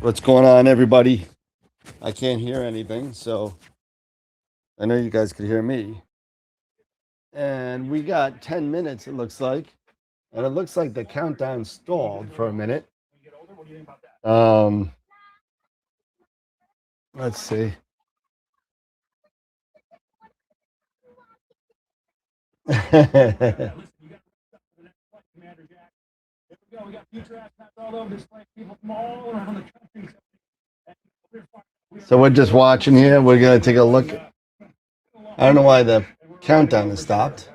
What's going on, everybody? I can't hear anything, so I know you guys could hear me. And we got 10 minutes, it looks like. And it looks like the countdown stalled for a minute. Um, let's see. So we're just watching here. We're going to take a look. I don't know why the countdown has stopped.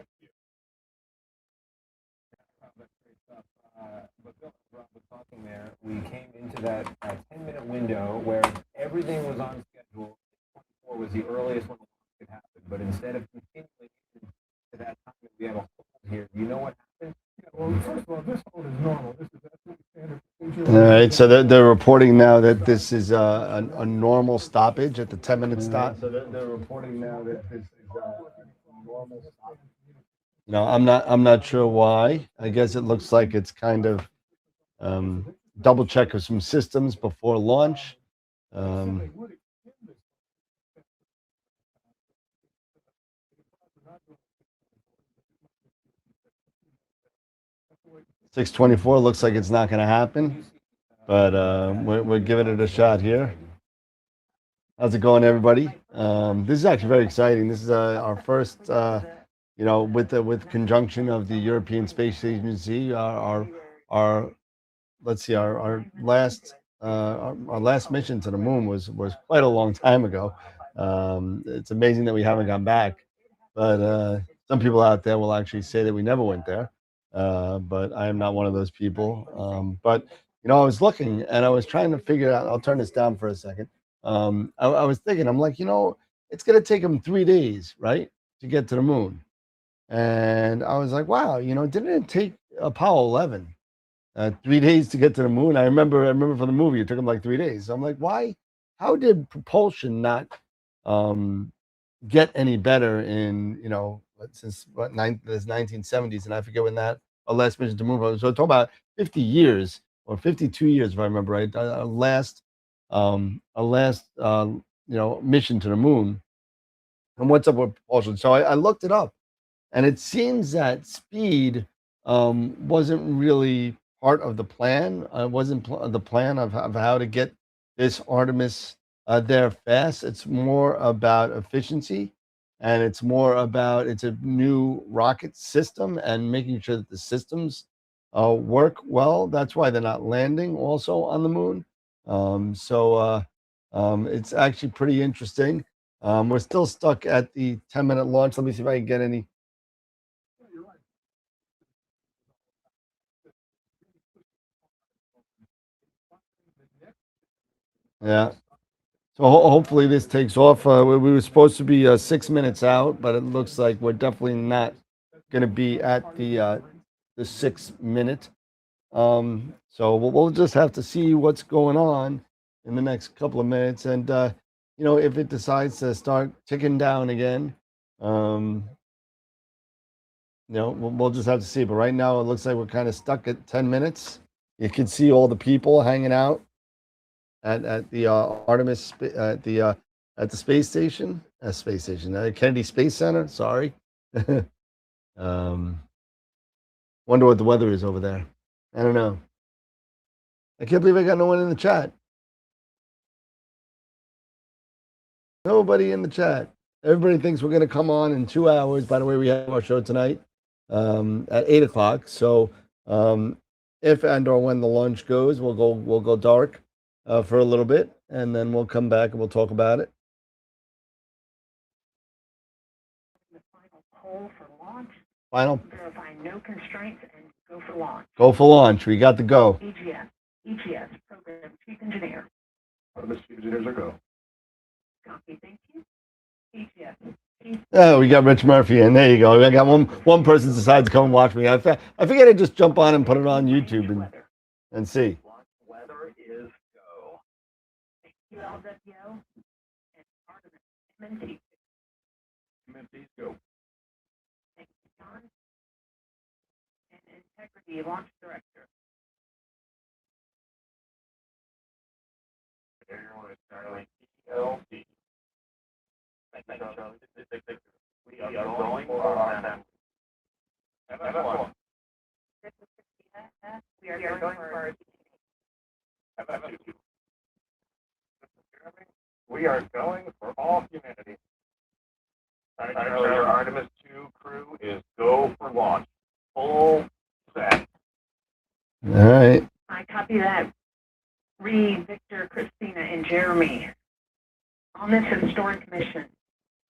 We came into that 10-minute window where everything was on schedule. 24 was the earliest one that could happen, but instead of continuing to that time, we have a hold here. Do you know what happened? Yeah, well, first of all, this hold is normal. This is absolutely standard procedure. All right, so they're reporting now that this is a normal stoppage at the 10-minute stop. So they're reporting now that this is a normal stoppage. No, I'm not sure why. I guess it looks like it's kind of double check of some systems before launch. 624 looks like it's not going to happen, but we're giving it a shot here. How's it going, everybody? This is actually very exciting. This is our first, with conjunction of the European Space Agency. Our let's see, our last our last mission to the moon was quite a long time ago. It's amazing that we haven't gone back, but some people out there will actually say that we never went there. But I am not one of those people. But I was looking and I was trying to figure out. I'll turn this down for a second. I was thinking, I'm like, it's going to take them 3 days, right, to get to the moon. And I was like, wow, didn't it take Apollo 11 3 days to get to the moon? I remember from the movie, it took them like 3 days. So I'm like, why? How did propulsion not um, get any better in since the 1970s? And I forget when that a last mission to moon. So talking about 50 years or 52 years, if I remember right, a last mission to the moon. And what's up with propulsion? So I looked it up, and it seems that speed wasn't really part of the plan. It wasn't the plan of how to get this Artemis there fast. It's more about efficiency, and it's more about it's a new rocket system and making sure that the systems work well. That's why they're not landing also on the moon. It's actually pretty interesting. We're still stuck at the 10-minute launch. Let me see if I can get any. Yeah. So hopefully this takes off. We were supposed to be 6 minutes out, but it looks like we're definitely not going to be at the 6 minute. So we'll just have to see what's going on in the next couple of minutes, and if it decides to start ticking down again, we'll just have to see. But right now, it looks like we're kind of stuck at 10 minutes. You can see all the people hanging out at the Artemis at the space station, Kennedy Space Center. Sorry. um, Wonder what the weather is over there. I don't know. I can't believe I got no one in the chat. Nobody in the chat. Everybody thinks we're going to come on in 2 hours. By the way, we have our show tonight at 8 o'clock. So if and or when the launch goes, we'll go dark for a little bit, and then we'll come back and we'll talk about it. The final poll for launch. Final. Verify no constraints and go for launch. Go for launch. We got to go. EGS, Program Chief Engineer. Artemis Chief Engineers are go. Copy, thank you. EGS. Oh, we got Rich Murphy, and there you go. I got one person decides to come and watch me. I figured I'd just jump on and put it on YouTube and see. Weather is go. Thank you, LWO and Artemis MNT. MNT's go. Thank you, John. And Integrity Launch Director. We are going for our family. MS1. This is Christina. We are going for our MS2. We are going for all humanity. Our Artemis 2 crew is go for launch. Full set. All right. I copy that. Reed, Victor, Christina, and Jeremy. On this historic mission,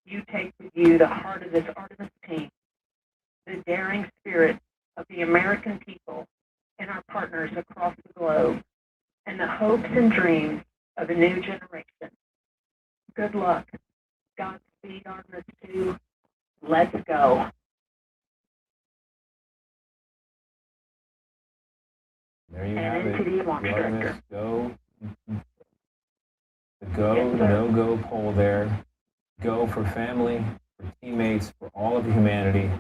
you take with you the heart of this Artemis team, the daring spirit of the American people and our partners across the globe, and the hopes and dreams of a new generation. Good luck. Godspeed, Artemis 2. Let's go. There you And have into it. the launch Artemis director. go. The go, no-go poll there. Go for family, for teammates, for all of humanity.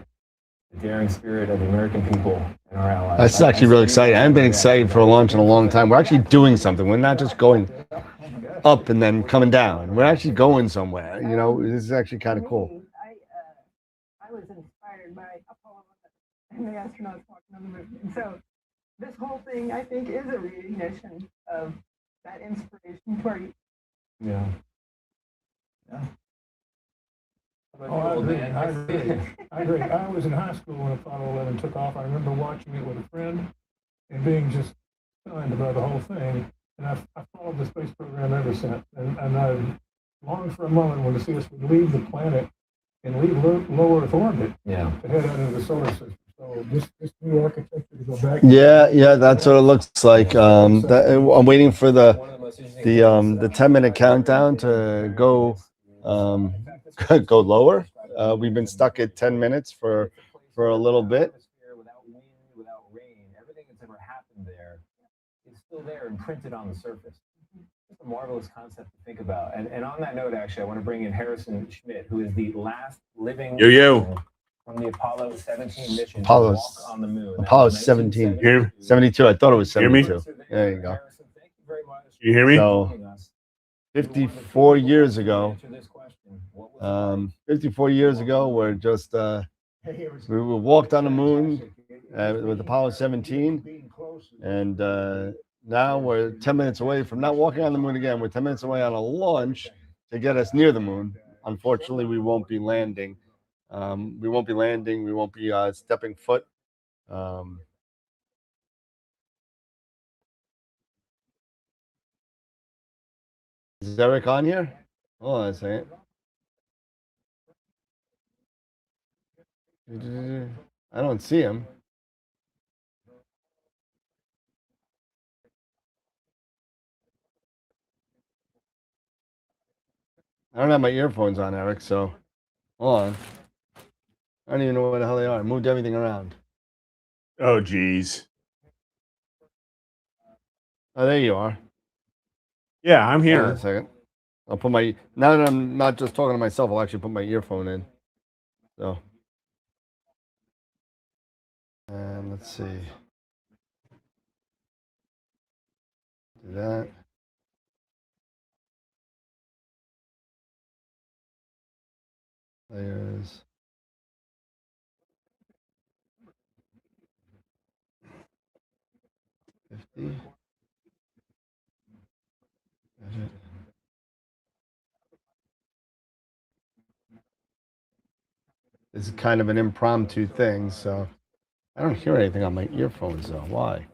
The daring spirit of the American people and our allies. That's actually really exciting. I haven't been excited for a launch in a long time. We're actually doing something. We're not just going up and then coming down. We're actually going somewhere. You know, this is actually kind of cool. I was inspired by Apollo 11 and the astronauts walking on the moon. And so this whole thing, I think, is a reignition of that inspiration to our youth. Yeah. Oh, I agree. I agree. I was in high school when Apollo 11 took off. I remember watching it with a friend and being just stunned about the whole thing. And I followed the space program ever since. And I longed for a moment when to see us leave the planet and leave low Earth orbit Yeah. to head out into the solar system. So this new architecture to go back. Yeah, that's what it looks like. I'm waiting for the 10-minute countdown to go go lower. We've been stuck at 10 minutes for a little bit. Without wind, without rain, everything that's ever happened there is still there and printed on the surface. It's a marvelous concept to think about. And on that note, actually, I want to bring in Harrison Schmidt, who is the last living person from the Apollo 17 mission to walk on the moon. Apollo 17. 72. I thought it was 72. There you go. Harrison, thank you very much. You hear me? So 54 years ago, 54 years ago, we're just we walked on the moon with Apollo 17, and now we're 10 minutes away from not walking on the moon again. We're 10 minutes away on a launch to get us near the moon. Unfortunately, we won't be landing. We won't be stepping foot. Is Eric on here? Hold on a second. I don't see him. I don't have my earphones on, Eric, so hold on. I don't even know where the hell they are. I moved everything around. Oh, geez. Oh, there you are. Yeah, I'm Hold on a here. second. I'll put my, now that I'm not just talking to myself, I'll actually put my earphone in. So. And let's see. Do that. There's. Edit. This is kind of an impromptu thing, so I don't hear anything on my earphones though. Why?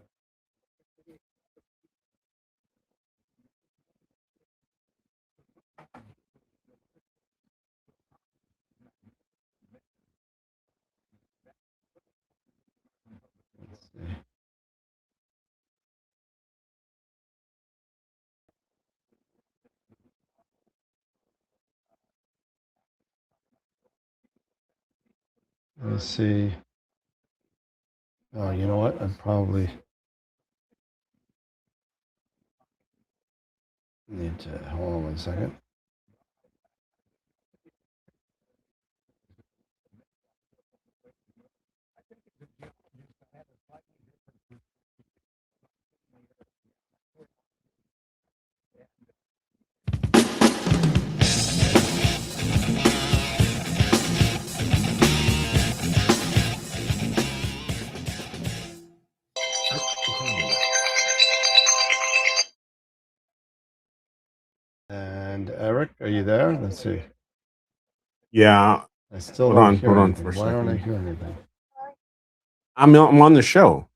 Let's see. Let's see. Oh, you know what? I probably need to hold on 1 second. Eric, are you there? Let's see. Yeah. I still Hold don't on, hear hold on anything. for a Why don't I second. hear anything? I'm on the show.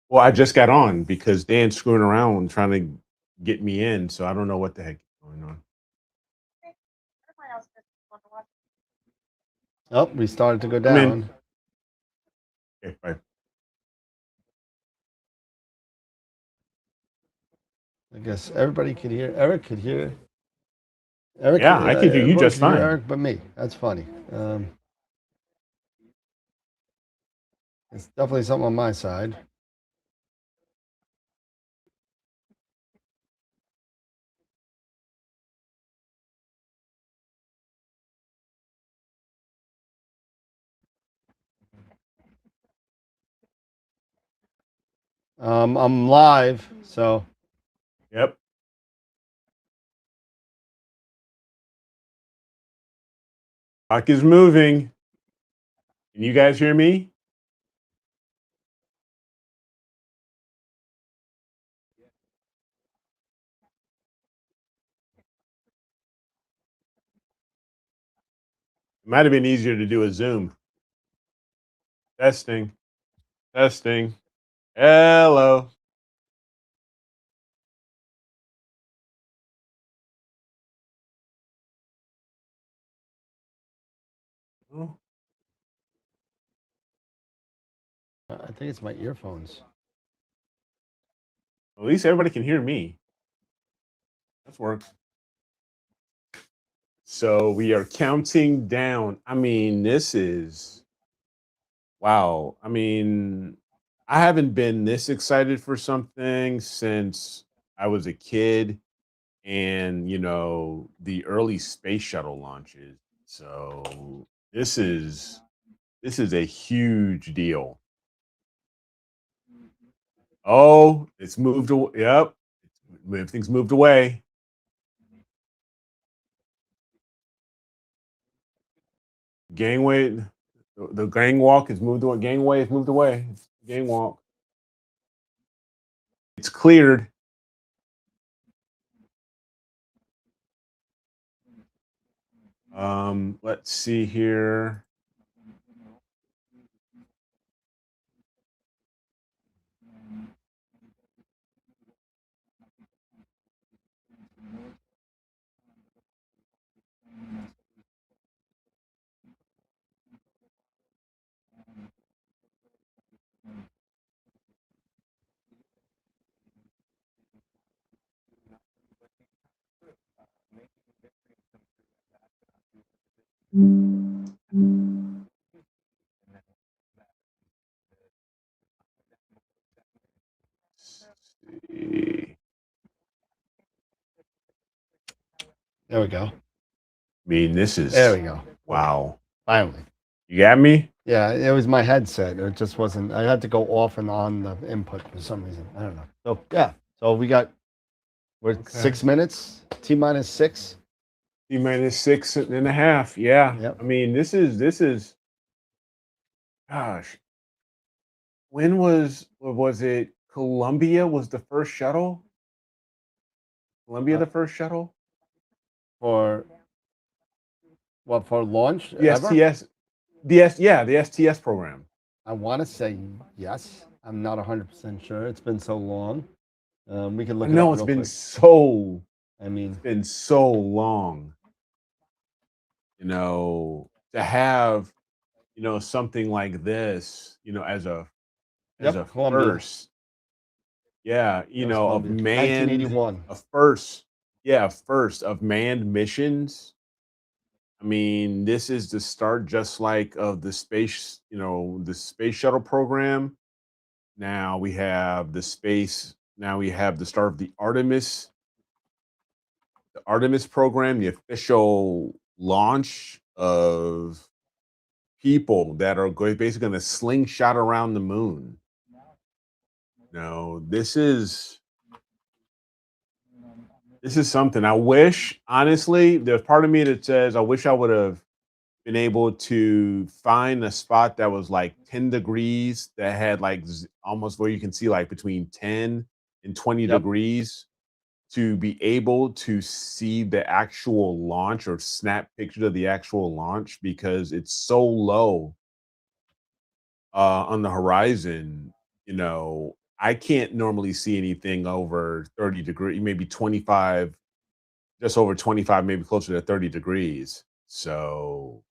Well, I just got on because Dan's screwing around trying to get me in, so I don't know what the heck is going on. Oh, we started to go I'm in. down. Okay, bye. I guess everybody could hear. Eric could hear. Eric, Yeah, I can hear you everyone just could hear fine. Eric, but me. That's funny. It's definitely something on my side. I'm live, so Yep. Clock is moving. Can you guys hear me? It might have been easier to do a Zoom. Testing. Testing. Hello. Oh, I think it's my earphones. at least everybody can hear me. That works. So we are counting down. I mean, this is wow. I mean, I haven't been this excited for something since I was a kid and, the early space shuttle launches. So this is a huge deal. Oh, it's moved away. Yep. Everything's moved away. Gangway, the gang walk is moved away. Gangway is moved away. Gang walk. It's cleared. Let's see here. See. There we go. I mean, this is There we go. wow. Finally. You got me? Yeah, it was my headset. It just wasn't. I had to go off and on the input for some reason. I don't know. So yeah. So we're Okay. 6 minutes. T-6. T-minus 6.5. Yeah. Yep. I mean, this is gosh. When was it Columbia was the first shuttle? Columbia the first shuttle? For what, for launch The ever? STS the STS program. I want to say yes. I'm not 100% sure. It's been so long. We can look it No, up it's real been quick. so I mean, long. To have, something like this, as a Columbia. first. Yeah, That was of Columbia. manned 1981. a first. Yeah, first of manned missions. I mean, this is the start just like of the space, the space shuttle program. Now we have now we have the start of the Artemis program, the official launch of people that are basically going to slingshot around the moon. No, this is something. I wish, honestly, there's part of me that says I wish I would have been able to find a spot that was like 10 degrees that had like almost where you can see like between 10 and 20 Yep. degrees to be able to see the actual launch or snap pictures of the actual launch because it's so low on the horizon. You know, I can't normally see anything over 30 degrees, maybe 25, just over 25, maybe closer to 30 degrees. So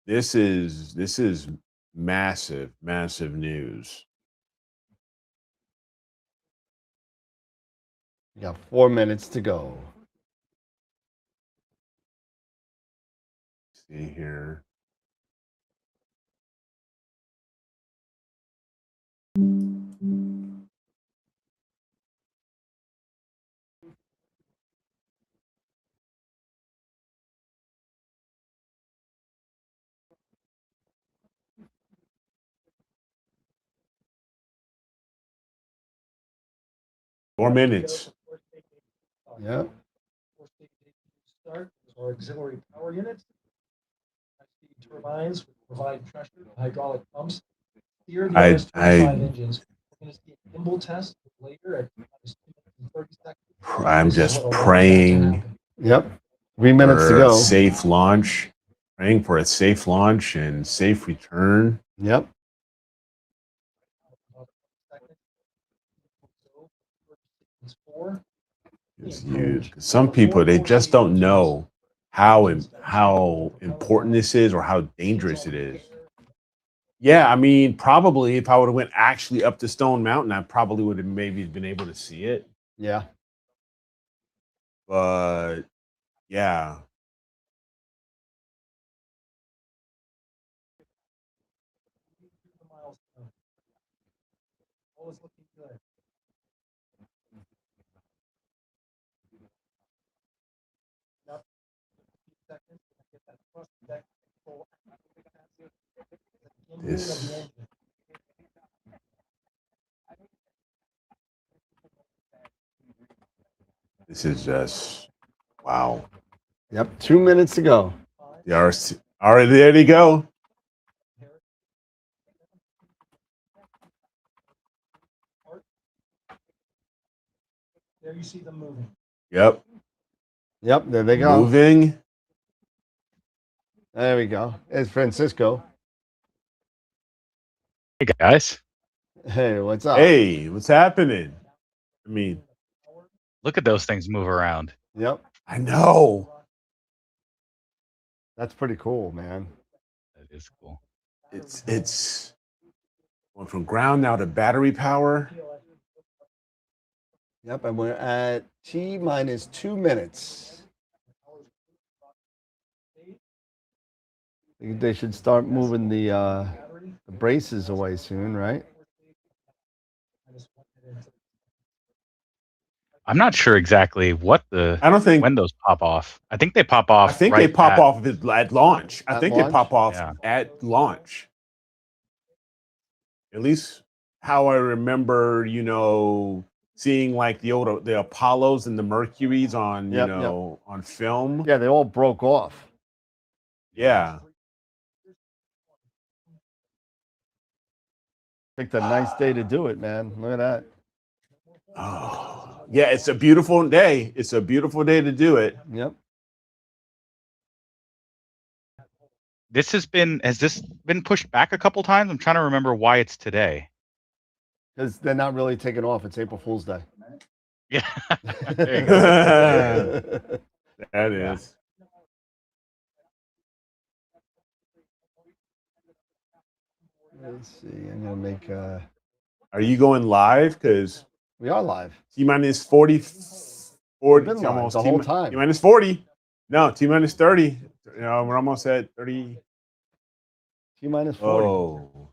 this is massive, massive news. You got 4 minutes to go. See here. Four minutes. Yeah. Start or auxiliary power units. High-speed turbines provide pressure. Hydraulic pumps steer the RS-25 engines. We're going to see a gimbal test later at 30 seconds. I'm just praying. Yep. 3 minutes to for a go. safe launch. Praying for a safe launch and safe return. Yep. Is huge. Some people, they just don't know how important this is or how dangerous it is. Yeah, I mean, probably if I would have went actually up to Stone Mountain, I probably would have maybe been able to see it. Yeah. But yeah. Always looking good. This is just wow. Yep. 2 minutes to go. The RC, all right, there you go. There you see them moving. Yep. Yep. There they go. Moving. There we go. It's Francisco. Hey guys, Hey, what's up? Hey, what's happening? I mean, look at those things move around. Yep. I know. That's pretty cool, man. That is cool. It's going from ground now to battery power. Yep. And we're at T minus 2 minutes. They should start moving the braces away soon, right? I'm not sure exactly what I don't think when those pop off. I think they pop off. I think right they pop at, off at launch. I At think launch? they pop off Yeah. at launch. At least how I remember, seeing like the Apollos and the Mercuries on, Yep, on film. Yeah, they all broke off. Yeah. Picked a nice day to do it, man. Look at that. Oh, yeah, it's a beautiful day. It's a beautiful day to do it. Yep. has this been pushed back a couple times? I'm trying to remember why it's today. Because they're not really taking off. It's April Fool's Day. Yeah. There you go. That is. Let's see. I'm gonna make. Are you going live? Because We are live. T minus 40, We've been live almost the whole time. T minus 40. No, T minus 30. We're almost at 30. T minus 40. Oh.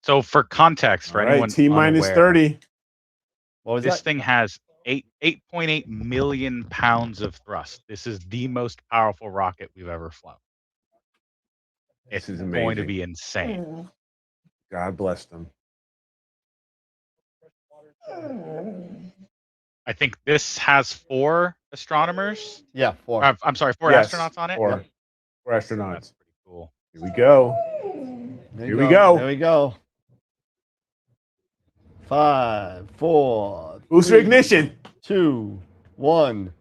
So for context, for All anyone right, T minus unaware, 30. What was this that? thing has 8.8 million pounds of thrust. This is the most powerful rocket we've ever flown. It's This is going to amazing. be insane. God bless them. I think this has 4 astronomers. Yeah, 4. I'm sorry, 4 Yes, astronauts on it. 4 astronauts. That's pretty cool. Here we go. There Here you we go. There we go. 5, 4, Booster 3, ignition. 2, 1.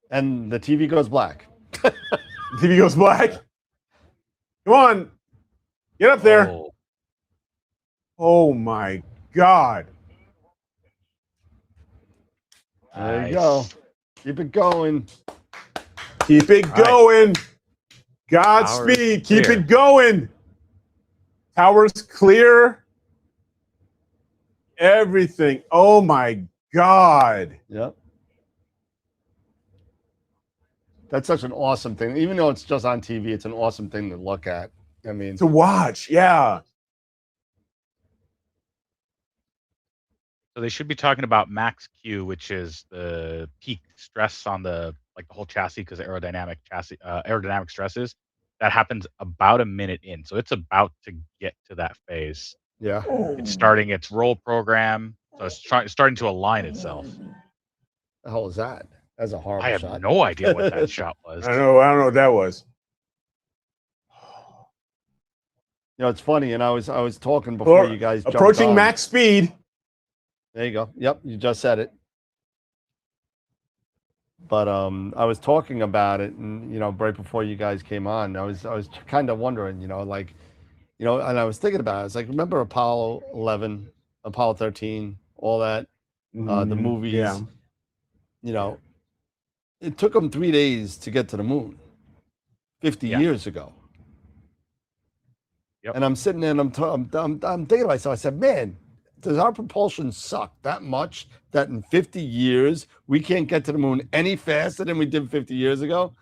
And the TV goes black. TV goes black. Come on. Get up there. Oh, Oh my God. There you nice. go. Keep it going. Keep it All right. going. Power Godspeed. is Keep clear. it going. Tower's clear. Everything. Oh my God. Yep. That's such an awesome thing. Even though it's just on TV, it's an awesome thing to look at. I mean, To watch. Yeah. So they should be talking about max Q, which is the peak stress on the whole chassis because aerodynamic stresses. That happens about a minute in, so it's about to get to that phase. yeah. It's starting its roll program, so it's starting to align itself. The hell is that? That's a horrible I have shot. no idea what that shot was. I don't know what that was. You know, it's funny, and I was talking before you guys jumped Approaching on. max speed. There you go. Yep, you just said it. But I was talking about it, and right before you guys came on, I was kind of wondering, and I was thinking about it. It's like, remember Apollo 11, Apollo 13, all that, the movies. Yeah. It took them 3 days to get to the moon, 50 Yeah. years ago. Yep. And I'm sitting there, and I'm thinking to myself. I said, man, does our propulsion suck that much that in 50 years we can't get to the moon any faster than we did 50 years ago?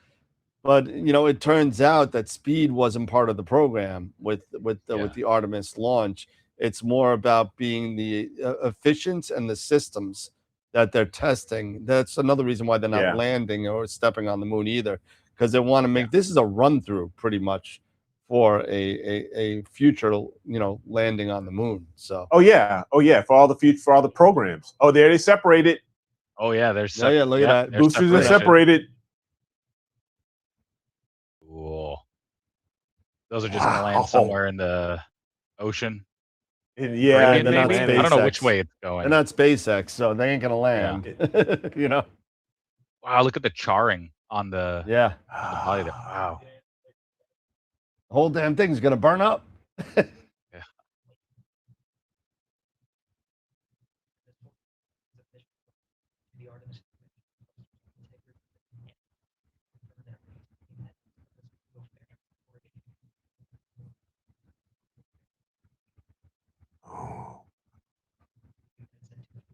But it turns out that speed wasn't part of the program with the Artemis launch. It's more about being the efficiency and the systems that they're testing. That's another reason why they're not landing or stepping on the moon either, because they want to make this is a run through pretty much for a future landing on the moon. So for all the programs. Oh, there they separate it. Oh yeah, there's look at that. Boosters are separated. Cool. Those are just gonna land somewhere in the ocean. And Caribbean, they're not maybe? I don't know which SpaceX. way it's going. They're not SpaceX, so they ain't gonna land. Wow, look at the charring on the Yeah. on the body there. Wow. The whole damn thing's gonna burn up.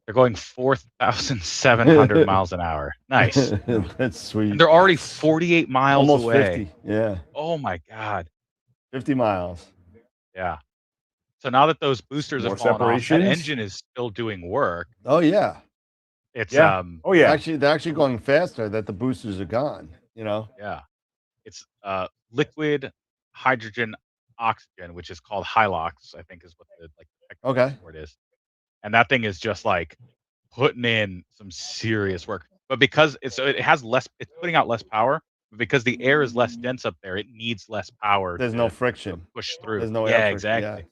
They're going 4,700 miles an hour. Nice. That's sweet. And they're already 48 miles Almost away. 50. Yeah. Oh my God. 50 miles. Yeah. So now that those boosters More are falling off, that separations? engine is still doing work. Oh yeah. It's Oh yeah. They're actually going faster that the boosters are gone. yeah. It's liquid hydrogen oxygen, which is called Hylox, I think is what the technical Okay. word is. And that thing is just like putting in some serious work. But because it's putting out less power, but because the air is less dense up there, it needs less power. There's no friction. Push through. There's no air friction. Exactly. Yeah.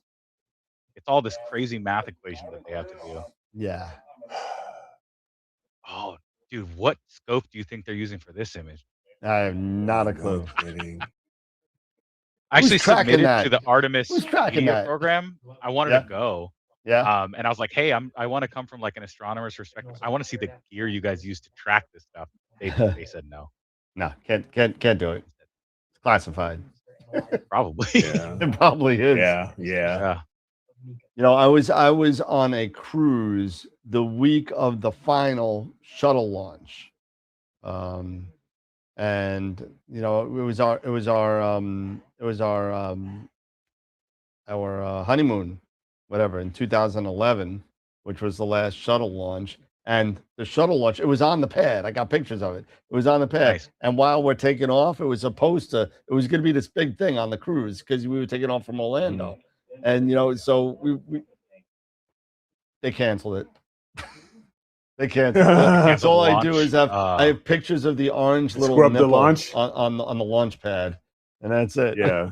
It's all this crazy math equation that they have to do. Yeah. Oh, dude, what scope do you think they're using for this image? I have not a clue. No kidding. I actually Who's tracking submitted that? to the Artemis Who's tracking media that? program. I wanted Yeah. to go. Yeah. And I was like, hey, I want to come from like an astronomer's perspective. I want to see the gear you guys use to track this stuff. They said no. No, can't do it. It's classified. Probably. Yeah. It probably is. Yeah. I was on a cruise the week of the final shuttle launch. And it was our honeymoon, whatever, in 2011, which was the last shuttle launch. And the shuttle launch, it was on the pad. I got pictures of it. It was on the pad. Nice. And while we're taking off, it was going to be this big thing on the cruise because we were taking off from Orlando. And, so they canceled it. They canceled it. So all I do is I have pictures of the orange little Scrub the nipple launch? on the launch pad. And that's it. Yeah.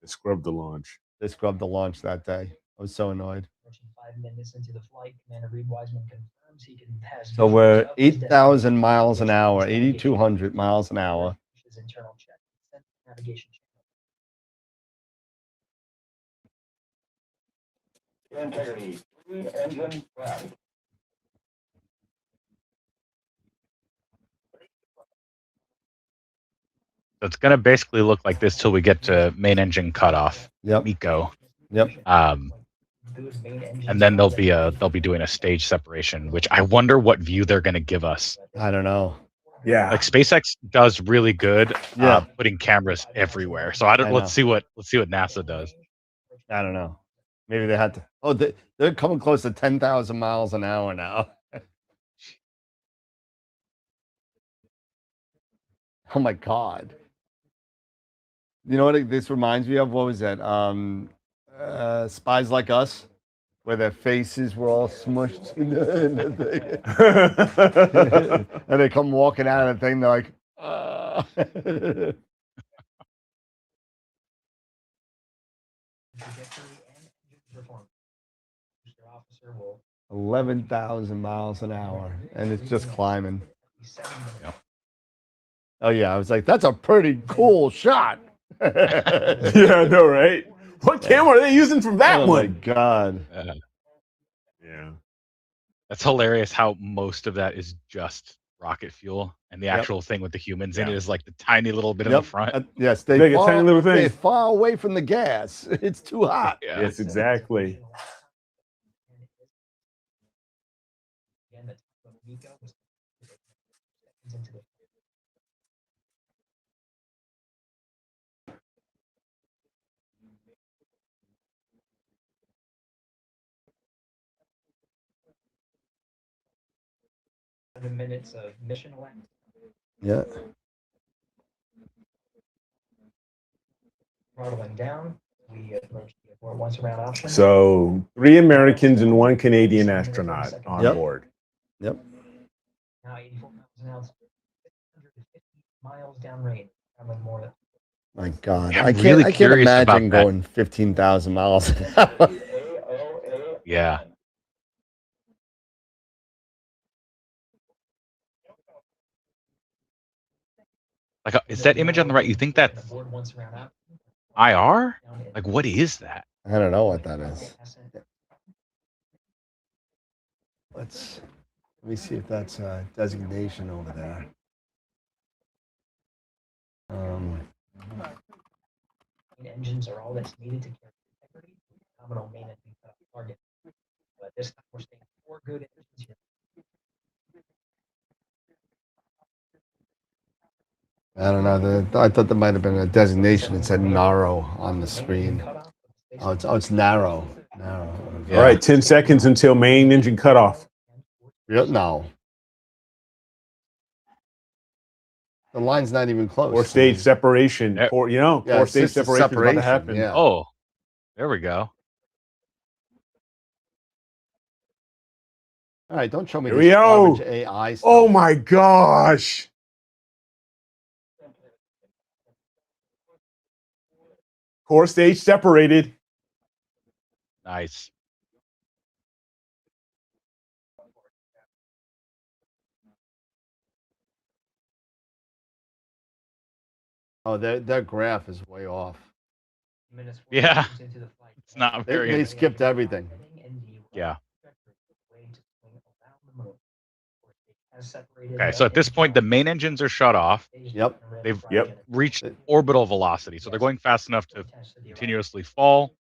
Scrub the launch. they scrubbed the launch that day. I was so annoyed. 5 minutes into the flight, Commander Reed Wiseman confirms he can pass. So we're 8,000 miles an hour, 8,200 miles an hour. His internal check, navigation channel. Integrity, engine left. So it's gonna basically look like this till we get to main engine cutoff. Yep. Miko. Yep. And then they'll be doing a stage separation, which I wonder what view they're gonna give us. I don't know. Yeah. Like SpaceX does really good Yeah. putting cameras everywhere. So let's see what NASA does. I don't know. Maybe they had to. Oh, they're coming close to 10,000 miles an hour now. Oh my God. You know what this reminds me of? What was that? Spies Like Us, where their faces were all smushed in the thing. And they come walking out of the thing, they're like, 11,000 miles an hour, and it's just climbing. Yep. Oh yeah, I was like, that's a pretty cool shot. Yeah, I know, right? What camera are they using from that Oh one? my God. Yeah. That's hilarious how most of that is just rocket fuel, and the actual thing with the humans in it is like the tiny little bit in the front. Yes, Like a tiny little thing. They're far away from the gas. It's too hot. Yeah. Yes, exactly. Minutes of mission length. Yeah. Throttling down. We approach the abort once around option. So 3 Americans and 1 Canadian astronaut on board. Yep. Now 84 miles an hour, 650 miles downrange, traveling more than. My God, Yeah, I I'm can't. really I can't curious about imagine that. going 15,000 miles an hour. Yeah. Like, is that image on the right? You think that's IR? Like, what is that? I don't know what that is. Let me see if that's a designation over there. Engines are all that's needed to carry integrity. Nominal main engine target. But this time we're staying 4 good engines here. I don't know. I thought there might have been a designation that said narrow on the screen. Oh, it's narrow. Narrow. Yeah. All right, 10 seconds until main engine cutoff. Yep, no. The line's not even close. 4-stage separation. Yep. 4-stage separation is about to happen. Yeah. Oh, there we go. All right, don't show me Here this we go. garbage AI stuff. Oh my gosh. Core stage separated. Nice. Oh, their graph is way off. Yeah. It's not very. They skipped everything. Yeah. Okay, so at this point, the main engines are shut off. Yep. They've reached orbital velocity, so they're going fast enough to continuously fall.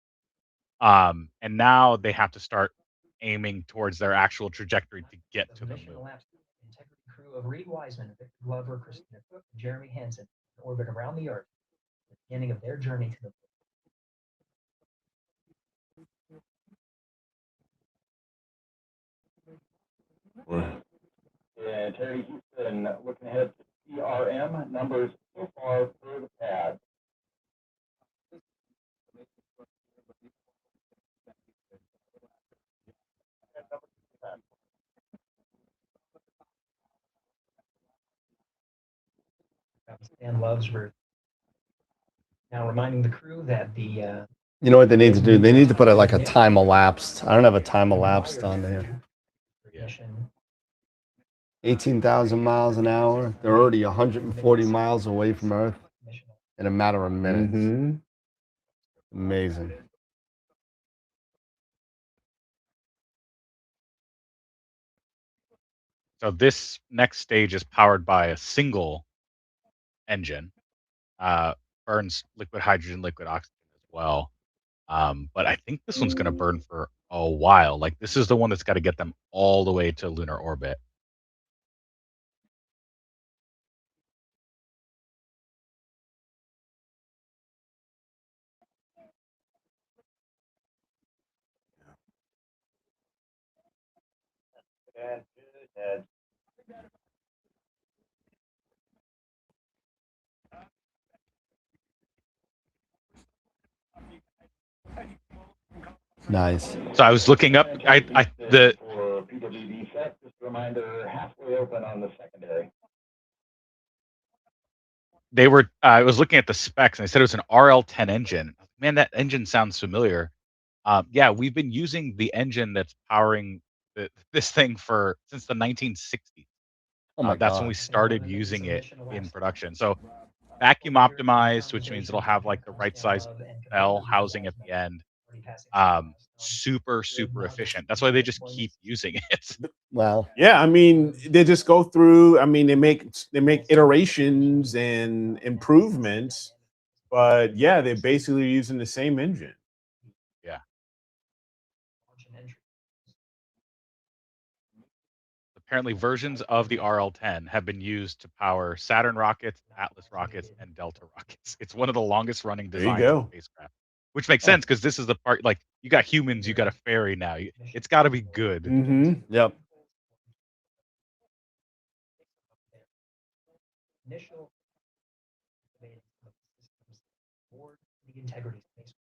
And now they have to start aiming towards their actual trajectory to get to the moon. Integrity crew of Reed Wiseman, Victor Glover, Christina Cook, and Jeremy Hansen in orbit around the Earth at the beginning of their journey to the moon. Yeah, Terry Houston looking ahead to PRM numbers so far for the pad. Stan Loves. Now reminding the crew that the You know what they need to do? They need to put like a time elapsed. I don't have a time elapsed on there. Yeah. 18,000 miles an hour. They're already 140 miles away from Earth in a matter of minutes. Mm-hmm. Amazing. So this next stage is powered by a single engine. Burns liquid hydrogen, liquid oxygen as well. But I think this one's going to burn for a while. Like this is the one that's got to get them all the way to lunar orbit. Nice. So I was looking up. The For PWD set, just a reminder, halfway open on the secondary. they were. I was looking at the specs, and they said it was an RL10 engine. Man, that engine sounds familiar. Yeah, we've been using the engine that's powering this thing for since the 1960s. Oh my That's when God. we started using it in production. So vacuum optimized, which means it'll have like the right size bell housing at the end. Super, super efficient. That's why they just keep using it. Wow. Yeah, I mean, they just go through. I mean, they make iterations and improvements, but yeah, they're basically using the same engine. Yeah. Apparently, versions of the RL-10 have been used to power Saturn rockets, Atlas rockets, and Delta rockets. It's one of the longest running There you designs of go. spacecraft, which makes sense because this is the part. Like, you got humans, you got a ferry now. It's got to be good. Mm-hmm. Yep. Initial the integrity space.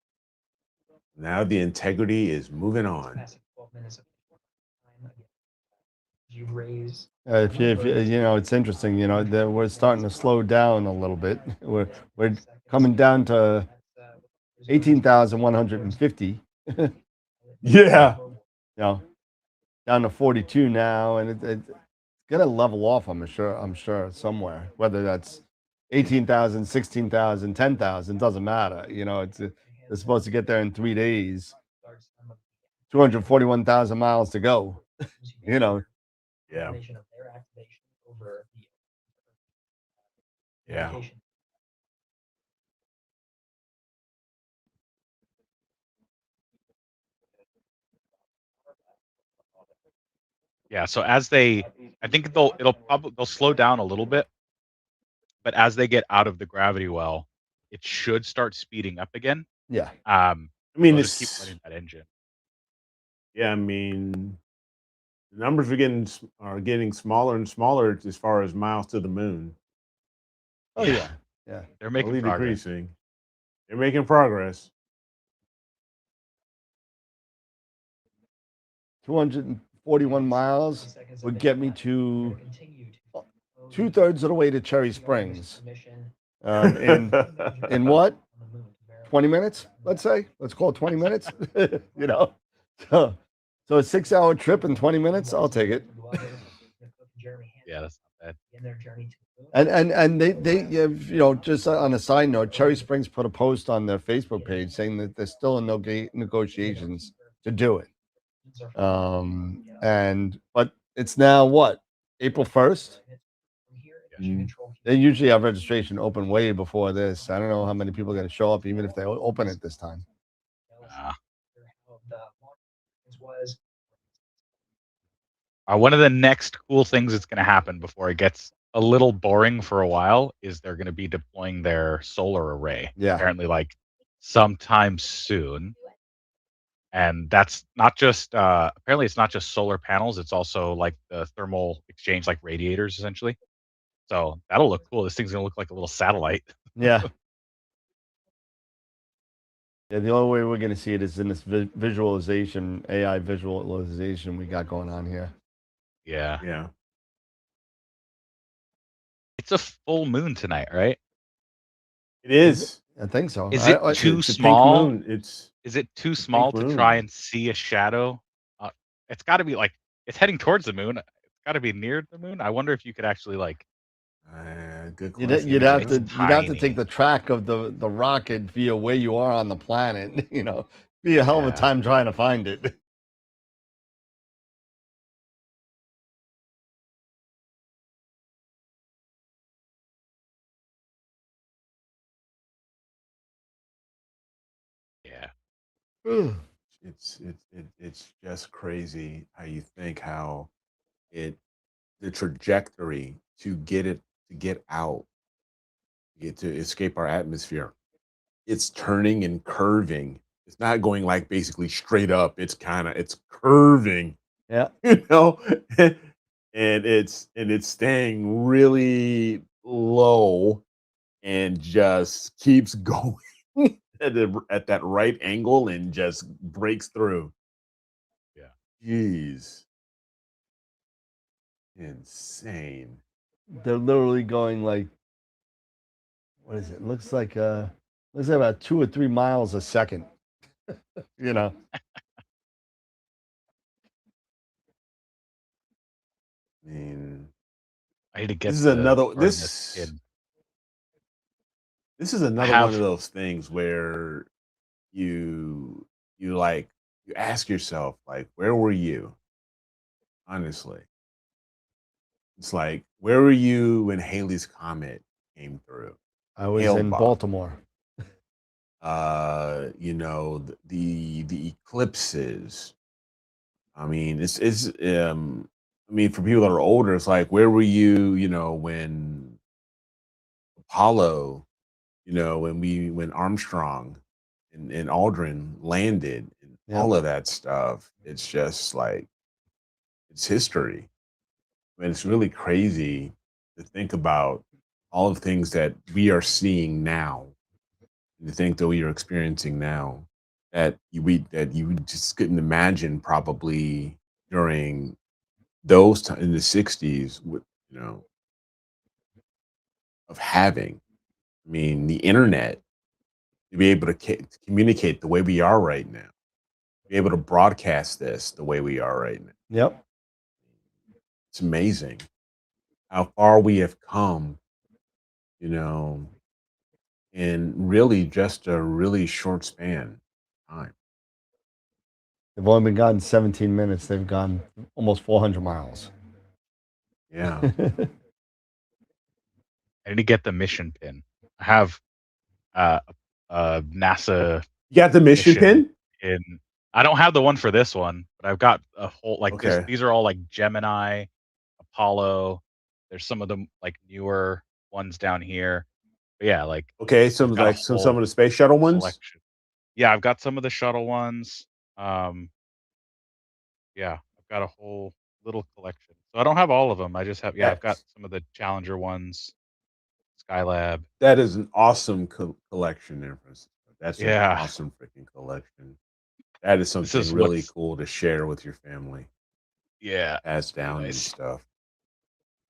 Now the integrity is moving on. 12 minutes of time. You raise. If you, you know, it's interesting. You know, that we're starting to slow down a little bit. We're coming down to 18,150. Yeah. You know, down to 42 now, and it's gonna level off. I'm sure somewhere. Whether that's 18,000, 16,000, 10,000, doesn't matter. You know, they're supposed to get there in 3 days. 241,000 miles to go. You know. Yeah. Yeah. Yeah. So I think they'll slow down a little bit, but as they get out of the gravity well, it should start speeding up again. Yeah. I mean, they'll just keep running that engine. Yeah, I mean, the numbers are getting smaller and smaller as far as miles to the moon. Oh yeah. Yeah. They're making Slowly progress. decreasing. They're making progress. 241 miles would get me to 2/3 of the way to Cherry Springs. In what? 20 minutes, let's say. Let's call it 20 minutes. You know, so a 6-hour trip in 20 minutes, I'll take it. Yeah, that's not And bad. they you know, just on a side note, Cherry Springs put a post on their Facebook page saying that they're still in negotiations to do it. But it's now what, April 1st? They usually have registration open way before this. I don't know how many people are going to show up, even if they open it this time. One of the next cool things that's going to happen before it gets a little boring for a while is they're going to be deploying their solar array. Yeah. Apparently, like sometime soon. And that's not just apparently it's not just solar panels, it's also like the thermal exchange, like radiators essentially. So that'll look cool. This thing's gonna look like a little satellite. Yeah. Yeah, the only way we're going to see it is in this visualization, AI visualization we got going on here. Yeah. Yeah. It's a full moon tonight, right? It is. I think so. Is it too It's a pink small? moon. It's Is it too a pink small to try moon. and see a shadow? It's got to be like it's heading towards the moon. It's got to be near the moon. I wonder if you could actually like. Good You'd question. you'd Maybe have it's to you'd have to take tiny. the track of the rocket via where you are on the planet. You know, be a hell of a Yeah. time trying to find it. Yeah. Ugh. It's just crazy how you think how it the trajectory to get out, get to escape our atmosphere. It's turning and curving. It's not going like basically straight up. It's curving, Yeah. you know, and it's staying really low and just keeps going at that right angle and just breaks through. Yeah. Jeez, insane. They're literally going like, what is it? Looks like about 2 or 3 miles a second. You know. I mean, I need to get this is the another Artemis this pin. this is I another one of have. those things where you you like you ask yourself like, where were you? Honestly, it's like, where were you when Haley's comet came through? I was in Hale-Bopp. Baltimore. The eclipses. I mean, I mean, for people that are older, it's like, where were you, when Apollo, when Armstrong and Aldrin landed and Yep. all of that stuff. It's just like it's history. I mean, it's really crazy to think about all of the things that we are seeing now, and to think that we are experiencing now that you just couldn't imagine probably during in the 60s with of having. I mean, the internet, to be able to communicate the way we are right now, be able to broadcast this the way we are right now. Yep. It's amazing how far we have come, you know, in really just a really short span of time. They've only been gone 17 minutes. They've gone almost 400 miles. Yeah. I need to get the mission pin. I have uh, a NASA You got the mission mission pin? in. I don't have the one for this one, but I've got a whole like this. Okay. These are all like Gemini, Apollo. There's some of the like newer ones down here. But yeah, like Okay. I've got a Some whole of the space shuttle ones. collection. Yeah, I've got some of the shuttle ones. Um, yeah, I've got a whole little collection. So I don't have all of them. I just have I've got That's some of the Challenger ones, Skylab. that is an awesome collection there, Francisco. That's an Yeah, awesome freaking collection. That is this something is really what's cool to share with your family, yeah, pass really down and nice. stuff.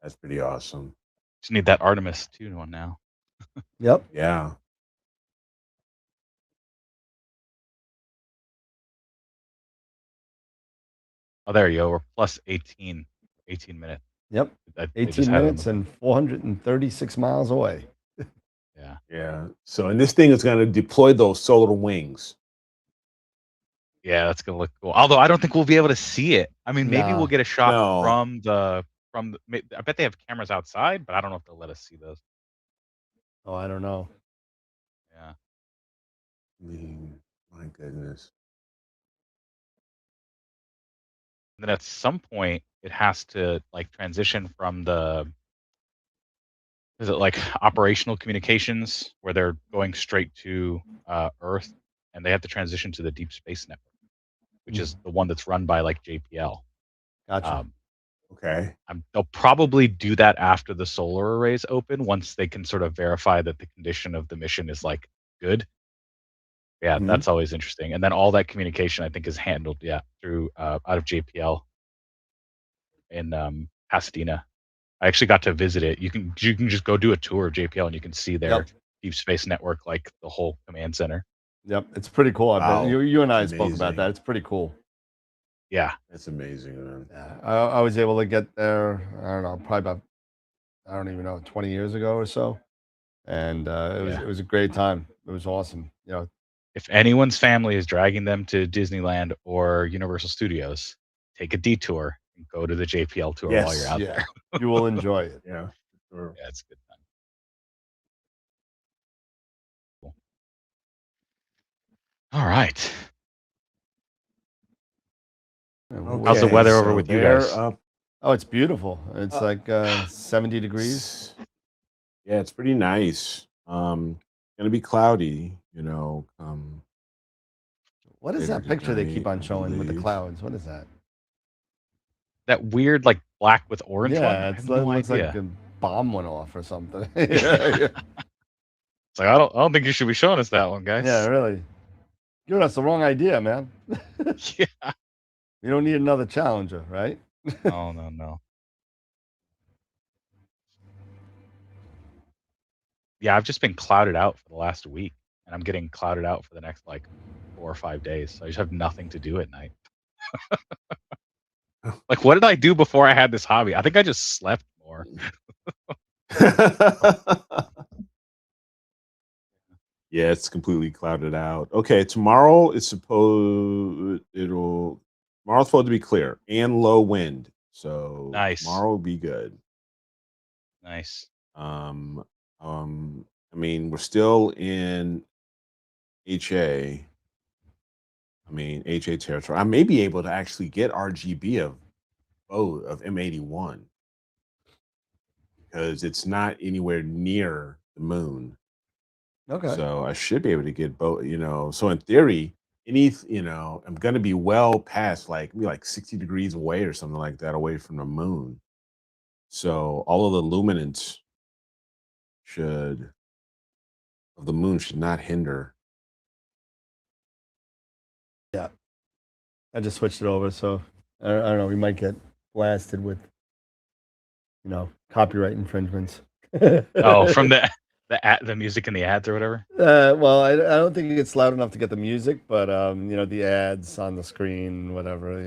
That's pretty awesome. Just need that Artemis 2 one now. Yep. Yeah. Oh, there you go. We're plus 18 minutes. Yep. They just 18 had it on minutes the and 436 miles away. yeah. Yeah. So, and this thing is going to deploy those solar wings. Yeah, that's gonna look cool. Although I don't think we'll be able to see it. I mean, maybe we'll Nah. get a shot No. I bet they have cameras outside, but I don't know if they'll let us see those. Oh, I don't know. Yeah. I mean, my goodness. And then at some point it has to like transition from the is it like operational communications where they're going straight to Earth and they have to transition to the deep space network, which is the one that's run by like JPL. Gotcha. Okay. They'll probably do that after the solar arrays open once they can sort of verify that the condition of the mission is like good. Yeah, Mhm. that's always interesting. And then all that communication I think is handled through out of JPL in Pasadena. I actually got to visit it. You can just go do a tour of JPL and you can see their Yep. deep space network like the whole command center. Yep, it's pretty cool. I bet Wow, you and I that's spoke about amazing. that. It's pretty cool. Yeah. That's amazing, man. Yeah, I was able to get there. I don't know, probably about I don't even know 20 years ago or so, and Yeah. it was a great time. It was awesome. You know, If anyone's family is dragging them to Disneyland or Universal Studios, take a detour and go to the JPL tour while you're Yes. out yeah, there. you will enjoy it. Yeah. Sure. Yeah, it's a good time. Cool. All right. How's the Okay, weather over so with you they're guys? up. Oh, it's beautiful. It's Uh, like 70 degrees. Yeah, it's pretty nice. Gonna be cloudy, What is later that picture they keep tonight, on I showing with the believe. clouds? What is that? That weird, like black with orange one? Yeah, I it have no looks like idea. a bomb went off or something. yeah, It's like I don't think you should be showing us that one, yeah, guys. really. Giving us the wrong idea, man. Yeah. You don't need another challenger, right? Oh no. Yeah, I've just been clouded out for the last week, and I'm getting clouded out for the next like 4 or 5 days. So I just have nothing to do at night. Like, what did I do before I had this hobby? I think I just slept more. Yeah, it's completely clouded out. Okay, tomorrow's supposed to be clear and low wind. So Nice. tomorrow will be good. Nice. Um, I mean, we're still in HA. HA territory. I may be able to actually get RGB of M81 because it's not anywhere near the moon. Okay. So I should be able to get both, So in theory, I'm gonna be well past like 60 degrees away or something like that away from the moon. So all of the luminance should of the moon should not hinder. Yeah. I just switched it over, so I don't know. We might get blasted with, copyright infringements. Oh, from the music and the ads or whatever. Well, I don't think it's loud enough to get the music, but the ads on the screen, whatever,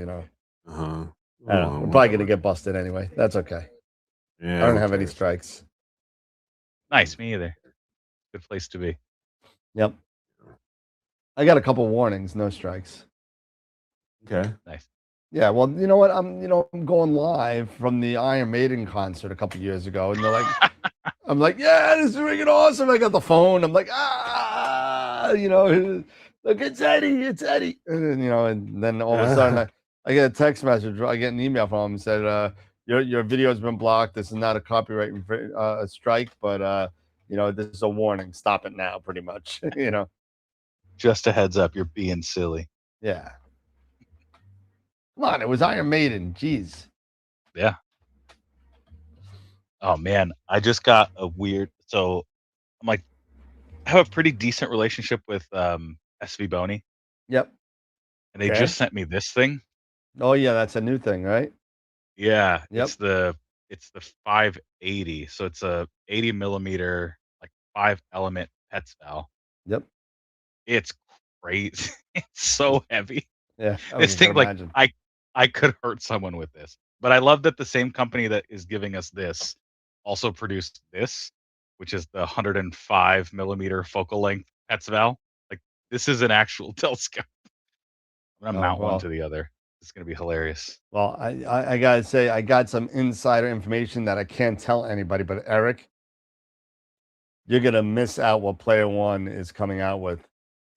Uh-huh. I don't know. We're Well, probably whatever. gonna get busted anyway. That's okay. Yeah, I don't who have any cares? strikes. Nice, me either. Good place to be. Yep. I got a couple warnings, no strikes. Okay. Nice. Yeah, well, you know what? I'm going live from the Iron Maiden concert a couple years ago, and they're like, I'm like, yeah, this is freaking awesome. I got the phone. I'm like, look, it's Eddie. And then all of a sudden I get a text message, I get an email from him and said, your video's been blocked. This is not a copyright strike, but this is a warning. Stop it now, pretty much. Just a heads up, you're being silly. Yeah. Come on, it was Iron Maiden. Jeez. Yeah. Oh man, I just got a weird. So I'm like, I have a pretty decent relationship with SV Boney, Yep. and they Okay. just sent me this thing. Oh yeah, that's a new thing, right? Yeah, Yep. it's the 580. So it's a 80 millimeter like 5-element PETS valve. Yep. It's crazy. It's so heavy. Yeah. This thing, like, imagine. I could hurt someone with this. But I love that the same company that is giving us this also produced this, which is the 105 millimeter focal length PETS valve. Like, this is an actual telescope. I'm gonna mount one to the other. It's gonna be hilarious. Well, I gotta say, I got some insider information that I can't tell anybody, but Eric, you're gonna miss out what Player One is coming out with,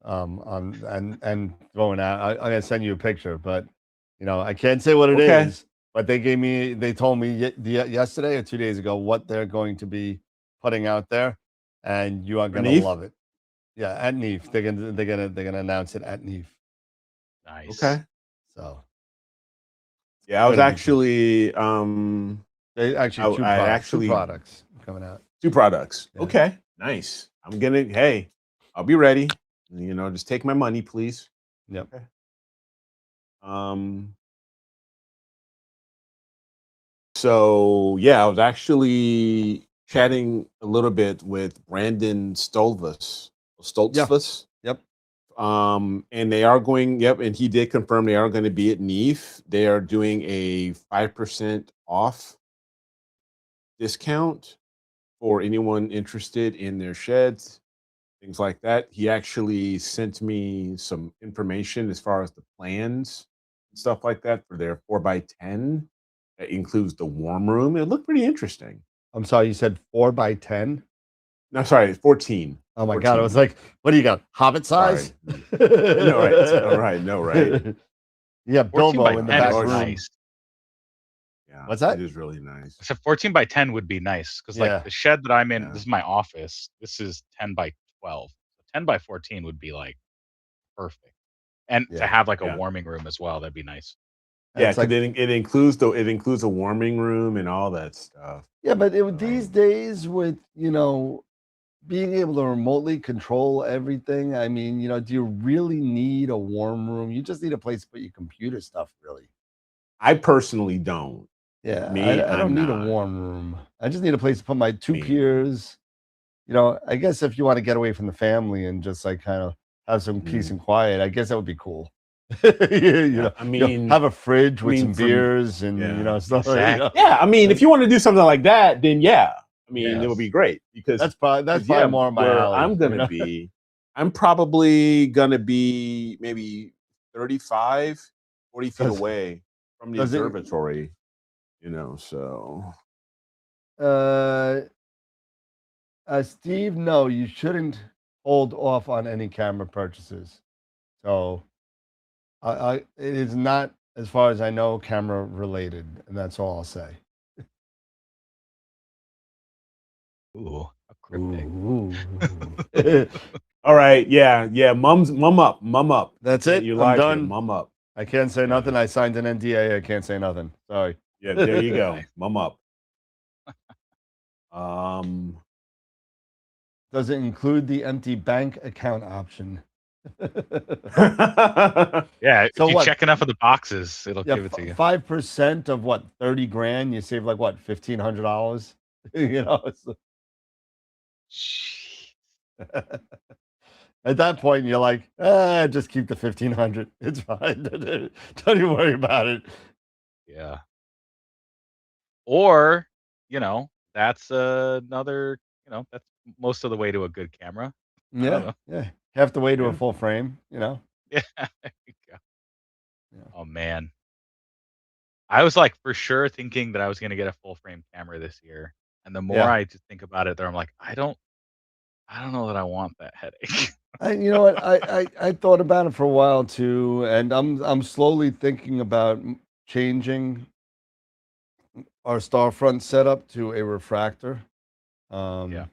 and throwing out. I'm gonna send you a picture, but I can't say what it Okay. is. But they told me yesterday or 2 days ago what they're going to be putting out there, and you are gonna NEAF? love it. Yeah, at NEAF, they're gonna announce it at NEAF. Nice. Okay. So Yeah, I was Gonna be actually they actually two I products, actually two products coming out. 2 products. Yeah. Okay. Nice. Hey, I'll be ready. Just take my money, please. Yep. Okay. So yeah, I was actually chatting a little bit with Brandon Stoltzfus. Yep. And they are going, and he did confirm they are going to be at NEAF. They are doing a 5% off discount for anyone interested in their sheds, things like that. He actually sent me some information as far as the plans and stuff like that for their 4x10. That includes the warm room. It looked pretty interesting. I'm sorry, you said 4x10? No, sorry, 14. Oh my 14. God, I was like, what do you got? Hobbit size? No, right. All right. No, right. Yeah, 14 Bilbo by in the 10 back is room. nice. Yeah. What's that? It is really nice. I said 14 by 10 would be nice because, Yeah. like, the shed that I'm in, Yeah. this is my office. This is 10 by 12. 10 by 14 would be like perfect. And to Yeah. have like a Yeah. warming room as well, that'd be nice. Yeah, It's because like, it includes a warming room and all that stuff. yeah, but these days with, being able to remotely control everything, I mean, do you really need a warm room? You just need a place to put your computer stuff, really. I personally don't. Yeah, Me, I I'm don't need a not. warm room. I just need a place to put my two Me. peers. I guess if you want to get away from the family and just like kind of have some peace and quiet, I guess that would be cool. I mean, have a fridge with some for me- beers and yeah. stuff. Exactly. Yeah, I mean, if you want to do something like that, then yeah. I mean, it would Yes. be great because That's probably yeah, more of my where alley. I'm gonna be, I'm probably gonna be maybe 35, 40 feet Does- away from the does it- observatory, so Steve, no, you shouldn't hold off on any camera purchases. So, it is not, as far as I know, camera related, and that's all I'll say. Ooh, a cryptic. Ooh. all right, yeah, mum up. That's it. You I'm lied here, done. mum up. I can't say nothing. I signed an NDA. I can't say nothing. Sorry. Yeah, there you go, Nice. mum up. Does it include the empty bank account option? Yeah, So if you what? check enough of the boxes, it'll Yeah, give it to you. 5% of what, 30 grand? You save like what, $1,500? Jeez. At that point, you're like, just keep the 1,500. It's fine. Don't even worry about it. Yeah. Or, that's another, that's most of the way to a good camera. I don't know. Yeah. Half the way to a Yeah. full frame, Yeah. There you go. Yeah. Oh man. I was like for sure thinking that I was gonna get a full frame camera this year. And the more Yeah. I just think about it, there I'm like, I don't know that I want that headache. You know what? I thought about it for a while too, and I'm slowly thinking about changing our Starfront setup to a refractor. Yeah.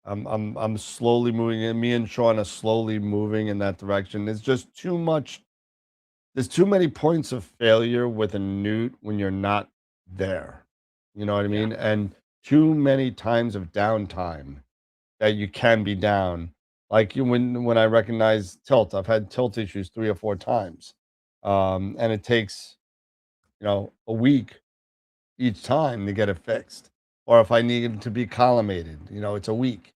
I'm slowly moving in. Me and Sean are slowly moving in that direction. There's just too much. There's too many points of failure with a newt when you're not there. You know what I Yeah. mean? And too many times of downtime that you can be down. Like when I recognize tilt, I've had tilt issues 3 or 4 times, and it takes a week each time to get it fixed. Or if I need it to be collimated, it's a week,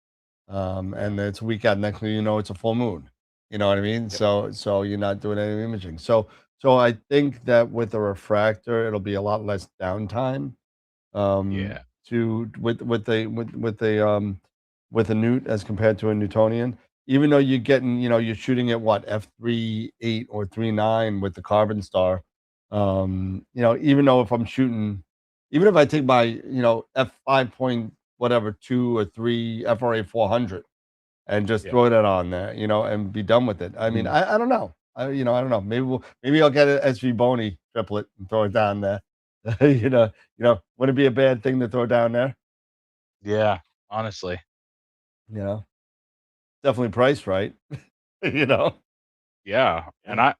and it's a week out. Next thing you know, it's a full moon. You know what I mean? Yep. So you're not doing any imaging. So I think that with a refractor, it'll be a lot less downtime. Yeah. To with a newt as compared to a Newtonian. Even though you're getting, you're shooting at what, f3.8 or 3.9 with the Carbon Star. Even though if I'm shooting, even if I take my, f5 point whatever 2 or 3 FRA 400 and just Yeah. throw that on there, and be done with it. I mean, I don't know. I don't know. Maybe I'll get an SV Boney triplet and throw it down there. Would it be a bad thing to throw down there? Yeah. Honestly. Definitely priced right. you know. Yeah. And I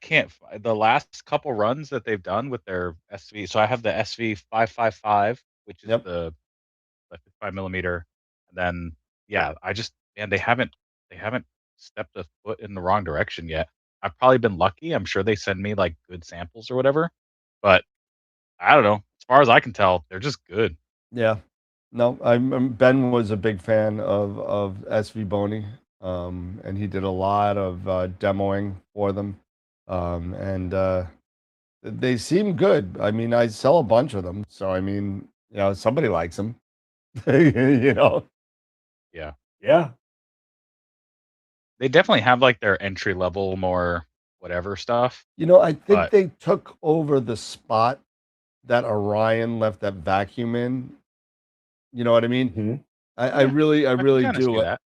can't the last couple runs that they've done with their SV. So I have the SV 555, which is Yep. the 55 millimeter. And then man, they haven't stepped a foot in the wrong direction yet. I've probably been lucky. I'm sure they send me like good samples or whatever. But I don't know. As far as I can tell, they're just good. Yeah. No, Ben was a big fan of SV Boney, and he did a lot of demoing for them, and they seem good. I mean, I sell a bunch of them, so I mean, somebody likes them, you know. Yeah. Yeah. They definitely have like their entry level, more whatever stuff. I think But they took over the spot that Orion left that vacuum in. You know what I mean? Mhm. I yeah, really, I I can really kind of see do. that.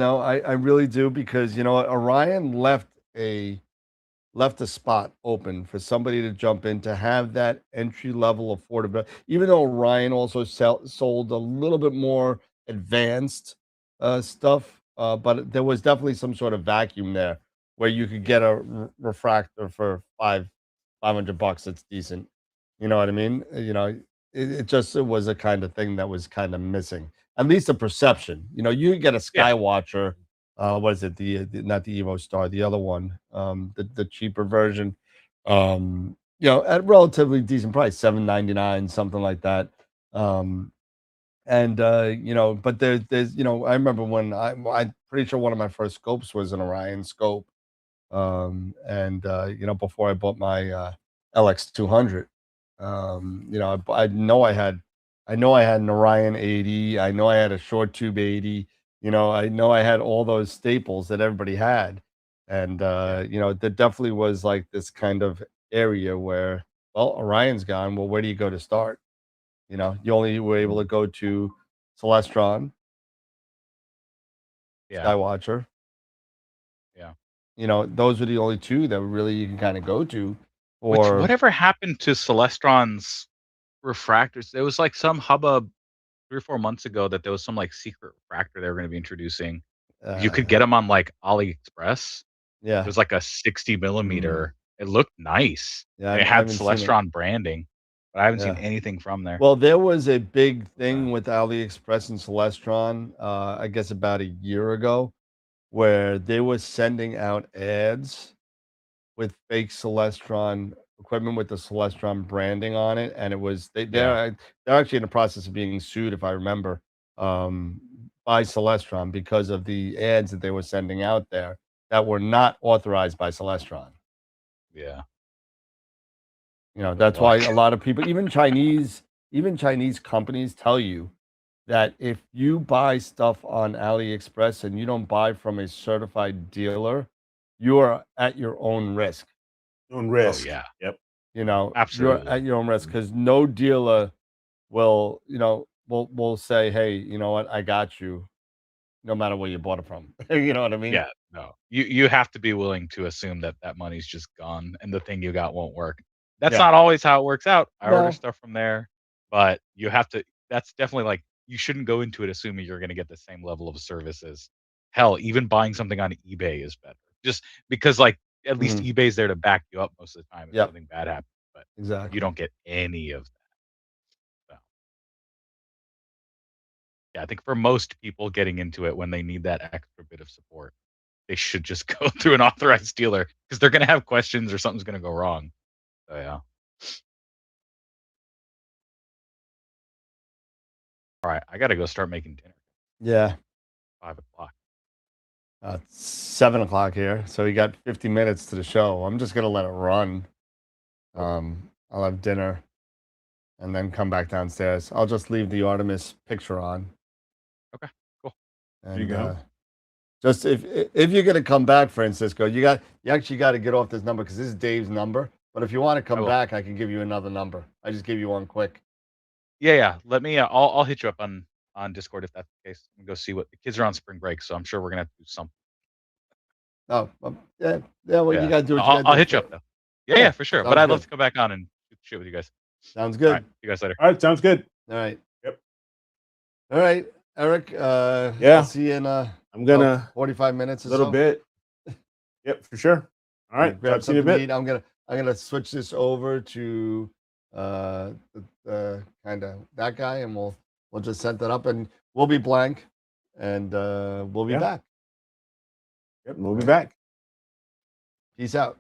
I really do because what, Orion left a spot open for somebody to jump in to have that entry level affordability. Even though Orion also sold a little bit more advanced stuff, but there was definitely some sort of vacuum there where you could get a refractor for 500 bucks. It's decent. You know what I mean? It was a kind of thing that was kind of missing. At least a perception. You could get a Yeah. Skywatcher, what is it? Not the Evo Star, the other one, the cheaper version, at relatively decent price, 799, something like that. Um, and but there's I remember when I'm pretty sure one of my first scopes was an Orion scope, and before I bought my LX200. I know I had an Orion 80. I know I had a short tube 80. I know I had all those staples that everybody had, and Yeah. there definitely was like this kind of area where, well, Orion's gone. Well, where do you go to start? You only were able to go to Celestron, Yeah. Skywatcher. Yeah. Those were the only two that really you can kind of go to. Which Or whatever happened to Celestron's refractors? There was like some hubbub 3 or 4 months ago that there was some like secret refractor they were going to be introducing. You could uh, get them on like AliExpress. It yeah. was like a 60 Mm. millimeter. It looked nice, Yeah, and it I had haven't seen it. Celestron branding, but I haven't seen Yeah. anything from there. Well, there was a big thing with AliExpress and Celestron, I guess about a year ago, where they were sending out ads with fake Celestron equipment with the Celestron branding on it, and it was Yeah. they're actually in the process of being sued, if I remember, um, by Celestron because of the ads that they were sending out there that were not authorized by Celestron. Yeah. Good That's why luck. a lot of people, even Chinese companies tell you that if you buy stuff on AliExpress and you don't buy from a certified dealer, you are at your own risk. On Oh risk. yeah. Yep. You're Absolutely. at your own risk because no dealer will say, "Hey, you know what? I got you," no matter where you bought it from. You know what I mean? Yeah, no. You have to be willing to assume that that money's just gone and the thing you got won't work. That's Yeah. not always how it works out. I order No. stuff from there, but you have to that's definitely like you shouldn't go into it assuming you're gonna get the same level of services. Hell, even buying something on eBay is better. Just because like at least Mhm. eBay's there to back you up most of the time if Yep. something bad happens, but you Exactly. don't get any of that. So, yeah, I think for most people getting into it when they need that extra bit of support, they should just go through an authorized dealer because they're gonna have questions or something's gonna go wrong. So yeah. All right, I gotta go start making dinner. Yeah. 5 o'clock. It's 7 o'clock here, so we got 50 minutes to the show. I'm just gonna let it run. Okay. I'll have dinner and then come back downstairs. I'll just leave the Artemis picture on, Okay. Cool. There you and go. just if you're gonna come back, Francisco, you actually got to get off this number because this is Dave's number. But if you want to I come will. back, I can give you another number. I just gave you one quick. Yeah, yeah. Let me. I'll hit you up on Discord if that's the case and go see what the kids are on spring break. So I'm sure we're gonna have to do something. Oh, yeah, yeah. Well, you Yeah. gotta do what you I'll, gotta I'll do. hit you up though. Yeah, yeah, Yeah, for sure. But sounds I'd love good. to come back on and shoot the shit with you guys. Sounds All right. good. See you guys later. All right, sounds good. All right. Yep. All right, Eric. Yeah. I'll see you in I'm gonna 45 minutes or a little so. bit. Yep, for sure. All right, Grab talk to you in a something to bit. eat. I'm gonna switch this over to the kind of that guy, and we'll just set that up, and we'll be blank, and we'll be Yeah. back. Yep, we'll be back. Peace out.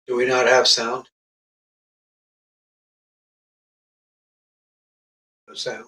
Do we not have sound? No sound.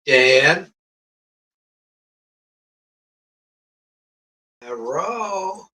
Dan? Hello?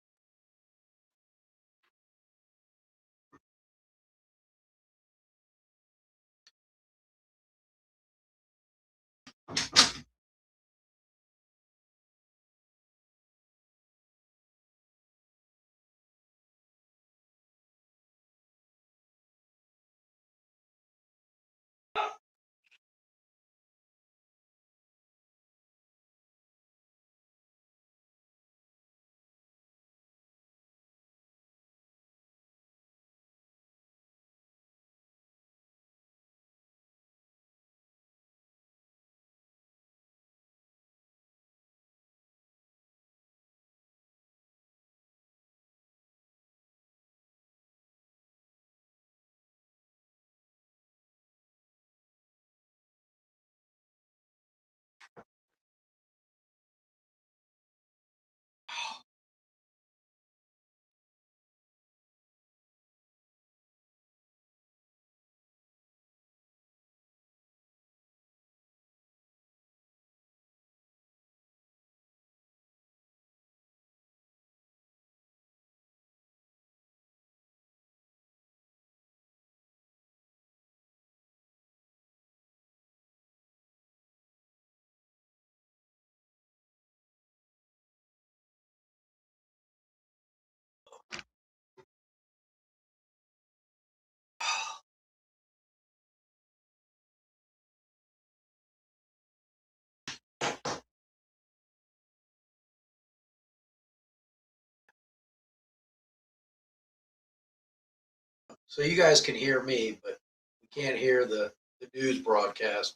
So you guys can hear me, but we can't hear the news broadcast.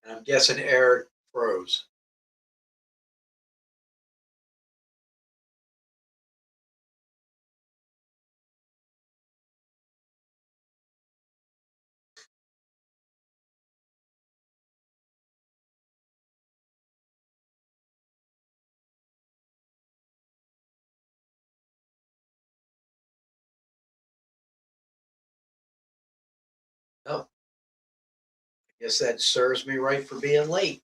And I'm guessing Eric froze. Nope. I guess that serves me right for being late.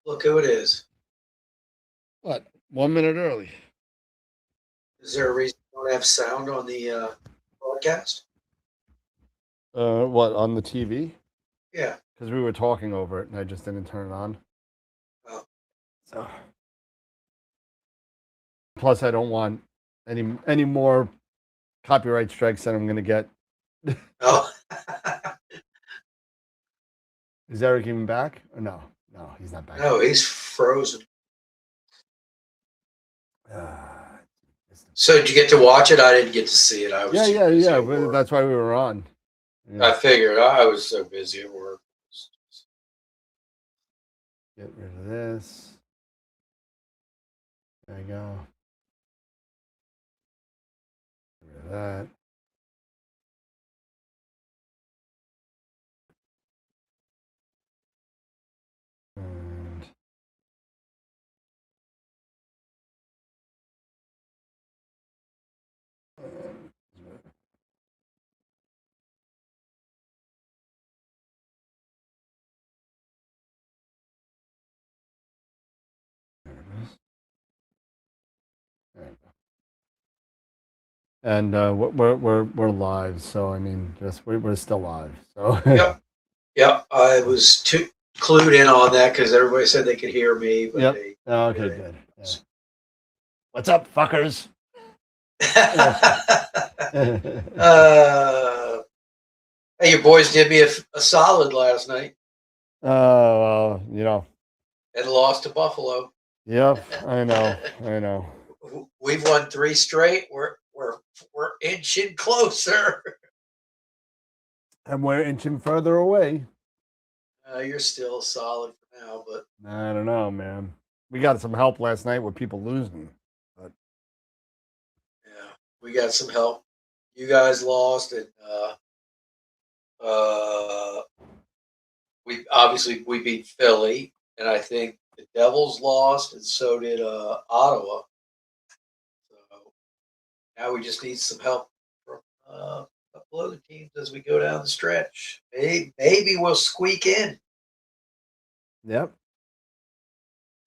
Look who it is. What? 1 minute early. Is there a reason you don't have sound on the broadcast? What, on the TV? Yeah. Because we were talking over it and I just didn't turn it on. Oh. So. Plus, I don't want any more copyright strikes that I'm going to get. Oh. Is Eric even back? Or no? No, he's not back. No, he's frozen. Uh, So did you get to watch it? I didn't get to see it. I was too busy at work. That's why we were on. I figured I was so busy at work. Get rid of this. There you go. Get rid of that. And there it is. There you go. And we're live, so I mean, just we're still live. So Yep. I was too clued in on that because everybody said they could hear me, but Yep. they Okay, good. Yeah. What's up, fuckers? Hey, your boys did me a solid last night Oh, well, and lost to Buffalo. Yep, I know. We've won 3 straight. We're inching closer. And we're inching further away. You're still solid for now, but I don't know, man. We got some help last night with people losing. But yeah, we got some help. You guys lost, and we beat Philly, and I think the Devils lost, and so did Ottawa. So now we just need some help from a couple other teams as we go down the stretch. Maybe we'll squeak in. Yep.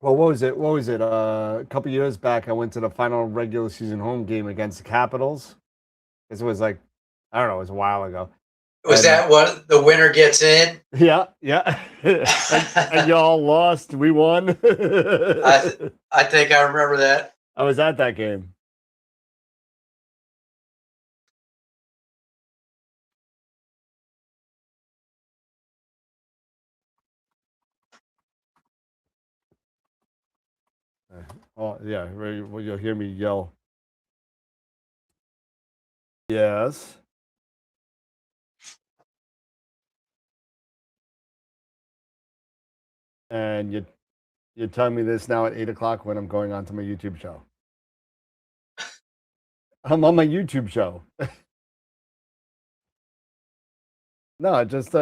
Well, what was it? A couple years back, I went to the final regular season home game against the Capitals. It was like, I don't know, it was a while ago. Was that what the winner gets in? Yeah. and y'all lost. We won. I think I remember that. I was at that game. Oh yeah, well, you'll hear me yell. Yes. And you tell me this now at 8:00 when I'm going on to my YouTube show. I'm on my YouTube show. It's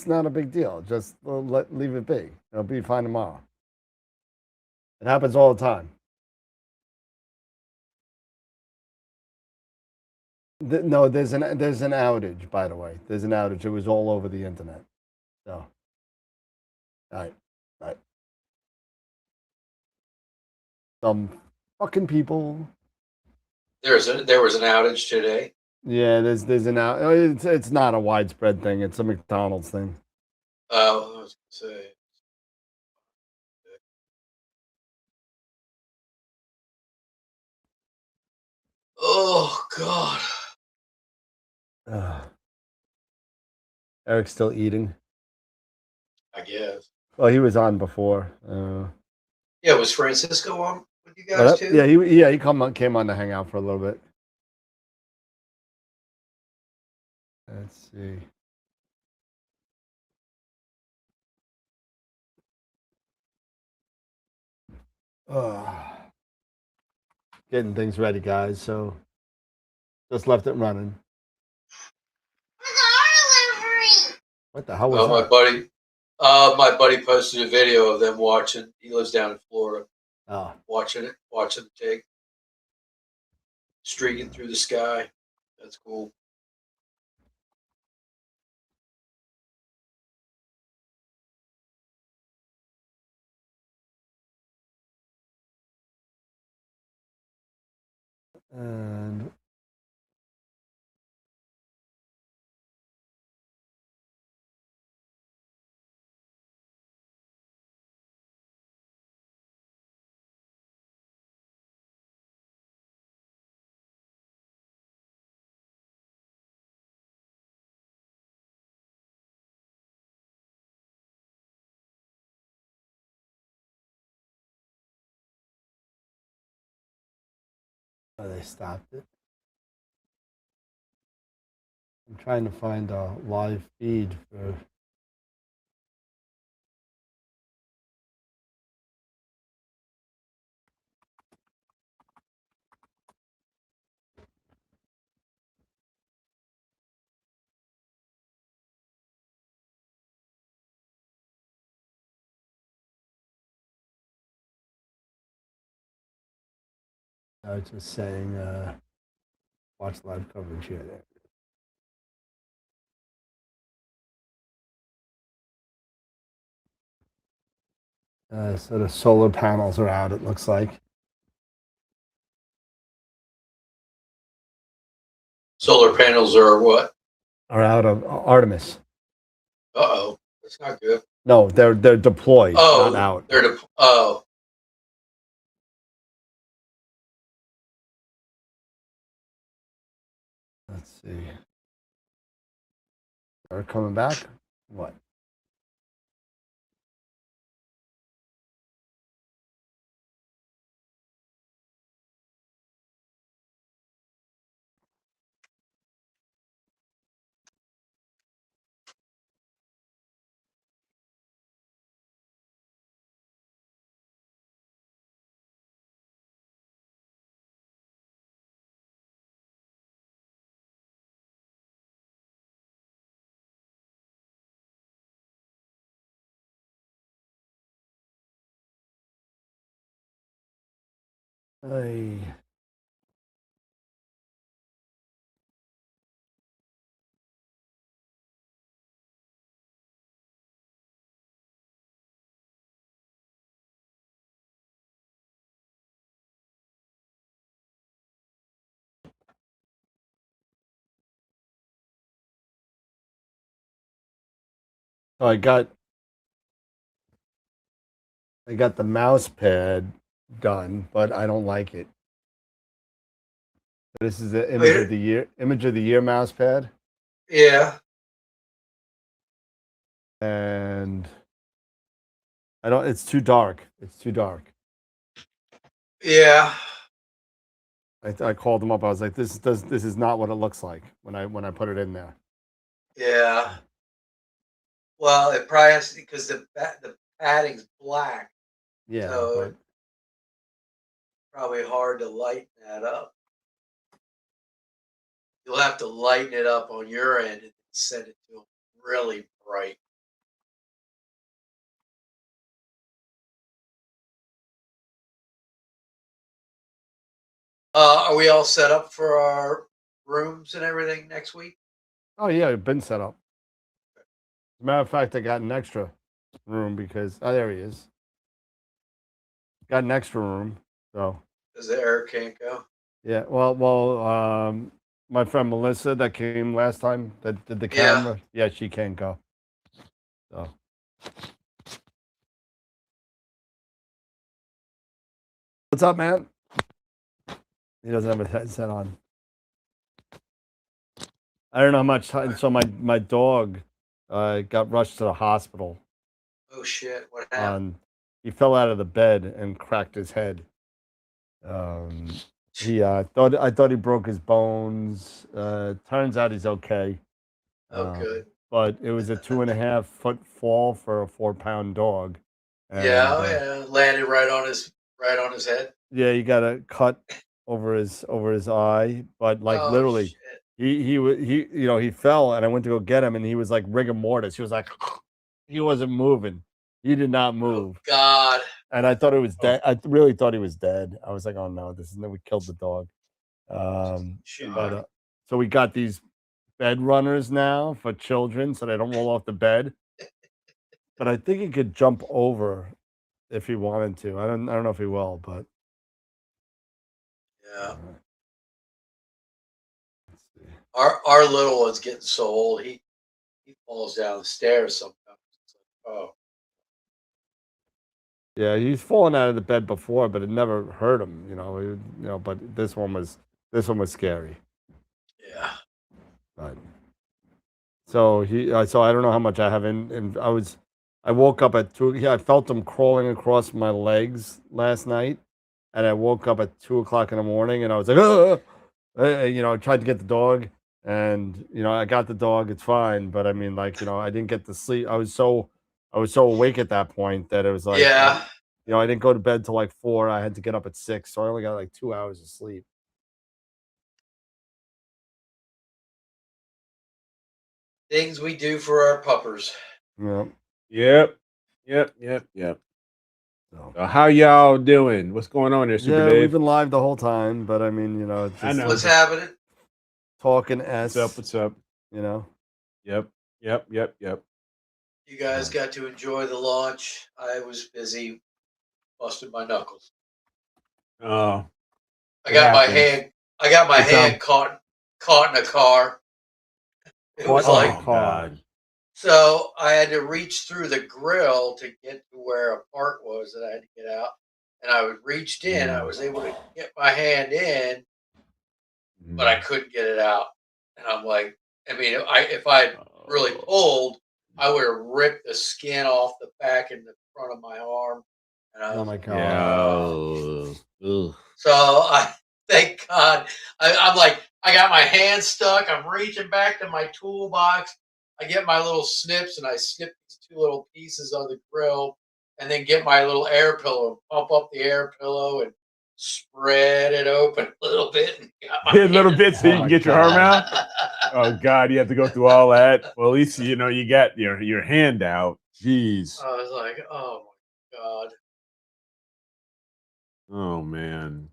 not a big deal. Just leave it be. It'll be fine tomorrow. It happens all the time. No, there's an outage, by the way. There's an outage. It was all over the internet. So, all right. Some fucking people. There was an outage today. Yeah, there's an out. It's not a widespread thing. It's a McDonald's thing. Oh, I was gonna say. Oh God. Eric's still eating. I guess. Well, he was on before. Yeah, was Francisco on with you guys too? Yeah, he came on to hang out for a little bit. Let's see. Getting things ready, guys. So just left it running. What the hell was that? My buddy posted a video of them watching. He lives down in Florida. Oh. Watching the take, streaking through the sky. That's cool. And they stopped it. I'm trying to find a live feed for. I was just saying, watch live coverage here. So the solar panels are out, it looks like. Solar panels are what? Are out of Artemis. Uh-oh. That's not good. No, they're deployed, not Oh, out. oh. Let's see. Are coming back? What? Hey. So I got the mouse pad done, but I don't like it. This is the image of the year mouse pad. Yeah. And I don't it's too dark. It's too dark. Yeah. I called them up. I was like, this is not what it looks like when I put it in there. Yeah. Well, it probably has to, because the padding's black. Yeah, So but it's probably hard to lighten that up. You'll have to lighten it up on your end and set it to really bright. Are we all set up for our rooms and everything next week? oh yeah, it's been set up. As a matter of fact, I got an extra room because there he is. Got an extra room, so Because the air can't go. yeah. My friend Melissa that came last time that did the Yeah. camera, yeah, she can't go. So what's up, man? He doesn't have a headset on. I don't know how much time. So my dog got rushed to the hospital. Oh shit! What happened? He fell out of the bed and cracked his head. He thought he broke his bones. Turns out he's okay. Oh, good. But it was a 2.5-foot fall for a 4-pound dog. Yeah, oh yeah, landed right on his head. Yeah, he got a cut over his eye, but like Oh, literally, shit. he fell, and I went to go get him, and he was like rigor mortis. He was like, he wasn't moving. He did not move. Oh God. And I thought it was dead. I really thought he was dead. I was like, oh no, we killed the dog. So we got these bed runners now for children, so they don't roll off the bed. But I think he could jump over if he wanted to. I don't know if he will, but yeah. our little one's getting so old. He falls down the stairs sometimes. It's like, oh, Yeah, he's fallen out of the bed before, but it never hurt him. But this one was scary. yeah. But so I don't know how much I have in. And I woke up at 2. Yeah, I felt him crawling across my legs last night, and I woke up at 2 o'clock in the morning, and I was like, "Ugh!" I tried to get the dog, and I got the dog. It's fine, but I mean, like, I didn't get to sleep. I was so awake at that point that it was like, Yeah. I didn't go to bed till like 4. I had to get up at 6, so I only got like 2 hours of sleep. Things we do for our puppers. Yeah. Yep. So. So how y'all doing? What's going on there, Super Yeah, Dave? we've been live the whole time, but I mean, it's I just know. What's happening? talking S. What's up? Yep. You guys got to enjoy the launch. I was busy busting my knuckles. Oh, I got my hand caught in a car. It was like, God. so I had to reach through the grill to get to where a part was that I had to get out. And I reached in, I was able to get my hand in, but I couldn't get it out. And I'm like, I mean, if I had really pulled, I would have ripped the skin off the back and the front of my arm. And I was Oh my like, God. Yeah. so I thank God. I'm like, I got my hand stuck. I'm reaching back to my toolbox. I get my little snips and I snip these 2 little pieces of the grill, and then get my little air pillow, pump up the air pillow, and spread it open a little bit. And got my A little bit so you can get your arm out. Oh God, you have to go through all that. Well, at least you got your hand out. Jeez. I was like, oh my God. Oh man.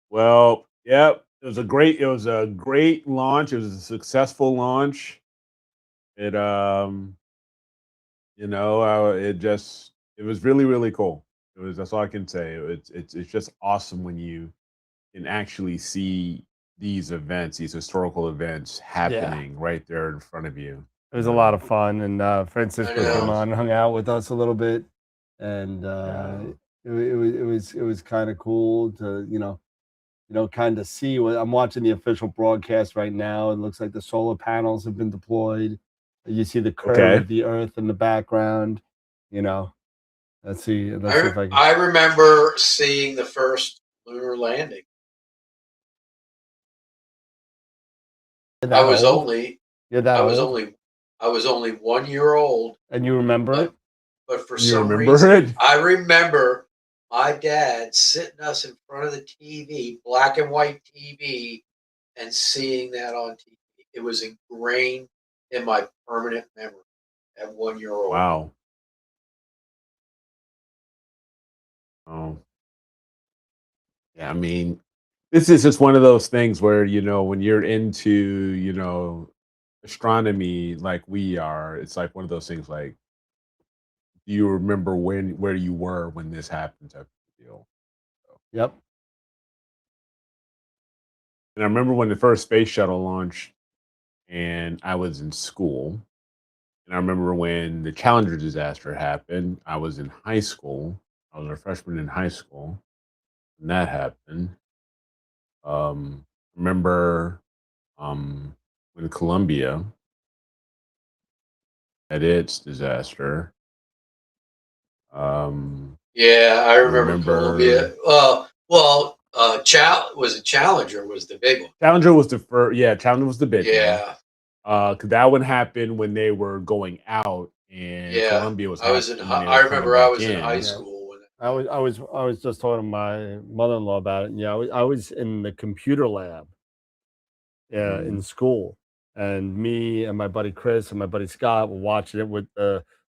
Well, yep. It was a great launch. It was a successful launch. It it was really, really cool. That's all I can say. It's just awesome when you can actually see these events, these historical events happening right there in front of you. It was a lot of fun, and Francisco I know. came on and hung out with us a little bit, and it was kind of cool to kind of see what I'm watching the official broadcast right now. It looks like the solar panels have been deployed. You see the curve of the Earth in the background. Let's see if I can. I remember seeing the first lunar landing. I was only 1 year old. And you remember it? But for some reason, I remember my dad sitting us in front of the TV, black and white TV, and seeing that on TV. It was ingrained in my permanent memory at 1 year old. Wow. Oh. Yeah, I mean, this is just one of those things where, when you're into, astronomy like we are, it's like one of those things like, do you remember where you were when this happened type of deal? So. Yep. And I remember when the first space shuttle launched and I was in school. And I remember when the Challenger disaster happened, I was in high school. I was a freshman in high school when that happened. Remember when Columbia had its disaster. Yeah, I remember Columbia. Challenger was the big one. Challenger was the first. Yeah, Challenger was the big one. Yeah. Because that one happened when they were going out, and Columbia was. I remember I was in high school. I was just talking to my mother-in-law about it. And I was in the computer lab. In school, and me and my buddy Chris and my buddy Scott were watching it with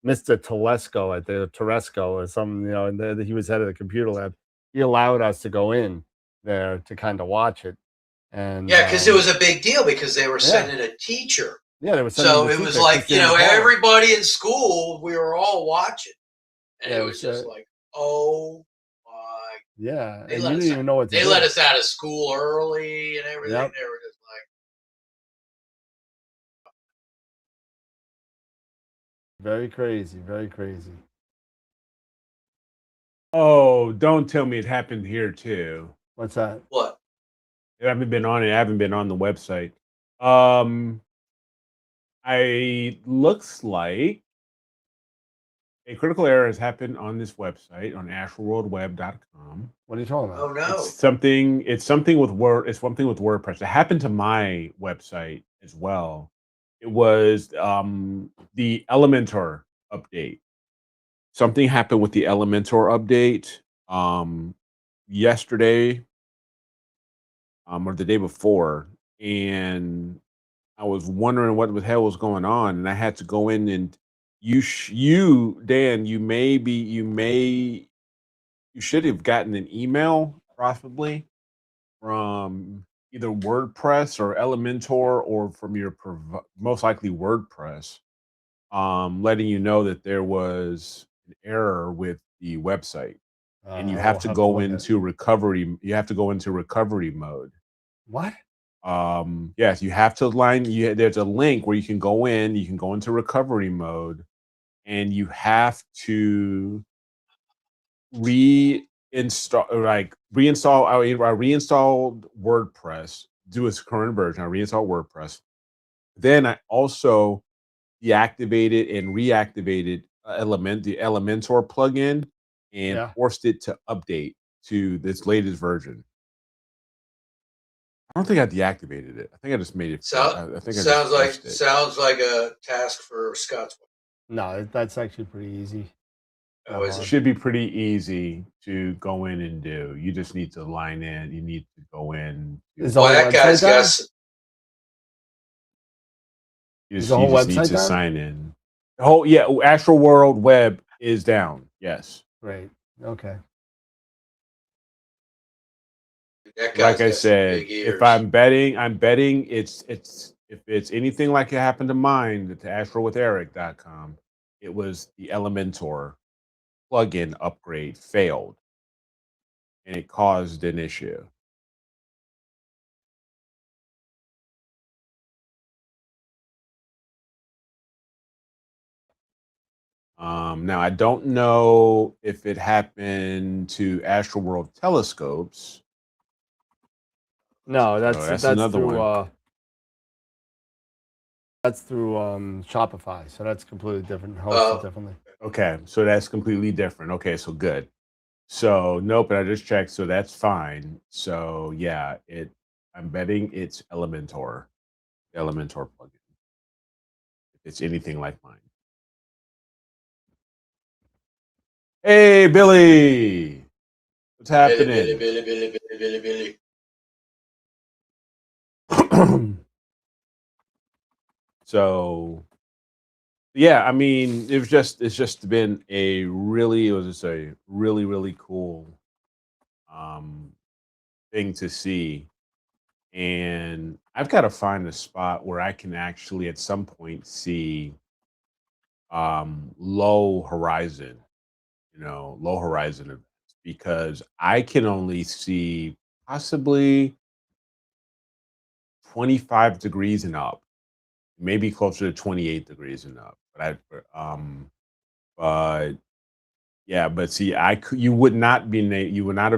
Mr. Telesco at the Teresco or something. And he was head of the computer lab. He allowed us to go in there to kind of watch it. And because it was a big deal because they were sending a teacher. Yeah, they were so it was like everybody in school, we were all watching, and it was just like, oh my. Yeah, and you didn't even know what to do. They let us out of school early and everything. They were just like, Very crazy. Very crazy. Oh, don't tell me it happened here too. What's that? What? I haven't been on it. I haven't been on the website. Um, I looks like a critical error has happened on this website on AstroWorldWeb.com. What are you talking Oh about? no. It's something with Word. It's something with WordPress. It happened to my website as well. It was the Elementor update. Something happened with the Elementor update yesterday or the day before, and I was wondering what the hell was going on, and I had to go in and you Dan, you should have gotten an email possibly from either WordPress or Elementor or from your most likely WordPress, letting you know that there was an error with the website, and you have I'll to have to go look at it. into recovery. You have to go into recovery mode. What? Yes, you have to there's a link where you can go into recovery mode, and you have to I reinstalled WordPress, do its current version. I reinstalled WordPress. Then I also deactivated and reactivated the Elementor plugin and Yeah. forced it to update to this latest version. I don't think I deactivated it. I think I just made it. I think I just forced it. Sounds like a task for Scott's. No, that's actually pretty easy. Oh, is It it? should be pretty easy to go in and do. You just need to line in. You need to go in. Is the Well, whole that website guy's down? got. Is the whole You just need website to down? sign in. The whole AstroWorld web is down. Yes. Great. Okay. That guy's Like I got some said, big ears. if I'm betting it's if it's anything like it happened to mine, to astrowitheric.com, it was the Elementor plugin upgrade failed and it caused an issue. Now I don't know if it happened to AstroWorld telescopes. No, So that's another one. That's through Shopify. So that's completely different. Hosted differently. Okay, so that's completely different. Okay, so good. So nope, and I just checked, so that's fine. So yeah, I'm betting it's Elementor plugin. If it's anything like mine. Hey Billy, what's happening? Billy. So yeah, I mean, it's just been a really really cool thing to see. And I've got to find a spot where I can actually at some point see low horizon, low horizon events, because I can only see possibly 25 degrees and up, maybe closer to 28 degrees and up. But yeah, but see, you would not have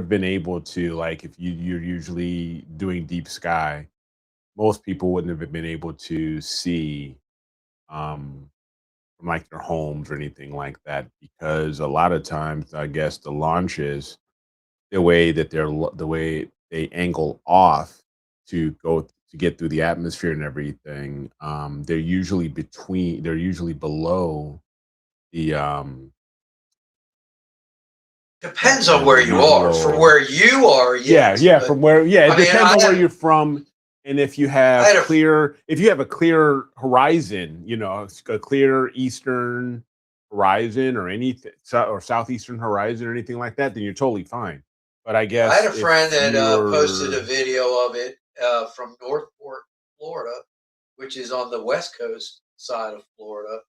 been able to, like, if you're usually doing deep sky, most people wouldn't have been able to see um from like their homes or anything like that, because a lot of times I guess the launches, the way they angle off to go to get through the atmosphere and everything, they're usually below the Depends on where you are. From where you are, yes. Yeah, from where, it I mean, depends on where you're from, and if you have I had a clear horizon, a clear eastern horizon or anything, or southeastern horizon or anything like that, then you're totally fine. But I I guess had a friend that posted a you're video of it from Northport, Florida, which is on the west coast side of Florida,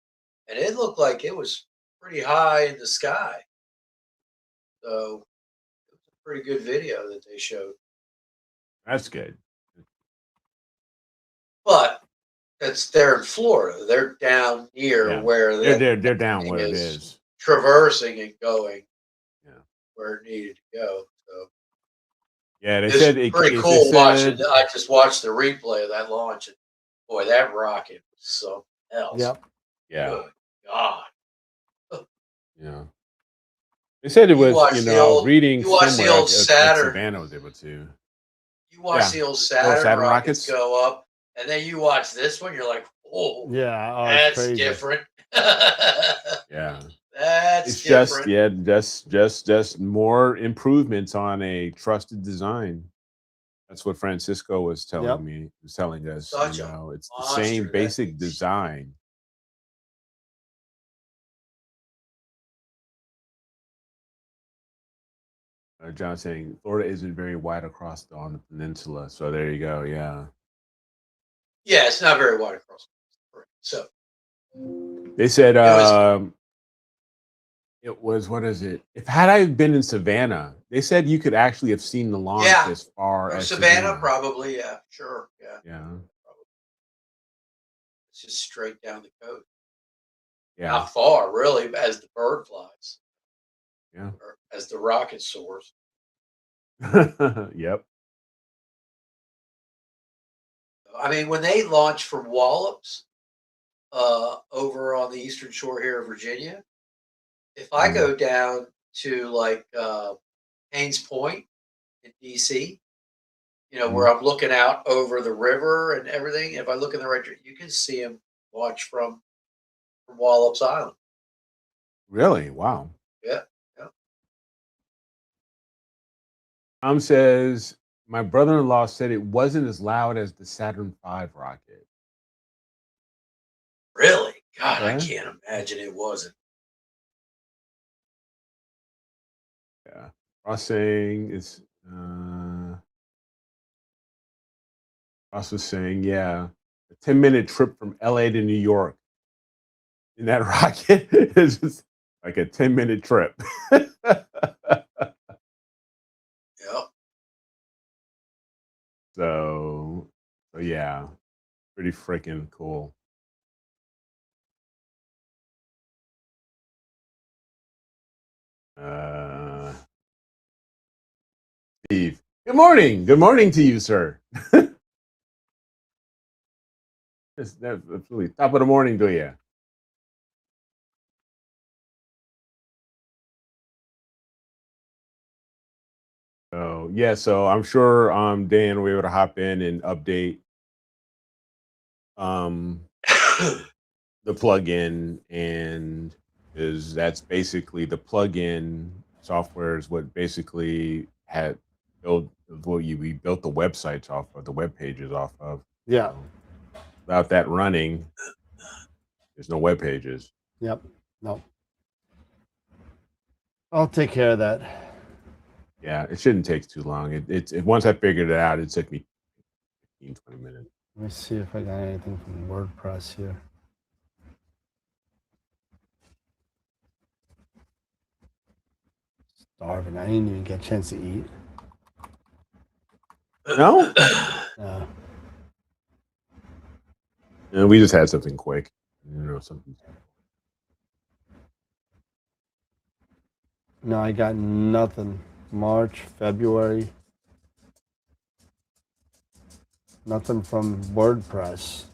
and it looked like it was pretty high in the sky. So it was a pretty good video that they showed. that's good. But That's there in Florida. They're down near Yeah. where They're down thing where it is. traversing and going Yeah. where it needed to go. So Yeah, they it's said pretty they cool watching. said, I just watched the replay of that launch, and boy, that rocket was something else. Yep. yeah, Good God. yeah. They said it You was, watch the old. reading You watch the somewhere old like Saturn. Savannah was able to. You watch Yeah. the old Saturn Saturn rockets rockets? go up, and then you watch this one. You're like, oh, Yeah. Oh, it's that's crazy. different. Yeah. That's It's different. just more improvements on a trusted design. That's what Francisco was telling Yep. me. Was telling us, Such a it's the monster, same that basic thing's design. John saying Florida isn't very wide across on the peninsula, so there you go. Yeah, Yeah, it's not very wide across. So they said was- it was, what is it? If had I been in Savannah, they said you could actually have seen the launch Yeah. as far from as Savannah, probably. Yeah, sure. Yeah, Yeah, it's just straight down the coast. yeah, Not far, really, as the bird flies, yeah. or as the rocket soars. Yep. I mean, when they launch from Wallops, over on the eastern shore here of Virginia, if I go down to like Haynes Point in DC, where I'm looking out over the river and everything, if I look in the right direction, you can see them launch from Wallops Island. Really? Wow. Yeah, yeah. Tom says my brother-in-law said it wasn't as loud as the Saturn V rocket. Really? God, I Okay. can't imagine it wasn't. Yeah. Ross saying it's Ross was saying, yeah, a 10-minute trip from LA to New York in that rocket is just like a 10-minute trip. Yep. So yeah, pretty freaking cool. Steve, good morning. Good morning to you, sir. That's absolutely top of the morning to you. So yeah, so I'm sure Dan will be able to hop in and update the plugin, and that's basically the plugin software is what basically had built we built the websites off of, the web pages off of. Yeah. So without that running, there's no web pages. Yep. No. I'll take care of that. Yeah, it shouldn't take too long. Once I figured it out, it took me 15, 20 minutes. Let me see if I got anything from WordPress here. Starving. I didn't even get a chance to eat. No? No. We just had something quick. Something. No, I got nothing. March, February. Nothing from WordPress.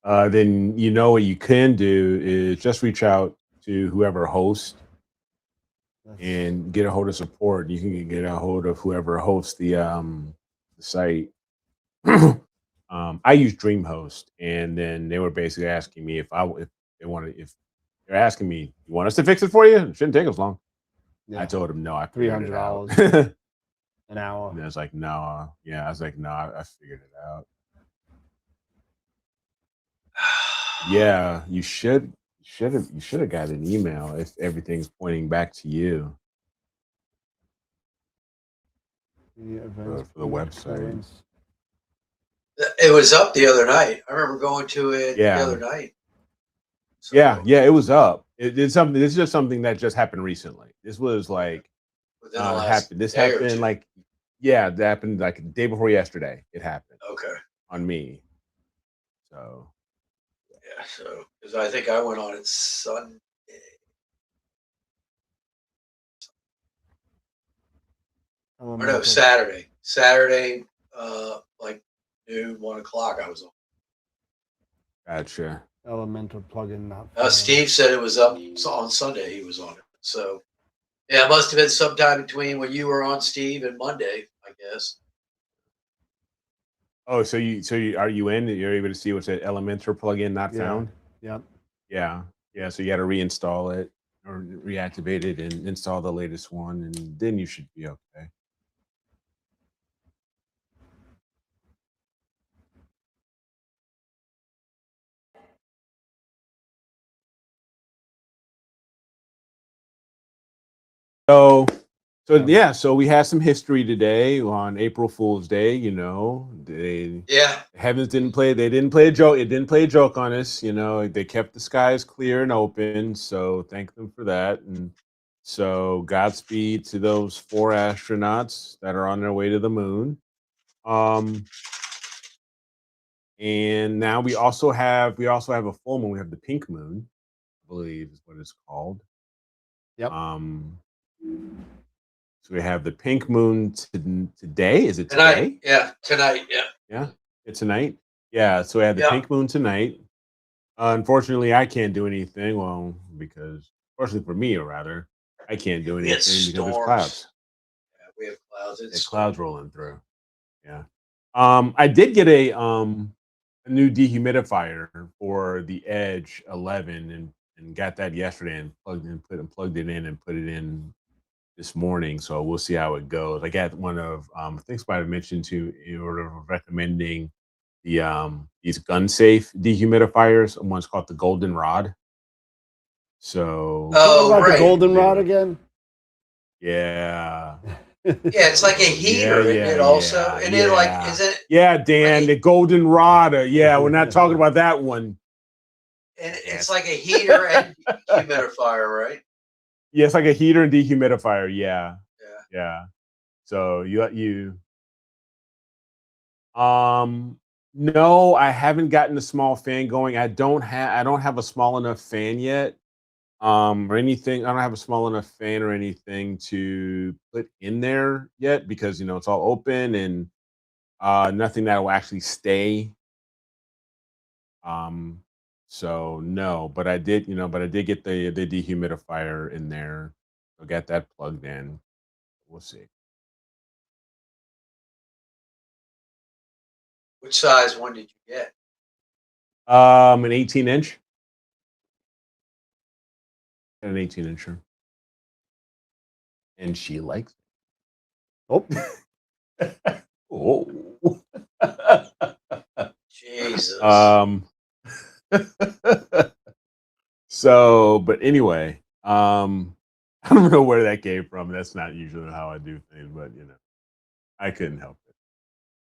Then what you can do is just reach out to whoever hosts and get a hold of support. You can get a hold of whoever hosts the site. I use DreamHost, and then they were basically asking me if they're asking me, you want us to fix it for you? It shouldn't take us long. Yeah. I told them no. I figured it out. $300 an hour. And I was like, no. Yeah, I was like, no. I figured it out. Yeah, you should have got an email if everything's pointing back to you. For the website. It was up the other night. I remember going to it the other night. So, yeah, it was up. It's something. This is just something that just happened recently. This was like happened. This happened like that happened like the day before yesterday. It happened. Okay. On me. So Yeah, so because I think I went on it Sunday. Or no, Elemental. Saturday. Saturday, like noon, 1 o'clock. I was on. gotcha. Elemental plugin not found. Steve said it was up on Sunday. He was on it. So yeah, it must have been sometime between when you were on, Steve, and Monday, I guess. Oh, so you are you in? You're able to see what's that Elementor plugin not Yeah. found? Yep. Yeah. Yeah. So you got to reinstall it or reactivate it and install the latest one, and then you should be okay. So yeah, so we had some history today on April Fool's Day. You know, Yeah. heavens didn't play. They didn't play a joke. It didn't play a joke on us. You know, they kept the skies clear and open. So thank them for that. And so Godspeed to those 4 astronauts that are on their way to the moon. And now we also have a full moon. We have the pink moon, I believe is what it's called. Yep. So we have the pink moon today. Is it Tonight. today? Yeah, tonight. Yeah. Yeah, it's tonight. Yeah, so we had the Yeah. pink moon tonight. Unfortunately, I can't do anything. Well, because fortunately for me, or rather, I can't do We had anything because there's storms. clouds. Yeah, we have clouds. It's There's clouds rolling through. Yeah. I did get a new dehumidifier for the Edge 11 and got that yesterday and plugged it in and put it in this morning. So we'll see how it goes. I got one of I think somebody mentioned to in order of recommending the these gun safe dehumidifiers. One's called the Golden Rod. So Oh, What about right. the goldenrod again? yeah. Yeah, it's like a heater, isn't it? Also, and it like is it? Yeah, Dan, the Golden Rod. Yeah, we're not talking about that one. And it's like a heater and humidifier, right? Yeah, it's like a heater and dehumidifier. Yeah. Yeah. Yeah. So no, I haven't gotten the small fan going. I don't have a small enough fan yet. Or anything. I don't have a small enough fan or anything to put in there yet because it's all open and nothing that will actually stay. So no, but I did get the dehumidifier in there. So got that plugged in. We'll see. Which size one did you get? An 18-inch. An 18-incher. And she likes it. Oh. Jesus. So, but anyway, I don't know where that came from. That's not usually how I do things, but I couldn't help it.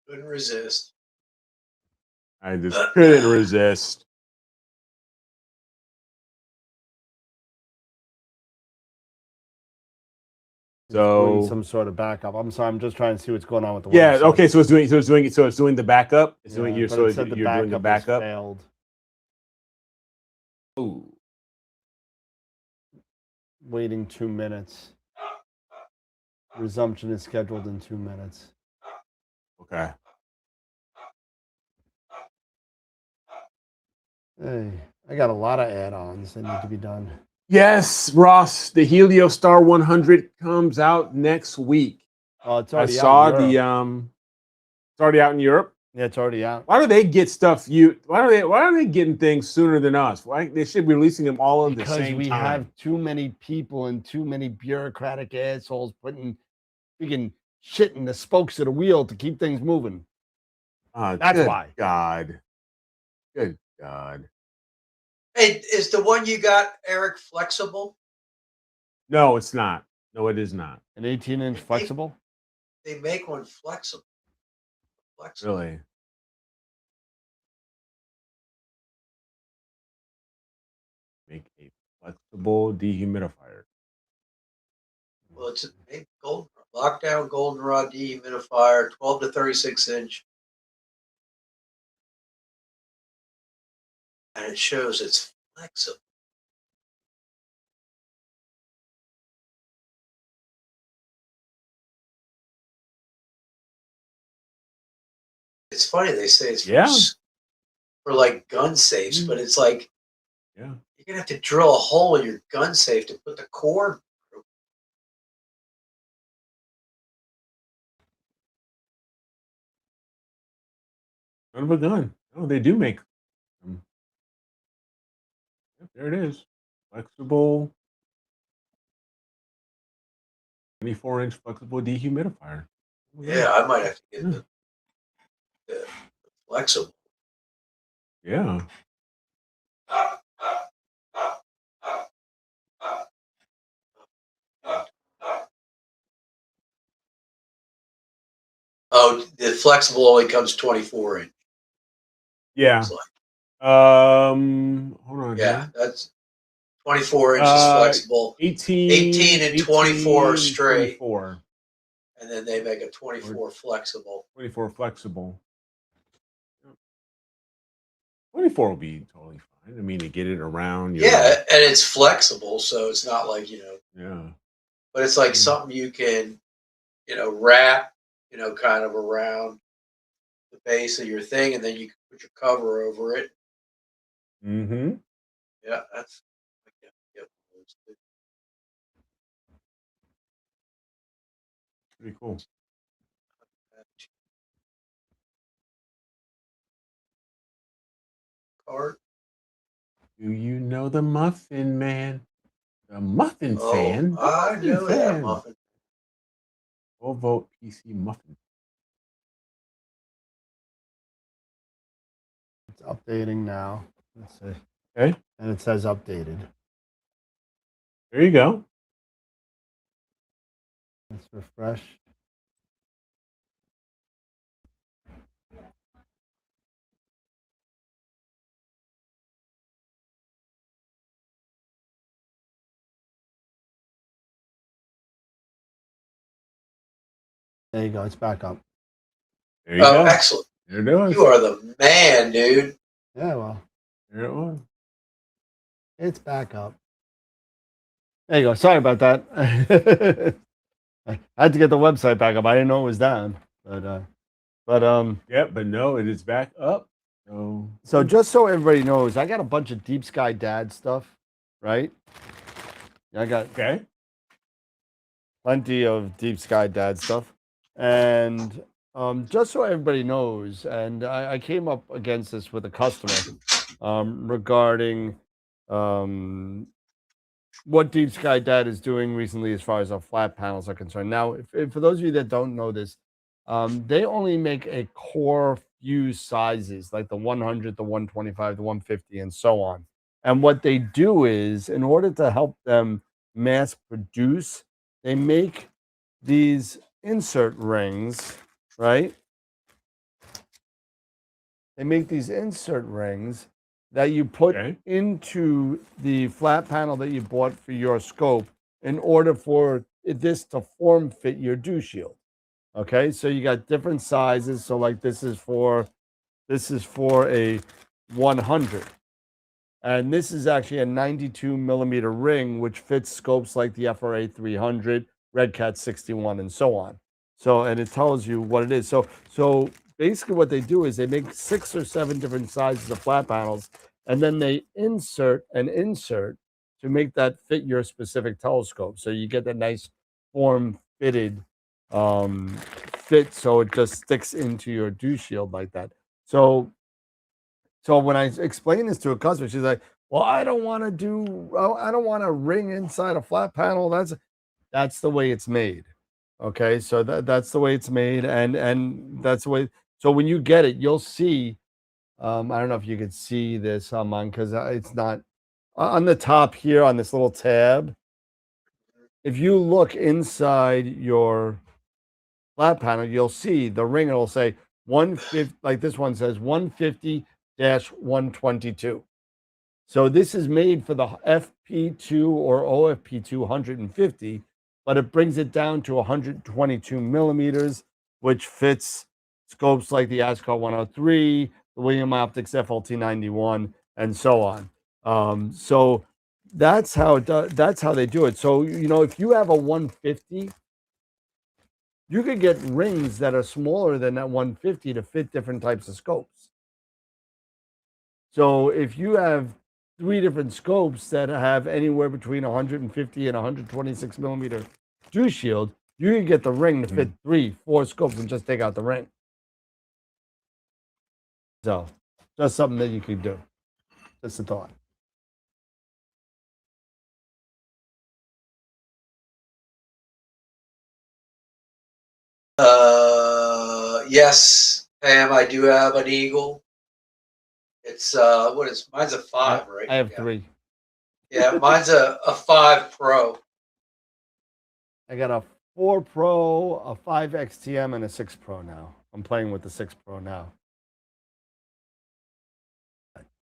Couldn't resist. I just couldn't resist. Doing So some sort of backup. I'm sorry. I'm just trying to see what's going on with the yeah, website. okay. So it's doing the backup. It's doing but so it said you're doing the has backup. failed. Ooh. Waiting 2 minutes. Resumption is scheduled in 2 minutes. Okay. Hey, I got a lot of add-ons that need to be done. Yes, Ross. The Heliostar 100 comes out next week. Oh, it's I already saw out in the Europe. It's already out in Europe. Yeah, it's already out. Why do they get stuff? Why are they getting things sooner than us? Why they should be releasing them all at the same time? Because we have too many people and too many bureaucratic assholes putting freaking shit in the spokes of the wheel to keep things moving. That's good why. God. Good God. Hey, is the one you got, Eric, flexible? No, it's not. No, it is not. An 18-inch flexible? They make one flexible. Really? Make a flexible dehumidifier. Well, it's a big lockdown goldenrod dehumidifier, 12 to 36 inch. and it shows it's flexible. It's funny they say it's for like gun safes, but it's like you're gonna have to drill a hole in your gun safe to put the cord through. Son of a gun. Oh, they do make them. Yep, there it is. Flexible 24-inch flexible dehumidifier. Yeah, I might have to get the flexible. Yeah. Oh, the flexible only comes 24 inch. Yeah. Looks like. Hold on. Yeah, here. that's 24 inches flexible. 18 and 24 straight. 24. And then they make a 24 flexible. 24 flexible. 24 will be totally fine. I mean, to get it around. Yeah, and it's flexible, so it's not like, Yeah. But it's like something you can, wrap, kind of around the base of your thing, and then you can put your cover over it. Mm-hmm. Yeah, that's. Yep. Pretty cool. Card. Do you know the Muffin Man? The Muffin Oh, Fan? The I Muffin know Fan. that muffin. 12-volt PC Muffin. It's updating now. Let's see. Okay. And it says updated. There you go. Let's refresh. There you go. It's back up. There you go. Excellent. There it was. You are the man, dude. Yeah, well. There it was. It's back up. There you go. Sorry about that. I had to get the website back up. I didn't know it was down. Yeah, but no, it is back up. So just so everybody knows, I got a bunch of Deep Sky Dad stuff, right? I got plenty of Deep Sky Dad stuff. And just so everybody knows, and I came up against this with a customer regarding what Deep Sky Dad is doing recently as far as our flat panels are concerned. Now, if for those of you that don't know this, they only make a core fuse sizes like the 100, the 125, the 150, and so on. And what they do is, in order to help them mass produce, they make these insert rings, right? They make these insert rings that you put into the flat panel that you bought for your scope in order for this to form fit your dew shield. Okay, so you got different sizes. So like this is for a 100. And this is actually a 92 millimeter ring, which fits scopes like the FRA 300, Red Cat 61, and so on. So, and it tells you what it is. So basically what they do is they make 6 or 7 different sizes of flat panels, and then they insert and insert to make that fit your specific telescope. So you get that nice form fitted fit, so it just sticks into your dew shield like that. So when I explain this to a customer, she's like, "Well, I don't want to ring inside a flat panel. That's the way it's made." Okay, so that's the way it's made, and that's the way. So when you get it, you'll see. I don't know if you could see this on mine because it's not on the top here on this little tab. If you look inside your flat panel, you'll see the ring. It'll say 150, like this one says 150-122. So this is made for the FP2 or OFP2 150, but it brings it down to 122 millimeters, which fits scopes like the ASCO 103, the William Optics FLT 91, and so on. So that's how that's how they do it. So if you have a 150, you could get rings that are smaller than that 150 to fit different types of scopes. So if you have 3 different scopes that have anywhere between 150 and 126 millimeter dew shield, you can get the ring to fit 3-4 scopes and just take out the ring. So just something that you could do. Just a thought. Yes, Pam, I do have an Eagle. It's mine's a 5, right? I have Yeah. 3. Yeah, mine's a 5 Pro. I got a 4 Pro, a 5 XTM, and a 6 Pro now. I'm playing with the 6 Pro now.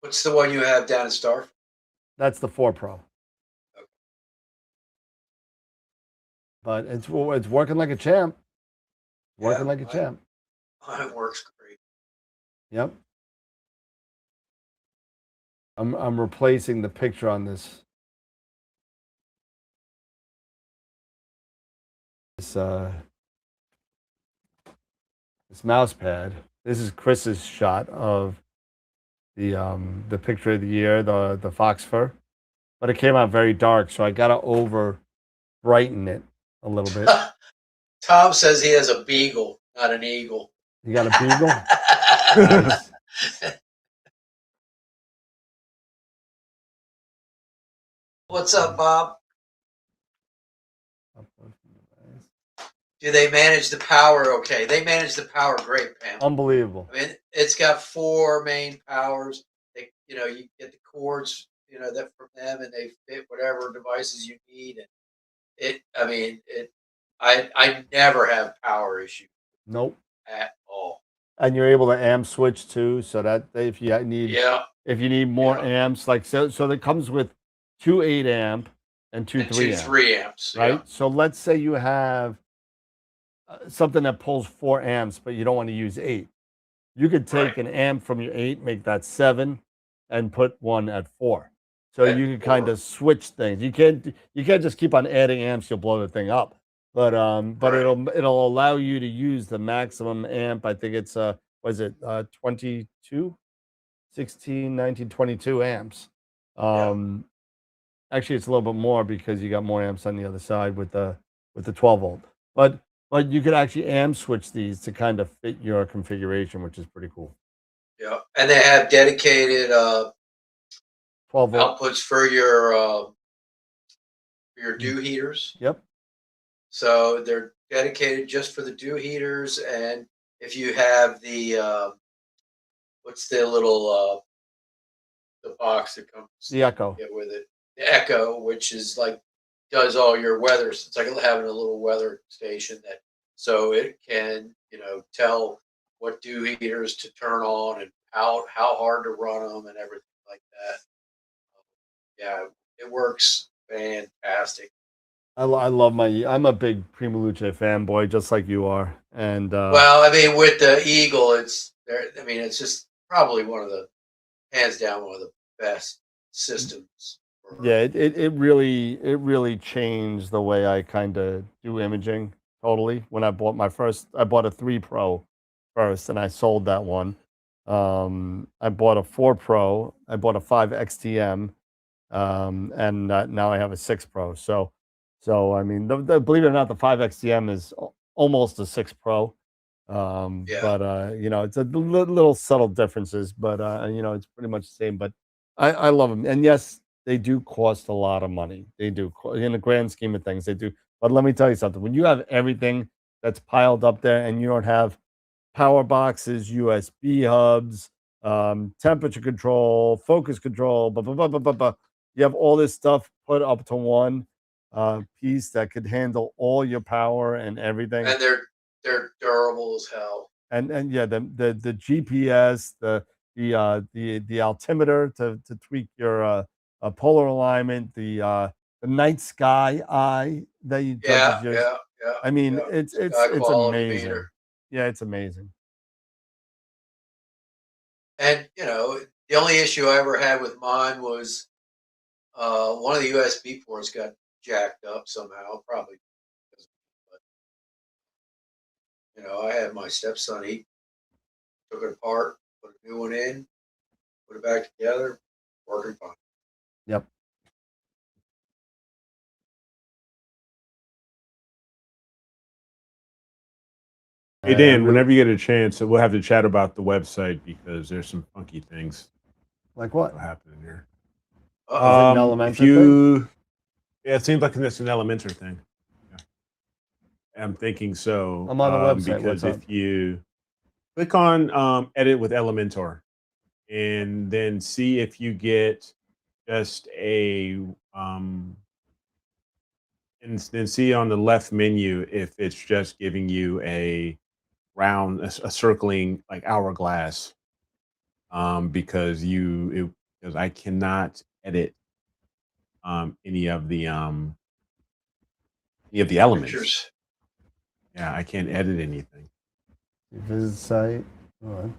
What's the one you have down in Star? That's the 4 Pro. Okay. But it's working like a champ. Working like a champ. It works great. Yep. I'm replacing the picture on this mouse pad. This is Chris's shot of the picture of the year, the fox fur, but it came out very dark, so I gotta over brighten it a little bit. Tom says he has a beagle, not an eagle. You got a beagle? Nice. What's up, Bob? Do they manage the power okay? They manage the power great, Pam. Unbelievable. I mean, it's got 4 main powers. You get the cords, that from them, and they fit whatever devices you need. And I never have power issues. Nope. At all. And you're able to amp switch too, so that if you need more amps, like so that comes with 2 8-amp and 2 3-amp. 3 amps, right? Yeah. So let's say you have something that pulls 4 amps, but you don't want to use 8. You could take an amp from your 8, make that 7, and put one at 4. So you can kind of switch things. You can't just keep on adding amps; you'll blow the thing up. But it'll allow you to use the maximum amp. I think it's 22, 16, 19, 22 amps. Actually, it's a little bit more because you got more amps on the other side with the 12 volt. But you could actually amp switch these to kind of fit your configuration, which is pretty cool. Yeah, and they have dedicated 12 volt outputs for your dew heaters. Yep. So they're dedicated just for the dew heaters, and if you have the what's the little the box that comes the Echo with it, the Echo, which is like does all your weather. It's like having a little weather station so it can tell what dew heaters to turn on and how hard to run them and everything like that. Yeah, it works fantastic. I love I'm a big Prima Luce fanboy, just like you are. And well, I mean, with the Eagle, it's just probably hands down one of the best systems. Yeah, it really changed the way I kind of do imaging totally. When I bought I bought a 3 Pro first, and I sold that one. I bought a 4 Pro. I bought a 5 XTM, and now I have a 6 Pro. So I mean, believe it or not, the 5 XTM is almost a 6 Pro. But it's a little subtle differences, but it's pretty much the same. But I love them, and yes, they do cost a lot of money. They do, in the grand scheme of things, they do. But let me tell you something: when you have everything that's piled up there, and you don't have power boxes, USB hubs, temperature control, focus control, blah, blah, blah, blah, blah, blah. You have all this stuff put up to one piece that could handle all your power and everything. And they're durable as hell. And yeah, the GPS, the altimeter to tweak your polar alignment, the night sky eye that you yeah. I mean, it's amazing. Meter. Yeah, it's amazing. And The only issue I ever had with mine was one of the USB ports got jacked up somehow, probably. But, I had my stepson, he took it apart, put a new one in, put it back together, working fine. Yep. Hey Dan, whenever you get a chance, we'll have to chat about the website because there's some funky things Like what? that happen in here. Is it an Elementor If you, yeah, it seems like it's an Elementor thing. Yeah. I'm thinking so. I'm on the website. Because What's if up? you click on edit with Elementor, and then see if you get just a and then see on the left menu if it's just giving you a round, a circling like hourglass. Because because I cannot edit any of the elements. Pictures. Yeah, I can't edit anything. Visit site. Hold on.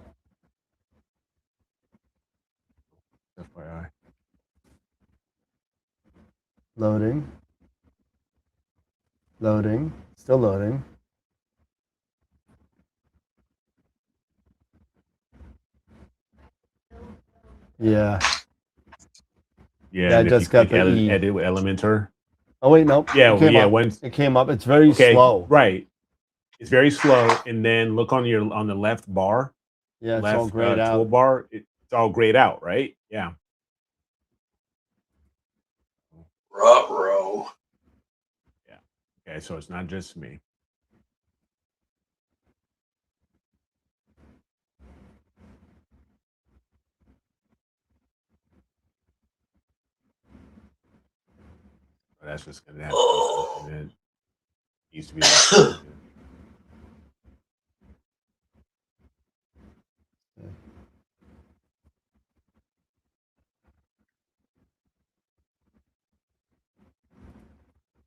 FYI. Loading. Loading. Still loading. Yeah. Yeah, I just got the edit with Elementor. Oh wait, nope. Yeah, it came up. It's very slow. Right. It's very slow, and then look on the left bar. Yeah, it's left, all grayed out. Toolbar. It's all grayed out, right? Yeah. Ruh-roh. Yeah. Okay, so it's not just me. But that's just gonna have to be something that needs to be.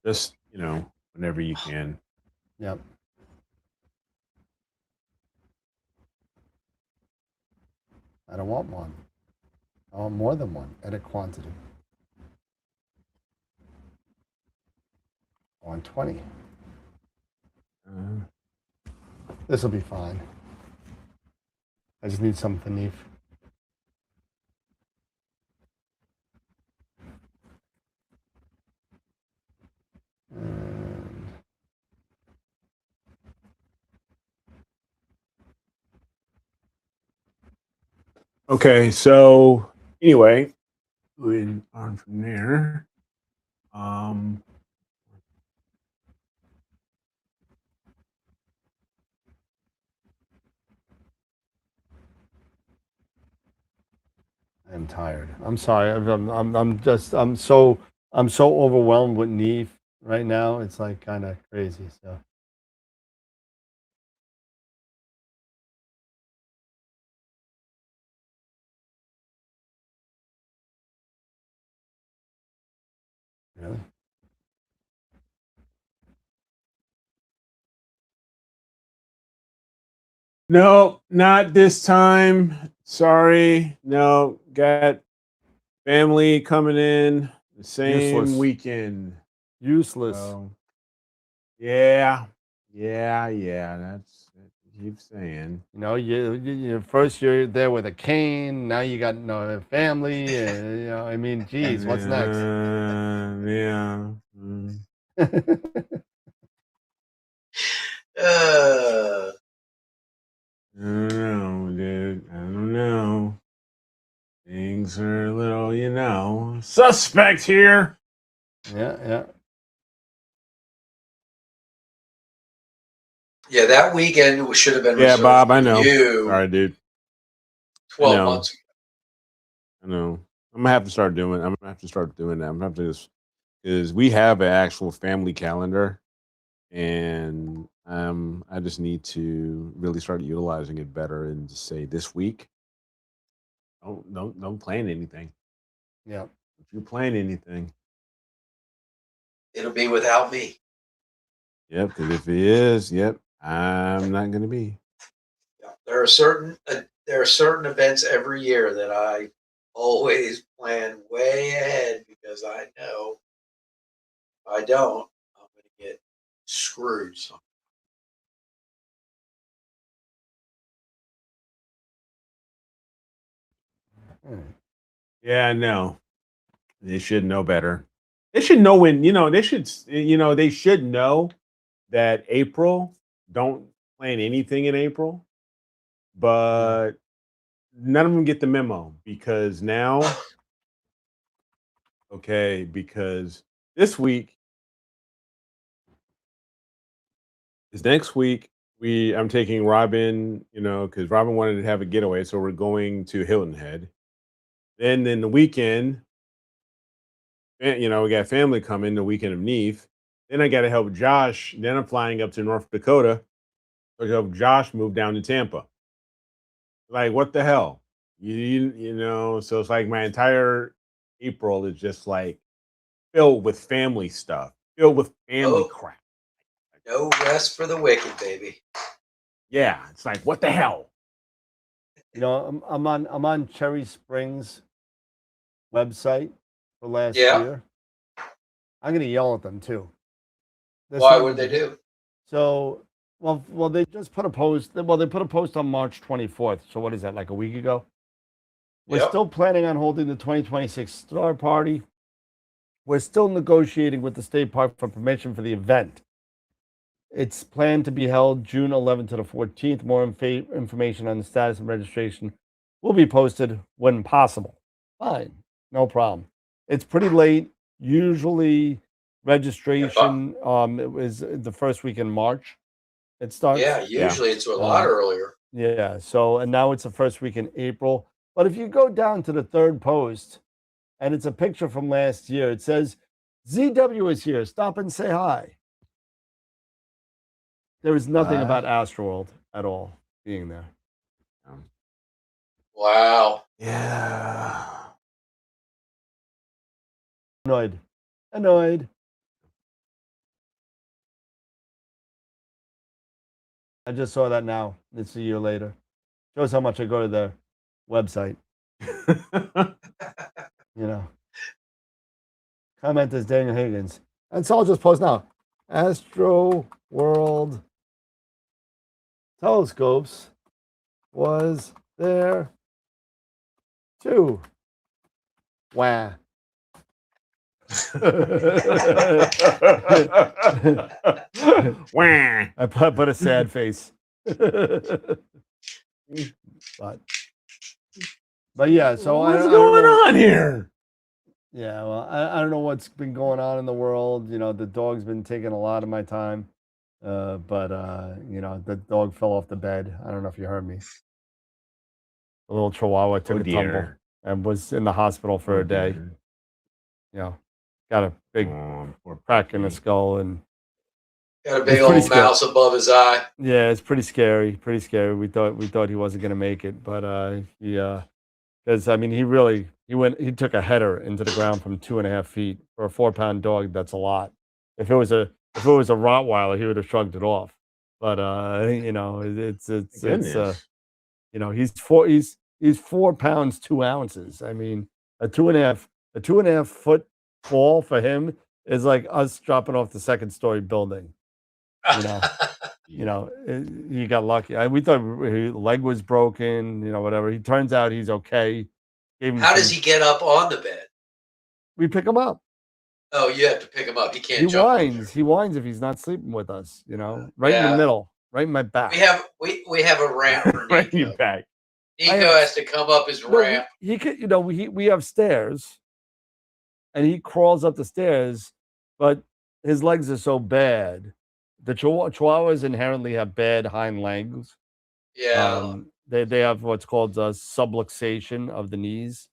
Just whenever you can. Yep. I don't want one. I want more than one. Edit quantity. I want 20. This will be fine. I just need something neat. Okay, so anyway, moving on from there. I'm tired. I'm sorry. I'm so overwhelmed with Neve right now. It's like kind of crazy. So. Really? No, not this time. Sorry. No, got family coming in the same Useless. weekend. Useless. So, yeah. That's what you keep saying. You first you're there with a cane. Now you got no family. I mean, geez, what's next? Yeah. I don't know, dude. I don't know. Things are a little, suspect here. Yeah. Yeah, that weekend should have been Yeah, reserved Bob, for I know. you Sorry, dude. 12 months ago. I know. I'm gonna have to start doing. I'm gonna have to start doing that. I'm gonna have to just because we have an actual family calendar, and I just need to really start utilizing it better and just say this week. Don't plan anything. Yeah. If you're planning anything, It'll be without me. yep. Because if it is, yep, I'm not gonna be. Yeah. There are certain there are certain events every year that I always plan way ahead because I know if I don't, I'm going to get screwed. Yeah, I know. They should know better. They should know when, they should know that April, don't plan anything in April, but none of them get the memo because now, okay, because this week is next week. I'm taking Robin, because Robin wanted to have a getaway, so we're going to Hilton Head. Then the weekend, we got family coming the weekend of Neve. Then I got to help Josh. Then I'm flying up to North Dakota to help Josh move down to Tampa. Like, what the hell? So it's like my entire April is just like filled with family stuff, filled with family crap. No rest for the wicked, baby. Yeah, it's like, what the hell? I'm on Cherry Springs website for last year. I'm gonna yell at them too. Why would they do? So, well, they just put a post. Well, they put a post on March 24th. So what is that, like a week ago? We're still planning on holding the 2026 Star Party. We're still negotiating with the state park for permission for the event. It's planned to be held June 11th to the 14th. More information on the status and registration will be posted when possible. Fine, no problem. It's pretty late. Usually, registration it was the first week in March. It starts. Yeah, usually it's a lot earlier. Yeah. So, and now it's the first week in April. But if you go down to the third post, and it's a picture from last year, it says, "ZW is here. Stop and say hi." There was nothing about AstroWorld at all being there. Wow. Yeah. Annoyed. I just saw that now. It's a year later. Shows how much I go to their website. Comment is Daniel Higgins. And so I'll just post now. AstroWorld telescopes was there too. Wah. Wah. I put a sad face. But yeah, so what's going on here? Yeah, well, I don't know what's been going on in the world. The dog's been taking a lot of my time. But the dog fell off the bed. I don't know if you heard me. A little Chihuahua took a tumble and was in the hospital for a day. Got a big crack in the skull and got a big old mouse above his eye. Yeah, it's pretty scary. Pretty scary. We thought he wasn't gonna make it, but because he took a header into the ground from 2.5 feet for a 4-pound dog. That's a lot. If it was a Rottweiler, he would have shrugged it off. But he's 4 pounds 2 ounces. I mean, a 2.5 foot fall for him is like us dropping off the second story building. He got lucky. We thought his leg was broken, whatever. He turns out he's okay. How does he get up on the bed? We pick him up. Oh, you have to pick him up. He can't jump. He whines if he's not sleeping with us, right in the middle, right in my back. We have a ramp for Nico. Right in your back. Nico has to come up his ramp. He could, we have stairs and he crawls up the stairs, but his legs are so bad. The Chihuahuas inherently have bad hind legs. Yeah. They have what's called subluxation of the knees,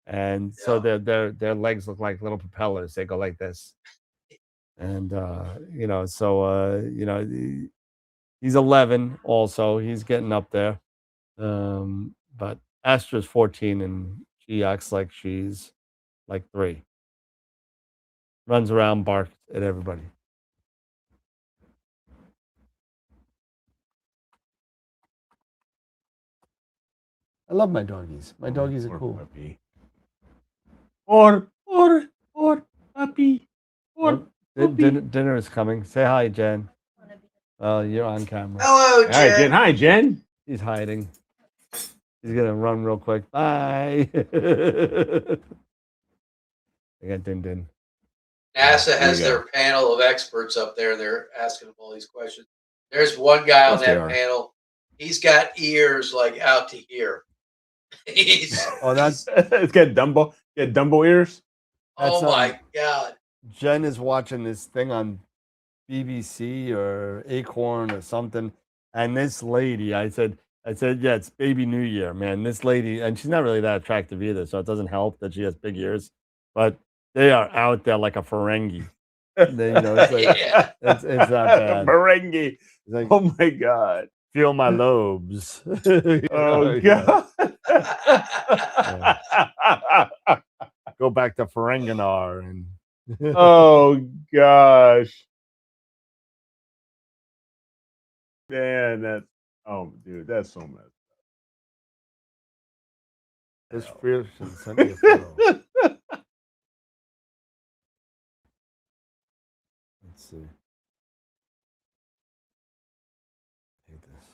and so their legs look like little propellers. They go like this, and he's 11. Also, he's getting up there, but Astra's 14, and she acts like she's like 3. Runs around, barks at everybody. I love my doggies. My doggies are Poor cool. puppy. Or puppy. Or Oh, dinner is coming. Say hi, Jen. You're on camera. Hello, Hi, Jen. Jen. Hi, Jen. He's hiding. He's gonna run real quick. Bye. I got Din. NASA Here has we go. their panel of experts up there. They're asking them all these questions. There's one guy on Of course they that are. panel. He's got ears like out to here. He's Oh, that's It's got Dumbo. Got Dumbo ears. oh That's, my God. Jen is watching this thing on BBC or Acorn or something, and this lady, I said, yeah, it's Baby New Year, man. This lady, and she's not really that attractive either, so it doesn't help that she has big ears, but they are out there like a Ferengi. They, it's like, Yeah. it's not bad. Merengue. It's like, Oh my God. feel my lobes. Oh God. Go back to Ferenginar and. Oh gosh. Man, that's dude, that's so messed This Pearson sent me a photo. Let's see. Hate this.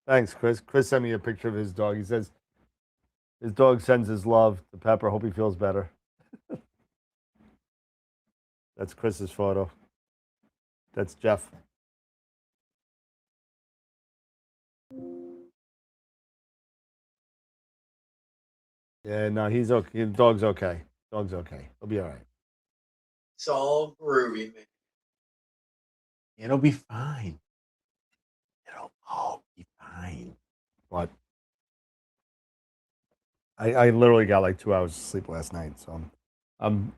Thanks, Chris. Chris sent me a picture of his dog. He says his dog sends his love to Pepper. Hope he feels better. That's Chris's photo. That's Jeff. Yeah, no, he's okay. The dog's okay. Dog's okay. He'll be all right. It's all groovy, man. It'll be fine. It'll all be fine. But I literally got like 2 hours of sleep last night, so I'm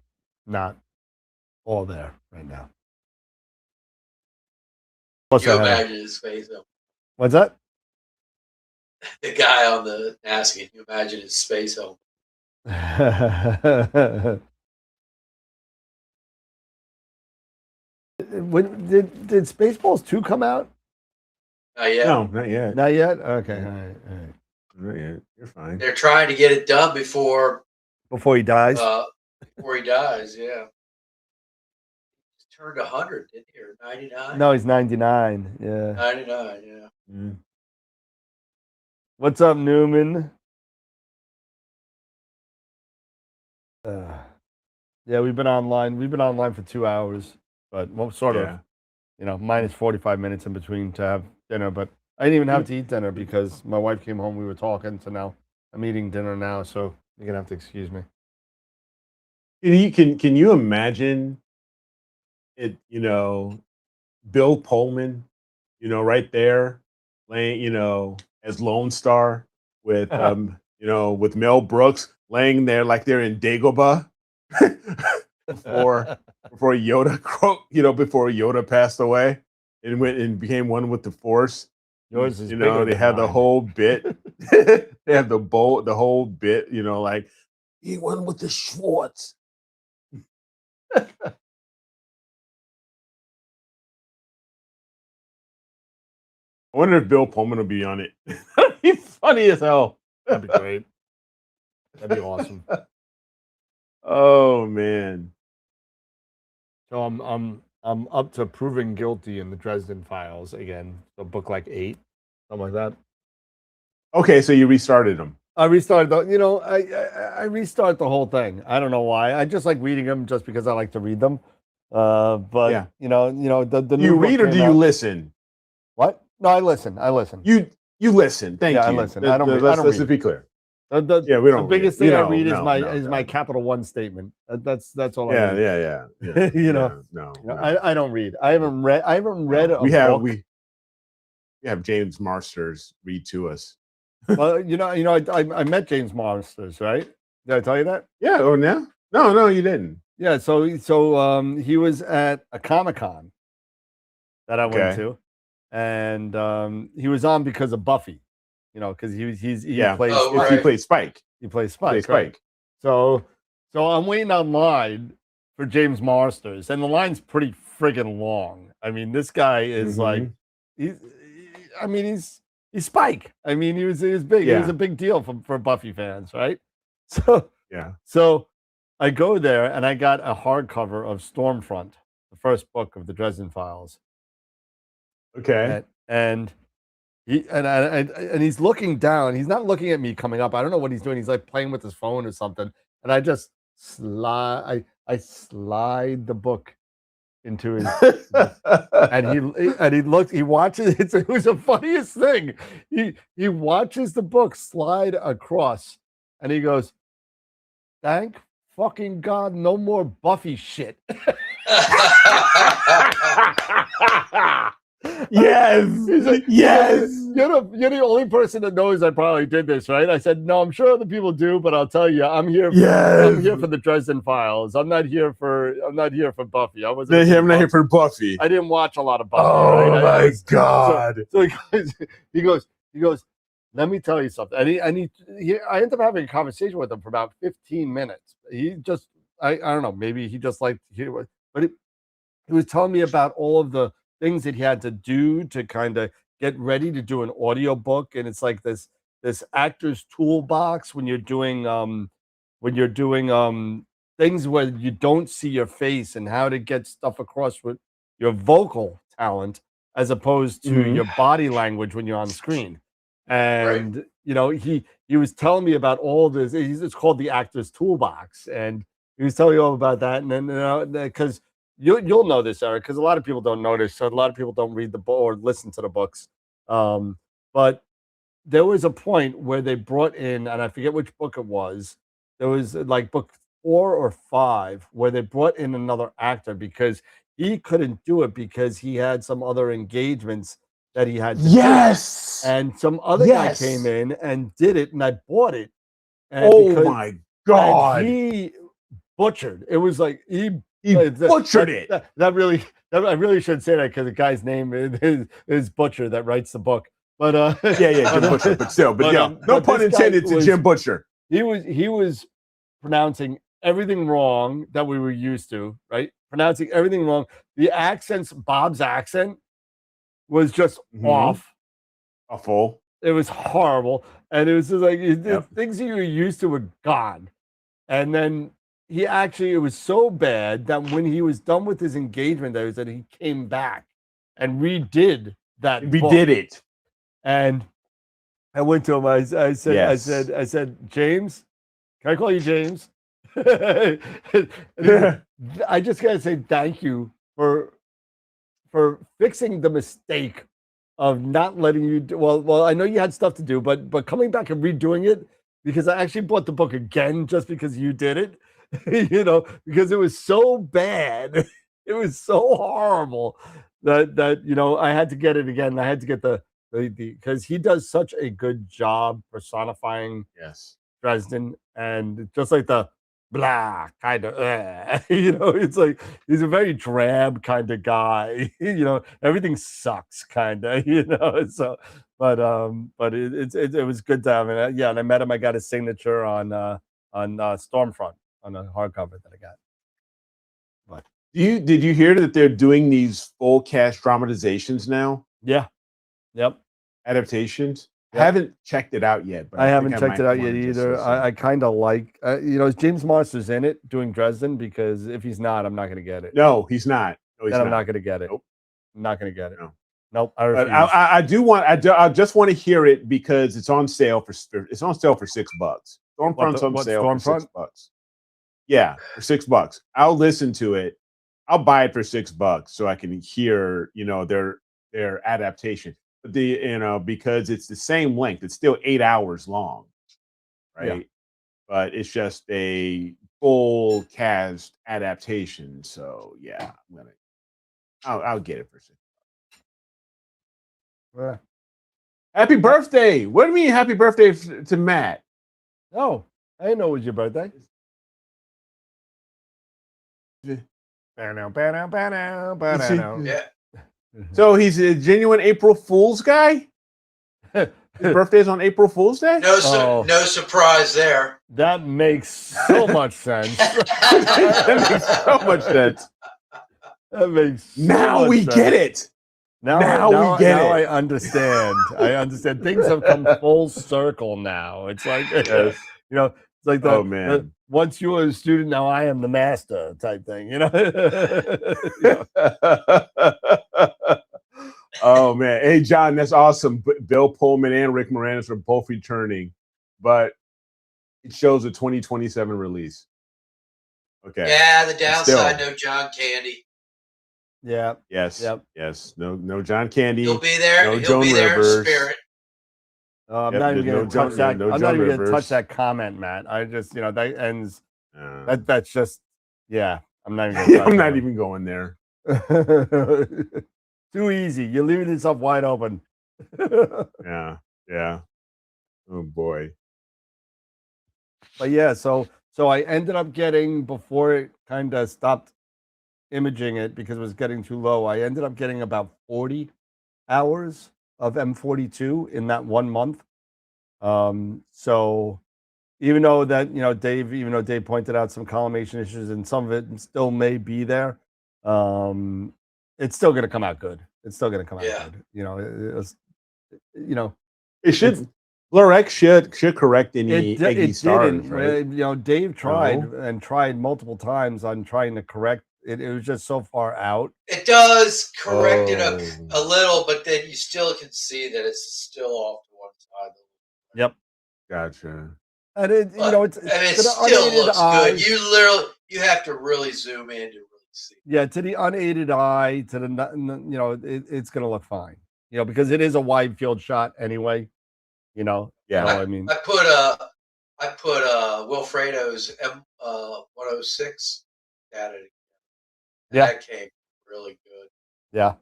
not all there right now. Plus, You imagine his face. What's that? The guy on the NASA, can you imagine his space helmet? When did Spaceballs 2 come out? Not yet. No, not yet. Not yet? Okay, all right. Not yet. You're fine. They're trying to get it done before Before he dies? yeah. He turned 100, didn't he? Or 99? No, he's 99. Yeah. 99, yeah. Mm. What's up, Newman? Yeah, we've been online. We've been online for 2 hours, but sort of, minus 45 minutes in between to have dinner. But I didn't even have to eat dinner because my wife came home. We were talking, so now I'm eating dinner now. So you're gonna have to excuse me. Can you imagine it? Bill Pullman, right there, laying, as Lone Star with with Mel Brooks laying there like they're in Dagobah before Yoda, before Yoda passed away and went and became one with the Force. Yours is they had the whole bit. They have the whole bit, like he won with the Schwartz. I wonder if Bill Pullman will be on it. That'd be funny as hell. That'd be great. That'd be awesome. Oh man. So I'm up to Proving Guilty in the Dresden Files again. So book like 8, something like that. Okay, so you restarted them. I restarted I restart the whole thing. I don't know why. I just like reading them just because I like to read them. But Yeah. the new You book read or came do you out. listen? What? No, I listen. You listen. Thank Yeah, you. I listen. I don't read. Let's be clear. The We don't. The biggest read. thing I read is No. my Capital One statement. That's all I Yeah. read. No. I don't read. I haven't read a We book. have James Marsters read to us. Well, I met James Marsters, right? Did I tell you that? Yeah. Oh, no. No, you didn't. Yeah. So he was at a Comic-Con that I went to, and he was on because of Buffy. Because he plays. Oh, Spike. right. He played Spike. He plays He played Spike. Right? Spike. So I'm waiting online for James Marsters, and the line's pretty friggin' long. I mean, this guy is like, he's Spike. I mean, he was big. He was a big deal for Buffy fans, right? So So I go there and I got a hardcover of Stormfront, the first book of the Dresden Files. Okay. And he's looking down. He's not looking at me coming up. I don't know what he's doing. He's like playing with his phone or something. And I just slide the book into his and he looks, he watches it was the funniest thing. He watches the book slide across and he goes, "Thank fucking God, no more Buffy shit." Yes. Yes. You're the only person that knows I probably did this, right? I said, no, I'm sure other people do, but I'll tell you, I'm here for the Dresden Files. I'm not here for Buffy. I'm not here for Buffy. I didn't watch a lot of Buffy. Oh right? My God. So he goes, let me tell you something. And I ended up having a conversation with him for about 15 minutes. He just, I don't know, maybe he just liked to hear it, but he was telling me about all of the things that he had to do to kind of get ready to do an audiobook. And it's like this actor's toolbox when you're doing things where you don't see your face and how to get stuff across with your vocal talent as opposed to your body language when you're on screen. And you know, he was telling me about all this. It's called the actor's toolbox, and he was telling me all about that. And then because you'll know this, Eric, because a lot of people don't know this. So a lot of people don't read the book or listen to the books. But there was a point where they brought in, and I forget which book it was. There was like book 4 or 5 where they brought in another actor because he couldn't do it because he had some other engagements that he had to do. And some other guy came in and did it, and I bought it. And my God. He butchered. It was like he butchered it. I really should say that because the guy's name is Butcher that writes the book. But Jim Butcher, but still, no pun intended to Jim Butcher. He was pronouncing everything wrong that we were used to, right? Pronouncing everything wrong. The accents, Bob's accent was just off. Awful. It was horrible. And it was just like things that you were used to were gone. And then it was so bad that when he was done with his engagement, that he came back and redid that. Redid it. And I went to him. I said, James, can I call you James? I just gotta say thank you for fixing the mistake of not letting you do well. I know you had stuff to do, but coming back and redoing it, because I actually bought the book again just because you did it. You know, because it was so bad, it was so horrible that you know, I had to get it again. I had to get the because he does such a good job personifying Dresden, and just like the blah kind of you know, it's like he's a very drab kind of guy. You know, everything sucks kind of, you know. So but it was good to have him. And I met him. I got his signature on Stormfront on a hardcover that I got. But did you hear that they're doing these full cast dramatizations now? Yeah. Yep. Adaptations. Yep. I haven't checked it out yet. But I haven't checked it out yet either. I kind of like, you know, is James Marsters in it doing Dresden? Because if he's not, I'm not going to get it. No, he's not. No, I'm not going to get it. Nope. I'm not going to get it. No. Nope. I just want to hear it because it's on sale for $6. Stormfront's on sale for $6. Yeah, for $6. I'll listen to it. I'll buy it for $6 so I can hear, you know, their adaptation. Because it's the same length. It's still 8 hours long, right? Yeah. But it's just a full cast adaptation. So yeah, I'll get it for $6. Yeah. Happy birthday! What do you mean happy birthday to Matt? Oh, I didn't know it was your birthday. Yeah. So he's a genuine April Fool's guy? His birthday's on April Fool's Day? No surprise there. That makes so much sense. That makes so much sense. That makes so Now much we sense. get it. Now we get now it. I understand. I understand. Things have come full circle now. It's like, Yes. you know, it's like Oh the man. once you were a student, now I am the master type thing. You know. Oh man. Hey John, that's awesome. Bill Pullman and Rick Moranis are both returning, but it shows a 2027 release. Okay. Yeah, the downside, Still. no John Candy. Yeah. Yes. Yep. Yes. No John Candy. He'll be there. No He'll Joan be there in Rivers. spirit. I'm Yep, not even there's going no to touch Joan- that. no I'm not Joan even going to touch Rivers. that comment, Matt. I just, that ends. Uh, That's just, yeah. I'm not even going to touch I'm not that. even going there. Too easy. You're leaving yourself wide open. Yeah. Yeah. Oh boy. But yeah, so I ended up getting, before it kind of stopped imaging it because it was getting too low, I ended up getting about 40 hours of M42 in that 1 month. So even though Dave pointed out some collimation issues and some of it still may be there, it's still going to come out good. It's still going to come out Yeah. good. It should. Blurx should correct any eggy It stars, didn't. right? Dave tried No? and tried multiple times on trying to correct it. It was just so far out. It does correct it Oh. a little, but then you still can see that it's still off to one side. Yep. Gotcha. And it, But, it's I mean, it to the still unaided looks eye. good. You have to really zoom in to really see. Yeah, to the unaided eye, it's going to look fine. Because it is a wide field shot anyway. Yeah. So, I mean, I put Wilfredo's M106 at it. Yeah. That came really good. yeah.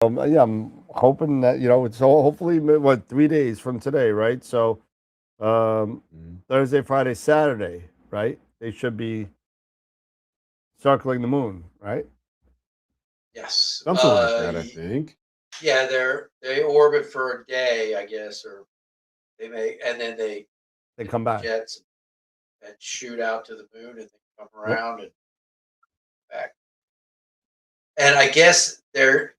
Yeah, I'm hoping that so hopefully 3 days from today, right? So, Thursday, Friday, Saturday, right? They should be circling the moon, right? Yes. Something like that, I think. Yeah, they orbit for a day, I guess, or and then they come back. jets and shoot out to the moon and then come around and back. And I guess their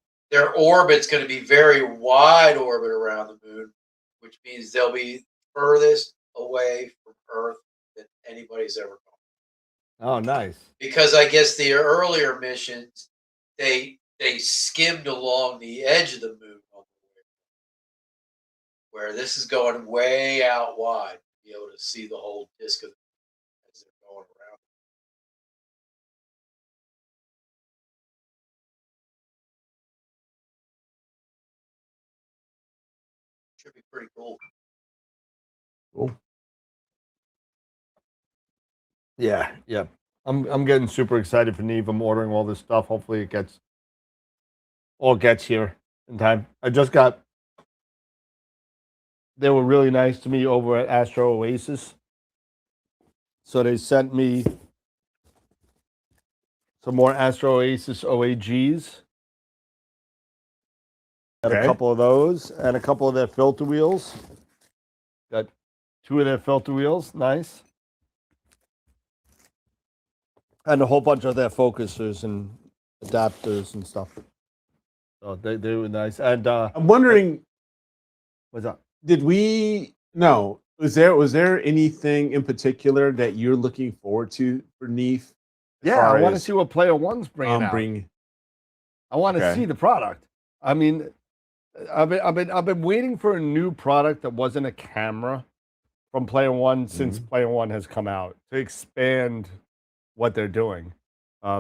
orbit's going to be very wide orbit around the moon, which means they'll be furthest away from Earth than anybody's ever gone. Oh, nice. Because I guess the earlier missions, they skimmed along the edge of the moon, where this is going way out wide to be able to see the whole disk of the moon as they're going around. Should be pretty cool. Cool. Yeah. I'm getting super excited for Neve. I'm ordering all this stuff. Hopefully it gets here in time. They were really nice to me over at Astro Oasis. So they sent me some more Astro Oasis OAGs. Got a couple of those and a couple of their filter wheels. Got 2 of their filter wheels. Nice. And a whole bunch of their focusers and adapters and stuff. So they were nice. And I'm wondering, what's up? Was there anything in particular that you're looking forward to for Neef? Yeah, I want to see what Player One's bringing out. I want to see the product. I mean, I've been waiting for a new product that wasn't a camera from Player One since Player One has come out to expand what they're doing.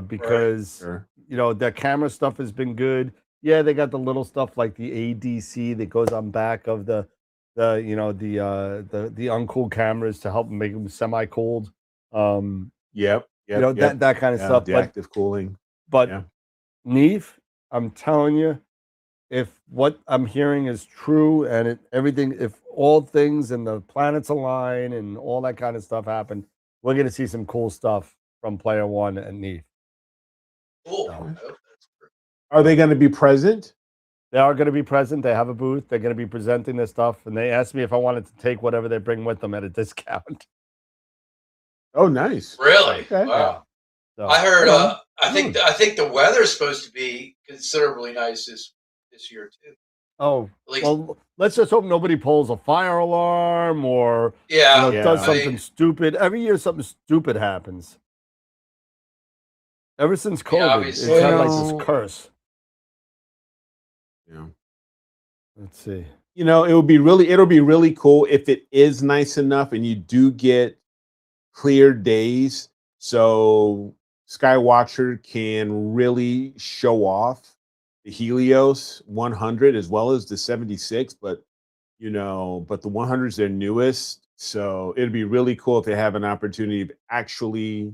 Because their camera stuff has been good. Yeah, they got the little stuff like the ADC that goes on back of the uncooled cameras to help make them semi-cooled. Yep. That kind of stuff. The active cooling. But Neve, I'm telling you, if what I'm hearing is true and if all things and the planets align and all that kind of stuff happen, we're going to see some cool stuff from Player One and Neve. Cool. Are they going to be present? They are going to be present. They have a booth. They're going to be presenting their stuff. And they asked me if I wanted to take whatever they bring with them at a discount. Oh, nice. Really? Okay. Wow. So I heard. you know, I think the weather's supposed to be considerably nice this year too. oh At least, well, let's just hope nobody pulls a fire alarm or yeah. does Yeah. something mean, stupid. Every year something stupid happens. Ever since I mean, COVID, it's obviously, had like this Well, curse. yeah. Let's see. It'll be really cool if it is nice enough and you do get clear days so Skywatcher can really show off the Helios 100 as well as the 76, but the 100 is their newest, so it'd be really cool if they have an opportunity of actually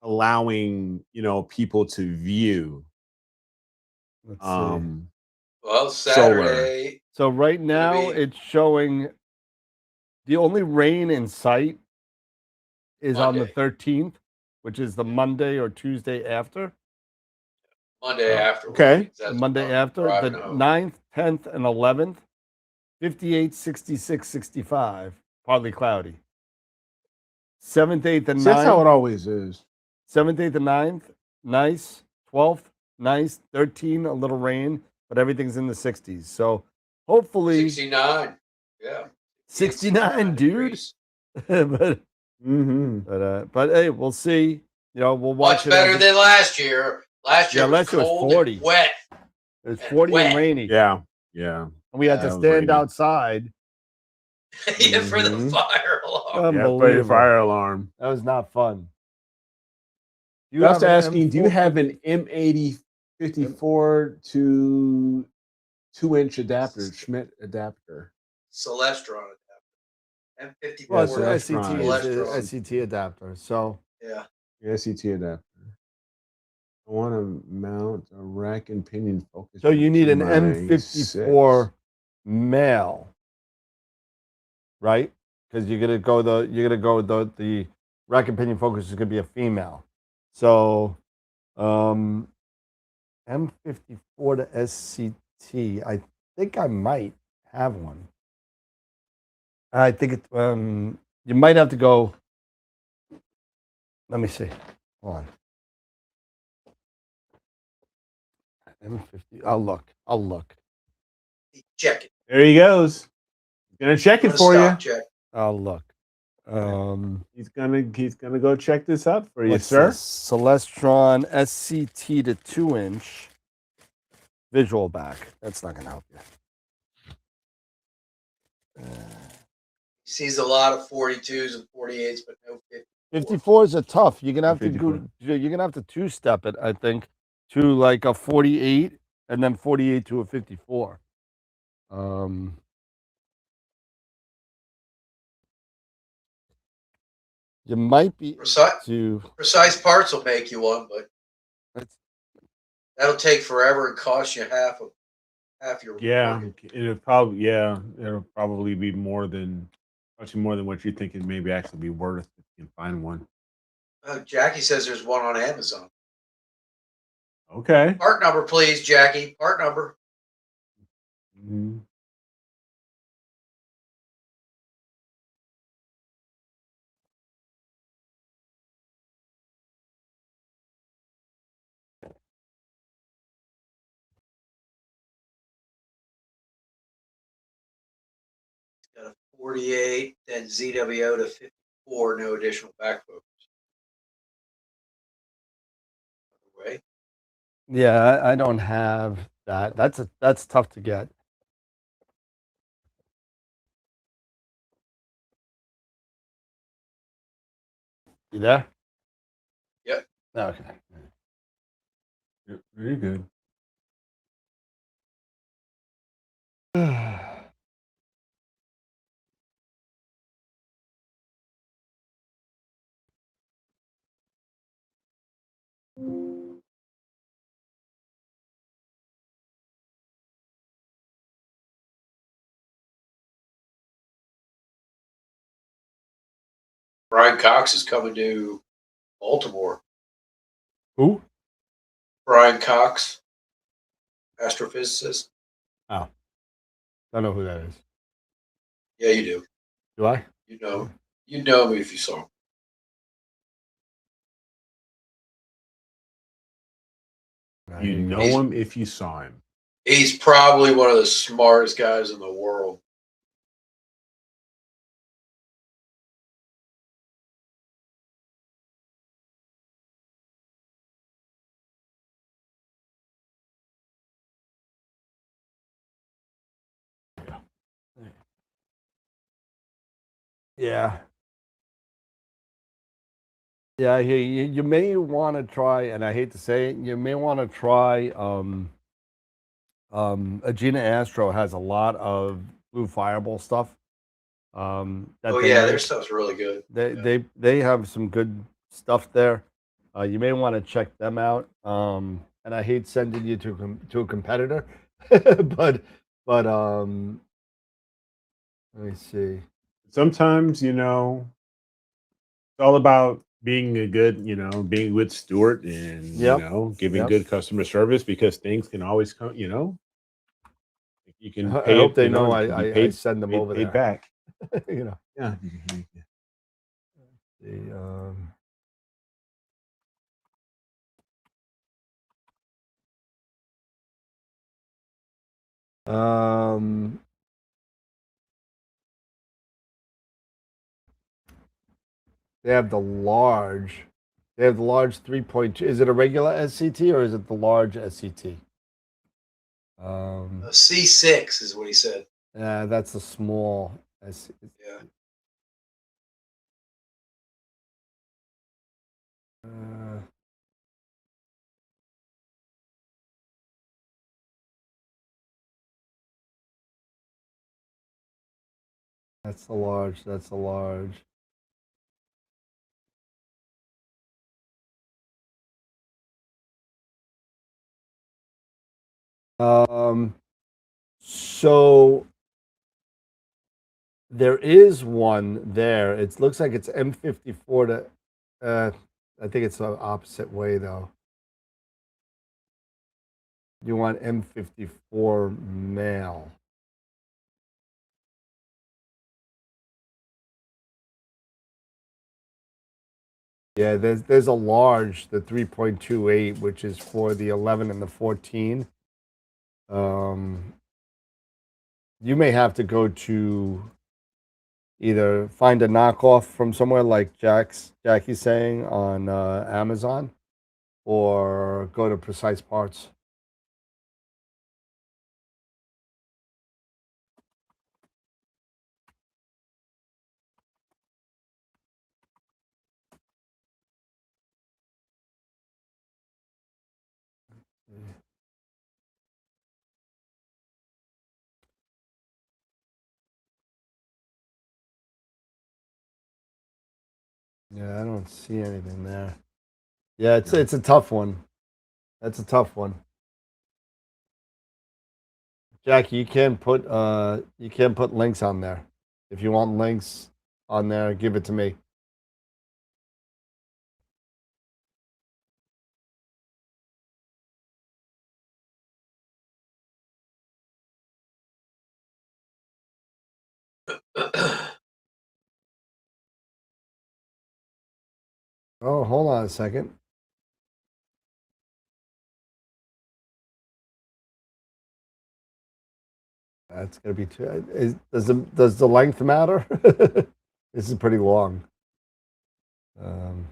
allowing people to view Let's see. well, solar. Saturday. So right gonna now be it's showing the only rain in sight is on the Monday. 13th, which is the Monday or Tuesday after. Monday after. which Okay. means that's Monday when I'm after, the driving home. 9th, 10th, and 11th, 58, 66, 65, partly cloudy. 7th, 8th, and See, that's how 9th, it always is. 7th, 8th, and 9th, nice. 12th, nice. 13, a little rain, but everything's in the 60s. So hopefully 69. Yeah. 69, dude. degrees. but Mm-hmm. but hey, we'll see. We'll watch Much it. better than last year. Last year Yeah, was last year was cold 40. and wet. It was and 40 and wet. rainy. Yeah. And we had to that was stand rainy. outside. Yeah, for the Mhm. fire alarm. Yeah, play the Unbelievable. fire alarm. That was not fun. You Just have an asking, do you M4? have an M80 54 to 2-inch adapter, Schmidt adapter? Celestron adapter. M54. Well, it's so an that's SCT, fine. it's an Celestron. SCT adapter. So Yeah. The SCT adapter. I want to mount a rack and pinion focus. you need to an my M54 6. male, right? Because you're gonna go the rack and pinion focus is gonna be a female. So M54 to SCT. I think I might have one. I think it. You might have to go. Let me see. Hold on. M50. I'll look. Check it. There he goes. He's gonna check it Run a for you. stock check. I'll look. He's gonna go check this out for you, What's sir. this? Celestron SCT to 2-inch visual back. That's not gonna help you. He sees a lot of 42s and 48s, but no 50. 54s are tough. You're gonna have to 54. go. You're gonna have to two-step it, I think, to like a 48 and then 48 to a 54. You might be Precise, to. precise parts will make you one, but That's, that'll take forever and cost you half your Yeah, mortgage. it'll probably be much more than what you think it maybe actually be worth if you can find one. Jackie says there's one on Amazon. Okay. Part number, please, Jackie. Part number. Mhm. Got a 48, then ZWO to 54, no additional back focus. Way. yeah, I don't have that. That's tough to get. You there? Yep. Okay. Yeah, very good. Brian Cox is coming to Baltimore. Who? Brian Cox, astrophysicist. Oh, don't know who that is. Yeah, you do. Do I? You know him if you saw him. You know him if you saw him. He's probably one of the smartest guys in the world. Yeah. Yeah, you may want to try, and I hate to say it, you may want to try. Agena Astro has a lot of Blue Fireball stuff. That Oh they yeah, their make. stuff's really good. They have some good stuff there. You may want to check them out. And I hate sending you to a competitor, but let me see. Sometimes, you know, it's all about being a good, you know, being a good steward and, you Yep. know, giving Yep. good customer service because things can always come, you know, you can I pay hope it, they you know, know you can be I paid, send them over paid there. back. You know. Yeah. The they have the large. They have the large 3.2. Is it a regular SCT or is it the large SCT? C6 is what he said. Yeah, that's a small SCT. Yeah. That's the large. That's the large. So there is one there. It looks like it's M54 to. I think it's the opposite way though. You want M54 male. Yeah, there's a large, the 3.28, which is for the 11 and the 14. You may have to go to either find a knockoff from somewhere like Jackie's saying on Amazon, or go to Precise Parts. Yeah, I don't see anything there. Yeah, it's a tough one. That's a tough one. Jackie, you can't put links on there. If you want links on there, give it to me. Oh, hold on a second. That's gonna be too. Does the length matter? This is pretty long. Um,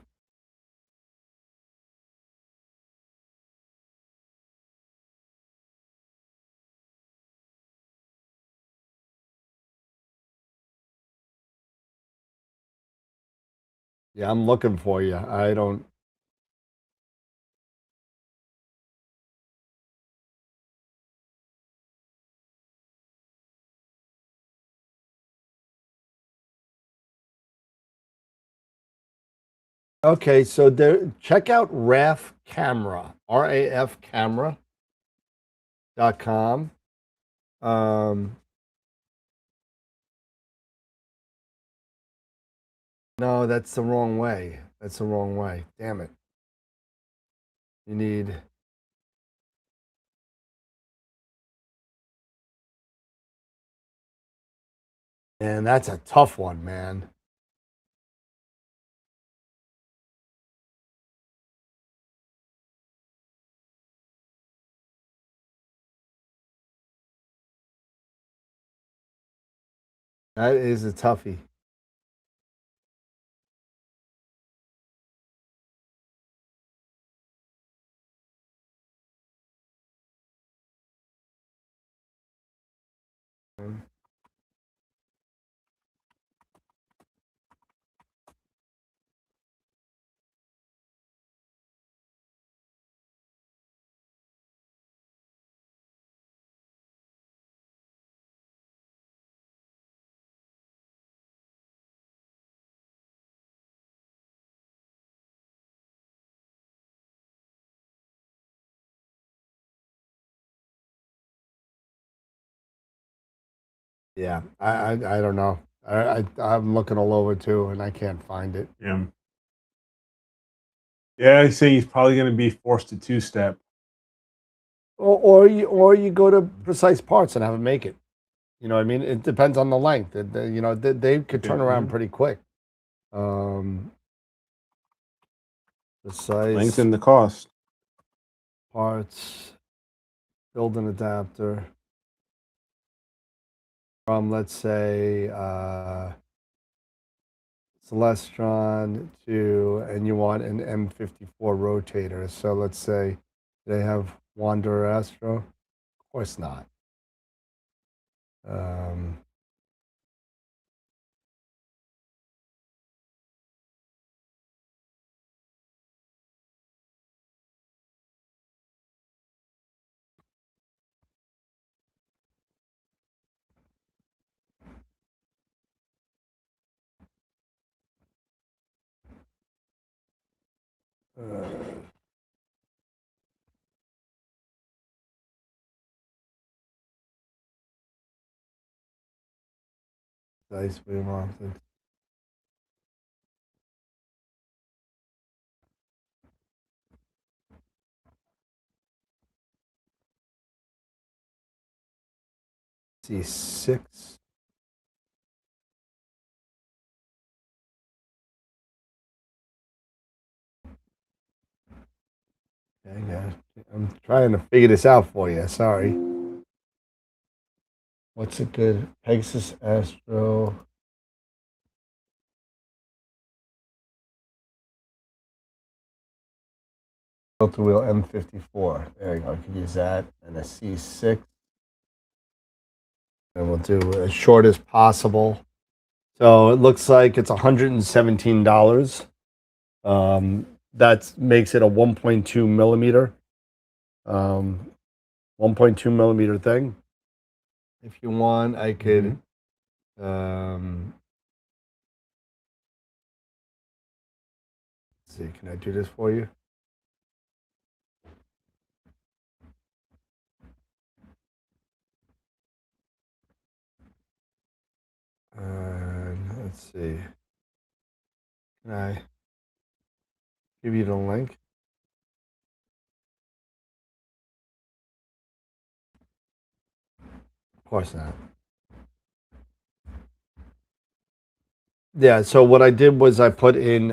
yeah, I'm looking for you. I don't. Okay, so there. Check out RAF Camera. RAF Camera.com. No, that's the wrong way. That's the wrong way. Damn it. You need. And that's a tough one, man. That is a toughie. Yeah, I don't know. I'm looking all over too, and I can't find it. Yeah. Yeah, I say he's probably going to be forced to two-step. Or you go to Precise Parts and have them make it. You know what I mean? It depends on the length. You know, they could turn around pretty quick. Precise Lengthen the cost. Parts, build an adapter from, let's say, Celestron to, and you want an M54 rotator. So let's say they have Wanderer Astro. Of course not. Dice beam options. C6. Okay, guys. I'm trying to figure this out for you. Sorry. What's a good Pegasus Astro? Filter wheel M54. There you go. I can use that and a C6. And we'll do as short as possible. So it looks like it's $117. That makes it a 1.2 millimeter. 1.2 millimeter thing. If you want, I could let's see, can I do this for you? Let's see. Can I give you the link? Of course not. Yeah, so what I did was I put in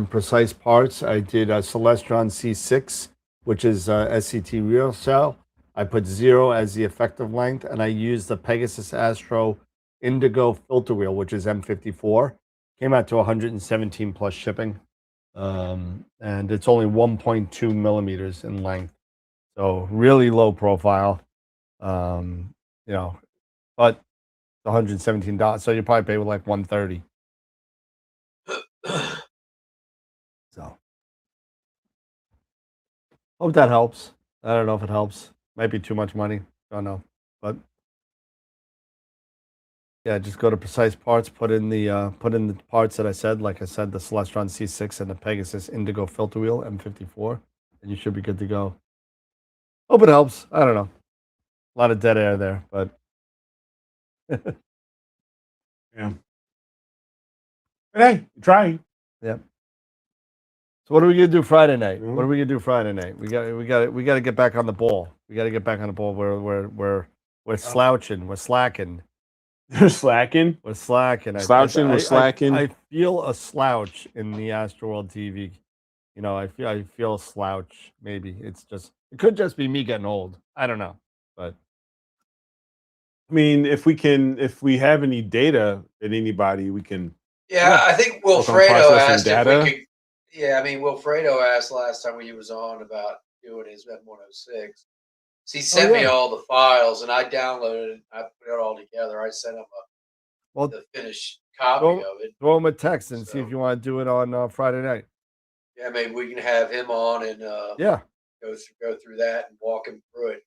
Precise Parts, I did a Celestron C6, which is SCT real cell. I put 0 as the effective length, and I used the Pegasus Astro Indigo filter wheel, which is M54. Came out to 117 plus shipping. And it's only 1.2 millimeters in length. So really low profile. You know, but $117. So you probably pay with like 130. So hope that helps. I don't know if it helps. Might be too much money. Don't know. But yeah, just go to Precise Parts, put in the parts that I said, like I said, the Celestron C6 and the Pegasus Indigo filter wheel M54, and you should be good to go. Hope it helps. I don't know. A lot of dead air there, but Yeah. But hey, try. yeah. So what are we gonna do Friday night? What are we gonna do Friday night? We got to get back on the ball. We got to get back on the ball. We're slouching. We're slacking. You're slacking. We're slacking. Slouching. We're slacking. I feel a slouch in the AstroWorld TV. You know, I feel a slouch. Maybe it could just be me getting old. I don't know, but I mean, if we have any data that anybody, we can. Yeah, I think Work on Wilfredo processing asked if we data. could. Yeah, I mean, Wilfredo asked last time when he was on about doing his M106. So he sent me yeah. all the files, and I downloaded it. I put it all together. I sent him Well, the finished copy throw, of it. throw him a text and see if So you want to do it on Friday night. yeah, maybe we can have him on and Yeah, go through that and walk him through it.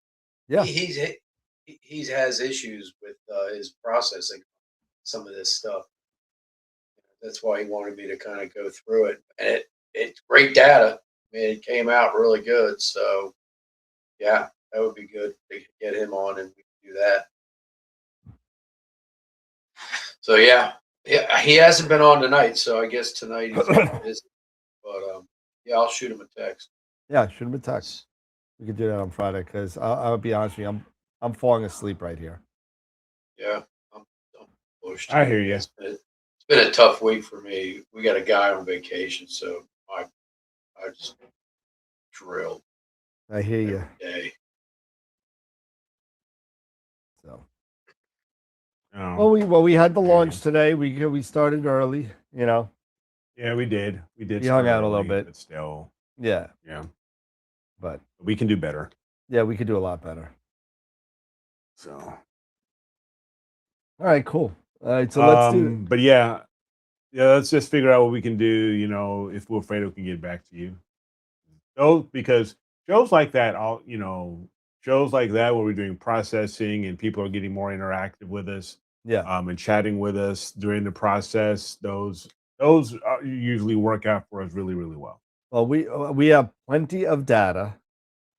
yeah. He has issues with his processing some of this stuff. That's why he wanted me to kind of go through it. And it's great data. I mean, it came out really good. So yeah, that would be good to get him on and we can do that. So yeah, he hasn't been on tonight. So I guess tonight he's busy. But yeah, I'll shoot him a text. Yeah, shoot him a text. We could do that on Friday because I'll be honest with you, I'm falling asleep right here. Yeah, I'm pushed. I hear you. It's been a tough week for me. We got a guy on vacation, so I just drilled I hear you. every day. So Oh, well we had the launch today. We started early, you know. yeah, we did. We did. You hung start out a little early, bit. but still, Yeah, yeah, but we can do better. yeah, we could do a lot better. So, All right, cool. All right, so let's do it. But yeah, let's just figure out what we can do. You know, if Wilfredo can get back to you. Because shows like that, shows like that where we're doing processing and people are getting more interactive with us, Yeah. and chatting with us during the process. Those usually work out for us really, really well. Well, we have plenty of data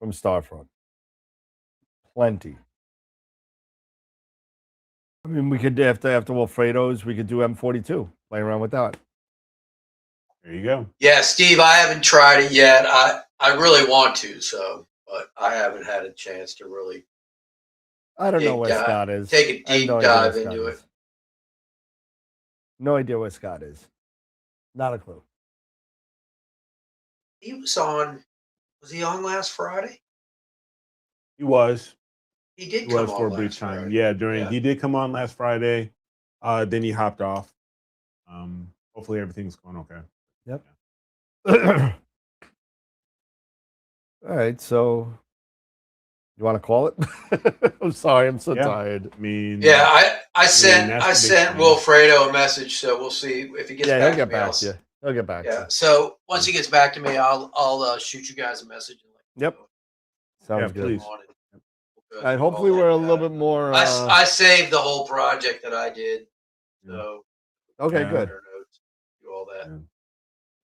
from Starfront. Plenty. I mean, we could after Wilfredo's, we could do M42. Play around with that. There you go. Yeah, Steve, I haven't tried it yet. I really want to, but I haven't had a chance to really. I don't know where Scott is. Take a I have deep no idea where dive Scott into is. it. No idea where Scott is. Not a clue. He was on. Was he on last Friday? He was. He did He come was on for a brief last time. Friday. Yeah, he did come on last Friday. Then he hopped off. Hopefully everything's going okay. Yep. All right, so you want to call it? I'm sorry, I'm so tired. I mean, Yeah, I sent that's the big thing. Wilfredo a message, so we'll see if he gets Yeah, back he'll get to me. back to you. He'll get back to Yeah. you. So once he gets back to me, I'll shoot you guys a message. And let you Yep. know. Sounds good. please. On it. We'll All go right, through hopefully all we're a that little data. bit more. I saved the whole project that I did. So Okay, Yeah. good. notes, do all that. Yeah.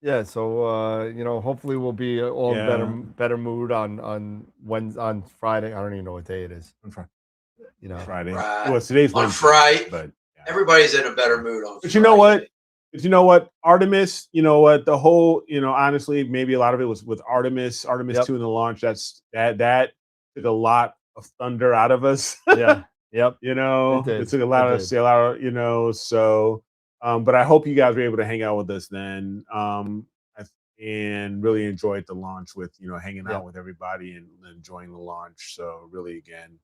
Yeah, so hopefully we'll be all Yeah. better mood on Friday. I don't even know what day it is. On Friday. Right. Well, today's On Wednesday, Friday, but yeah. everybody's in a better mood on. But you know what? But you know what? Artemis, the whole, honestly, maybe a lot of it was with Artemis Yep. 2 in the launch. That took a lot of thunder out of us. Yeah. Yep. It took a lot of sail out, so but I hope you guys were able to hang out with us then. And really enjoyed the launch with, hanging out with everybody and enjoying the launch. So really again.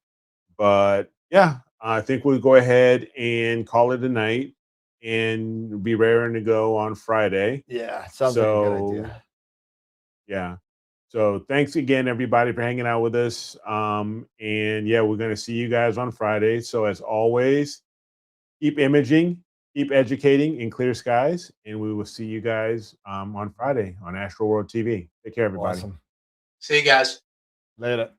But yeah, I think we'll go ahead and call it a night and be raring to go on Friday. Yeah, sounds like a good idea. Yeah. So thanks again, everybody, for hanging out with us. And yeah, we're going to see you guys on Friday. So as always, keep imaging, keep educating in clear skies, and we will see you guys on Friday on AstroWorld TV. Take care, everybody. Awesome. See you guys. Later.